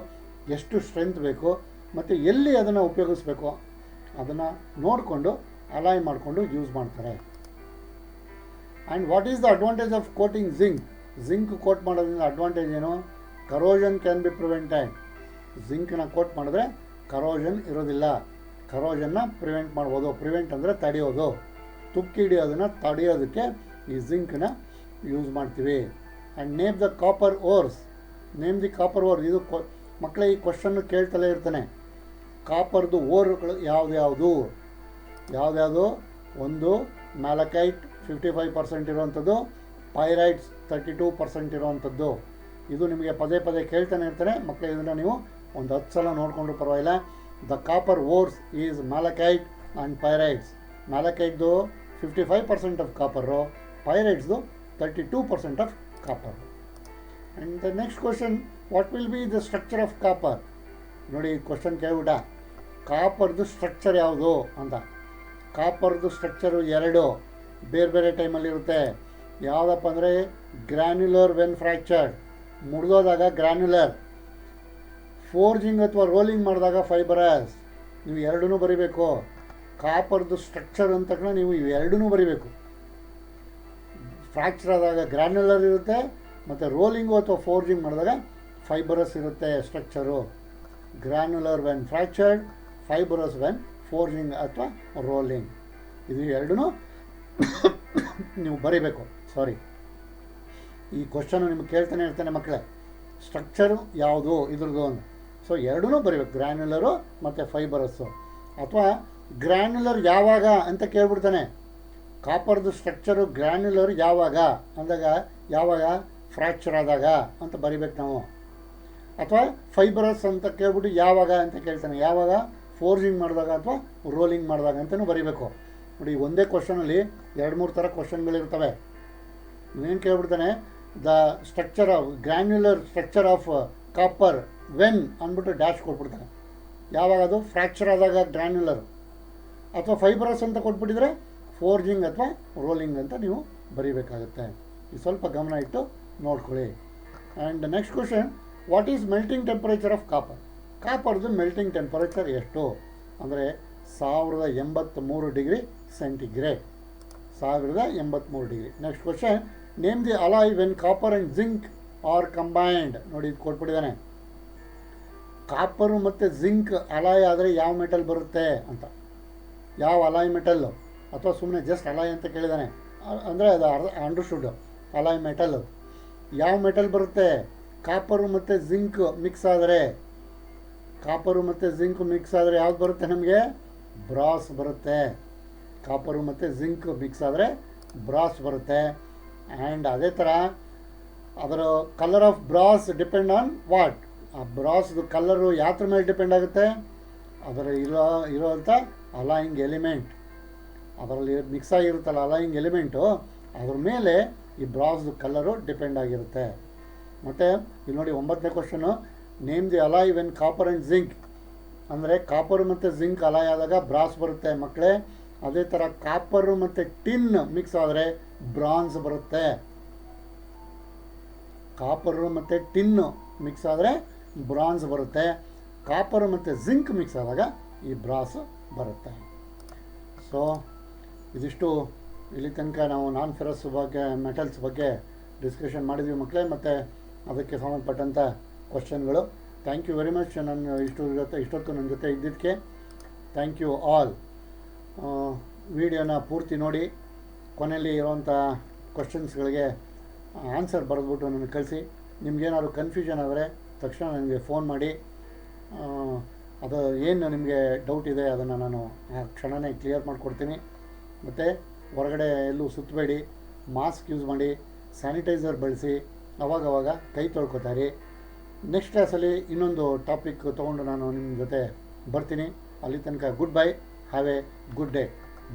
ಎಷ್ಟು ಸ್ಟ್ರೆಂತ್ ಬೇಕು ಮತ್ತು ಎಲ್ಲಿ ಅದನ್ನು ಉಪಯೋಗಿಸ್ಬೇಕು ಅದನ್ನು ನೋಡಿಕೊಂಡು ಅಲಾಯ್ ಮಾಡಿಕೊಂಡು ಯೂಸ್ ಮಾಡ್ತಾರೆ. And what is the advantage of coating zinc coat ಮಾಡೋದ್ರಿಂದ ಅಡ್ವಾಂಟೇಜ್ ಏನು? Corrosion can be prevented. ಜಿಂಕ್ನ ಕೋಟ್ ಮಾಡಿದ್ರೆ ಕರೋಷನ್ ಇರೋದಿಲ್ಲ. ಕರೋಷನ್ನ ಪ್ರಿವೆಂಟ್ ಮಾಡ್ಬೋದು. ಪ್ರಿವೆಂಟ್ ಅಂದರೆ ತಡೆಯೋದು, ತುಕ್ಕಿ ಹಿಡಿಯೋದನ್ನು ತಡೆಯೋದಕ್ಕೆ ಈ ಜಿಂಕ್ನ ಯೂಸ್ ಮಾಡ್ತೀವಿ. And name the copper ores. ಇದು ಮಕ್ಕಳೇ ಈ ಕ್ವಶನ್ನು ಕೇಳ್ತಲೇ ಇರ್ತಾನೆ. ಕಾಪರ್ದು ಓರ್ಗಳು ಯಾವ್ದ್ಯಾವುದು? ಒಂದು ಮ್ಯಾಲಕೈಟ್ 55% ಇರುವಂಥದ್ದು, ಪೈರೈಟ್ಸ್ 32% ಇರುವಂಥದ್ದು. ಇದು ನಿಮಗೆ ಪದೇ ಪದೇ ಕೇಳ್ತಾನೆ ಇರ್ತಾನೆ ಮಕ್ಕಳೇ. ಇದನ್ನು ನೀವು ಒಂದು 10 ಸಲ ನೋಡಿಕೊಂಡ್ರು ಪರವಾಗಿಲ್ಲ. The copper ores is malachite and pyrites. ಮ್ಯಾಲಕೈಟ್ದು 55% ಆಫ್ ಕಾಪರು, ಪೈರೈಟ್ಸ್ದು 32% of copper. And the next question, what will be the structure of copper. ನೋಡಿ ಕ್ವಶನ್ ಕೇಳ್ಬಿಟ್ಟ, ಕಾಪರ್ದು ಸ್ಟ್ರಕ್ಚರ್ ಯಾವುದು ಅಂತ. ಕಾಪರ್ದು ಸ್ಟ್ರಕ್ಚರು 2 ಬೇರೆ ಬೇರೆ ಟೈಮಲ್ಲಿ ಇರುತ್ತೆ. ಯಾವುದಪ್ಪ ಅಂದರೆ ಗ್ರ್ಯಾನ್ಯುಲರ್ ವೆನ್ ಫ್ರ್ಯಾಕ್ಚರ್ಡ್, ಮುರಿದೋದಾಗ ಗ್ರ್ಯಾನ್ಯುಲರ್. ಫೋರ್ಜಿಂಗ್ ಅಥವಾ ರೋಲಿಂಗ್ ಮಾಡಿದಾಗ ಫೈಬರಸ್. ನೀವು ಎರಡೂ ಬರೀಬೇಕು. ಕಾಪರ್ದು ಸ್ಟ್ರಕ್ಚರ್ ಅಂತ ತಕ್ಷಣ ನೀವು ಇವೆರಡೂ ಬರೀಬೇಕು. ಫ್ರ್ಯಾಕ್ಚರ್ ಆದಾಗ ಗ್ರ್ಯಾನ್ಯುಲರ್ ಇರುತ್ತೆ, ಮತ್ತು ರೋಲಿಂಗು ಅಥವಾ ಫೋರ್ಜಿಂಗ್ ಮಾಡಿದಾಗ ಫೈಬರಸ್ ಇರುತ್ತೆ structure. Granular when fractured, fibrous when forging ಅಥವಾ ರೋಲಿಂಗ್. ಇದು ಎರಡೂ ನೀವು ಬರೀಬೇಕು. ಸಾರಿ, ಈ ಕ್ವಶನು ನಿಮ್ಗೆ ಕೇಳ್ತಾನೆ ಇರ್ತಾನೆ ಮಕ್ಕಳೇ, ಸ್ಟ್ರಕ್ಚರು ಯಾವುದು ಇದ್ರದ್ದು ಅಂತ. ಸೊ ಎರಡೂ ಬರೀಬೇಕು, ಗ್ರ್ಯಾನ್ಯುಲರು ಮತ್ತು ಫೈಬರಸ್ಸು. ಅಥವಾ ಗ್ರ್ಯಾನ್ಯುಲರ್ ಯಾವಾಗ ಅಂತ ಕೇಳ್ಬಿಡ್ತಾನೆ. ಕಾಪರ್ದು ಸ್ಟ್ರಕ್ಚರು ಗ್ರ್ಯಾನ್ಯುಲರ್ ಯಾವಾಗ ಅಂದಾಗ ಯಾವಾಗ ಫ್ರ್ಯಾಕ್ಚರ್ ಆದಾಗ ಅಂತ ಬರಿಬೇಕು ನಾವು. ಅಥವಾ ಫೈಬರಸ್ ಅಂತ ಕೇಳ್ಬಿಟ್ಟು ಯಾವಾಗ ಅಂತ ಕೇಳ್ತಾನೆ, ಯಾವಾಗ ಫೋರ್ಜಿಂಗ್ ಮಾಡಿದಾಗ ಅಥವಾ ರೋಲಿಂಗ್ ಮಾಡಿದಾಗ ಅಂತಲೂ ಬರೀಬೇಕು. ನೋಡಿ, ಒಂದೇ ಕ್ವಶನಲ್ಲಿ 2-3 ಥರ ಕ್ವಶನ್ಗಳಿರ್ತವೆ. ಏನು ಕೇಳ್ಬಿಡ್ತಾನೆ, the structure of granular structure of copper when ಅಂದ್ಬಿಟ್ಟು ಡ್ಯಾಶ್ ಕೊಟ್ಬಿಡ್ತಾನೆ. ಯಾವಾಗ ಅದು ಫ್ರ್ಯಾಕ್ಚರ್ ಆದಾಗ ಗ್ರ್ಯಾನ್ಯುಲರ್, ಅಥವಾ ಫೈಬರಸ್ ಅಂತ ಕೊಟ್ಬಿಟ್ಟಿದ್ರೆ ಫೋರ್ಜಿಂಗ್ ಅಥವಾ ರೋಲಿಂಗ್ ಅಂತ ನೀವು ಬರೀಬೇಕಾಗುತ್ತೆ. ಇದು ಸ್ವಲ್ಪ ಗಮನ ಇಟ್ಟು ನೋಡ್ಕೊಳ್ಳಿ. And next question, what is melting temperature of copper? ಕಾಪರ್ದು ಮೆಲ್ಟಿಂಗ್ ಟೆಂಪರೇಚರ್ ಎಷ್ಟು ಅಂದರೆ 1083 degree centigrade. 1083 degree. Next question, name the alloy when copper and zinc are combined. ನೋಡಿ, ಇದು ಕೊಟ್ಬಿಟ್ಟಿದ್ದಾನೆ. ಕಾಪರು ಮತ್ತು ಜಿಂಕ್ ಅಲಾಯ್ ಆದರೆ ಯಾವ ಮೆಟಲ್ ಬರುತ್ತೆ ಅಂತ. ಯಾವ ಅಲಾಯ್ ಮೆಟಲ್ಲು, ಅಥವಾ ಸುಮ್ಮನೆ ಜಸ್ಟ್ ಅಲಾಯ್ ಅಂತ ಕೇಳಿದ್ದಾನೆ ಅಂದರೆ ಅದು ಅಂಡರ್ಸ್ಟುಡ್. ಅಲಾಯ್ ಮೆಟಲ್ ಯಾವ ಮೆಟಲ್ ಬರುತ್ತೆ? ಕಾಪರು ಮತ್ತು ಜಿಂಕ್ ಮಿಕ್ಸ್ ಆದರೆ, ಕಾಪರು ಮತ್ತು ಜಿಂಕ್ ಮಿಕ್ಸ್ ಆದರೆ ಯಾವ್ದು ಬರುತ್ತೆ ನಮಗೆ? ಬ್ರಾಸ್ ಬರುತ್ತೆ. ಕಾಪರು ಮತ್ತು ಜಿಂಕ್ ಮಿಕ್ಸ್ ಆದರೆ ಬ್ರಾಸ್ ಬರುತ್ತೆ. ಆ್ಯಂಡ್ ಅದೇ ಥರ ಅದರ colour of brass depend on what? ಆ ಬ್ರಾಸ್ದು ಕಲರು ಯಾತ್ರ ಮೇಲೆ ಡಿಪೆಂಡ್ ಆಗುತ್ತೆ? ಅದರ ಇರೋವಂಥ ಅಲಾಯಿಂಗ್ ಎಲಿಮೆಂಟ್, ಅದರಲ್ಲಿ ಮಿಕ್ಸ್ ಆಗಿರುತ್ತಲ್ಲ ಅಲಾಯಿಂಗ್ ಎಲಿಮೆಂಟು, ಅದ್ರ ಮೇಲೆ ಈ ಬ್ರಾಸ್ದು ಕಲರು ಡಿಪೆಂಡ್ ಆಗಿರುತ್ತೆ. ಮತ್ತು ಇಲ್ಲಿ ನೋಡಿ 9ನೇ question, name the alloy when copper and zinc. ಅಂದರೆ ಕಾಪರು ಮತ್ತು ಜಿಂಕ್ ಅಲಾಯ್ ಆದಾಗ ಬ್ರಾಸ್ ಬರುತ್ತೆ ಮಕ್ಕಳೇ. ಅದೇ ಥರ ಕಾಪರು ಮತ್ತು ಟಿನ್ ಮಿಕ್ಸ್ ಆದರೆ ಬ್ರಾನ್ಸ್ ಬರುತ್ತೆ. ಕಾಪರು ಮತ್ತು ಟಿನ್ನು ಮಿಕ್ಸ್ ಆದರೆ ಬ್ರಾನ್ಸ್ ಬರುತ್ತೆ. ಕಾಪರು ಮತ್ತು ಜಿಂಕ್ ಮಿಕ್ಸ್ ಆದಾಗ ಈ ಬ್ರಾಸ್ ಬರುತ್ತೆ. ಸೊ ಇದಿಷ್ಟು ಇಲ್ಲಿ ತನಕ ನಾವು ನಾನ್ ಫೆರಸ್ ಬಗ್ಗೆ, ಮೆಟಲ್ಸ್ ಬಗ್ಗೆ ಡಿಸ್ಕಷನ್ ಮಾಡಿದ್ವಿ ಮಕ್ಕಳೇ, ಮತ್ತು ಅದಕ್ಕೆ ಸಂಬಂಧಪಟ್ಟಂಥ ಕ್ವಶನ್ಗಳು. Thank you very much. ನಾನು ಇಷ್ಟೊತ್ತು ನನ್ನ ಜೊತೆ ಇದ್ದಿದ್ದಕ್ಕೆ ಥ್ಯಾಂಕ್ ಯು ಆಲ್. ವಿಡಿಯೋನ ಪೂರ್ತಿ ನೋಡಿ, ಕೊನೆಯಲ್ಲಿ ಇರೋವಂಥ ಕ್ವಶನ್ಸ್ಗಳಿಗೆ ಆನ್ಸರ್ ಬರೆದ್ಬಿಟ್ಟು ನನಗೆ ಕಳಿಸಿ. ನಿಮಗೇನಾದ್ರು ಕನ್ಫ್ಯೂಷನ್ ಆದರೆ ತಕ್ಷಣ ನನಗೆ ಫೋನ್ ಮಾಡಿ. ಅದು ಏನು ನಿಮಗೆ ಡೌಟ್ ಇದೆ ಅದನ್ನು ನಾನು ಆ ಕ್ಷಣನೇ ಕ್ಲಿಯರ್ ಮಾಡಿಕೊಡ್ತೀನಿ. ಮತ್ತು ಹೊರಗಡೆ ಎಲ್ಲೂ ಸುತ್ತಬೇಡಿ, ಮಾಸ್ಕ್ ಯೂಸ್ ಮಾಡಿ, ಸ್ಯಾನಿಟೈಸರ್ ಬಳಸಿ, ಅವಾಗವಾಗ ಕೈ ತೊಳ್ಕೊತಾರೆ. ನೆಕ್ಸ್ಟ್ ಕ್ಲಾಸಲ್ಲಿ ಇನ್ನೊಂದು ಟಾಪಿಕ್ ತೊಗೊಂಡು ನಾನು ನಿಮ್ಮ ಜೊತೆ ಬರ್ತೀನಿ. ಅಲ್ಲಿ ತನಕ good bye, have a good day,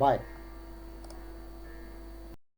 bye.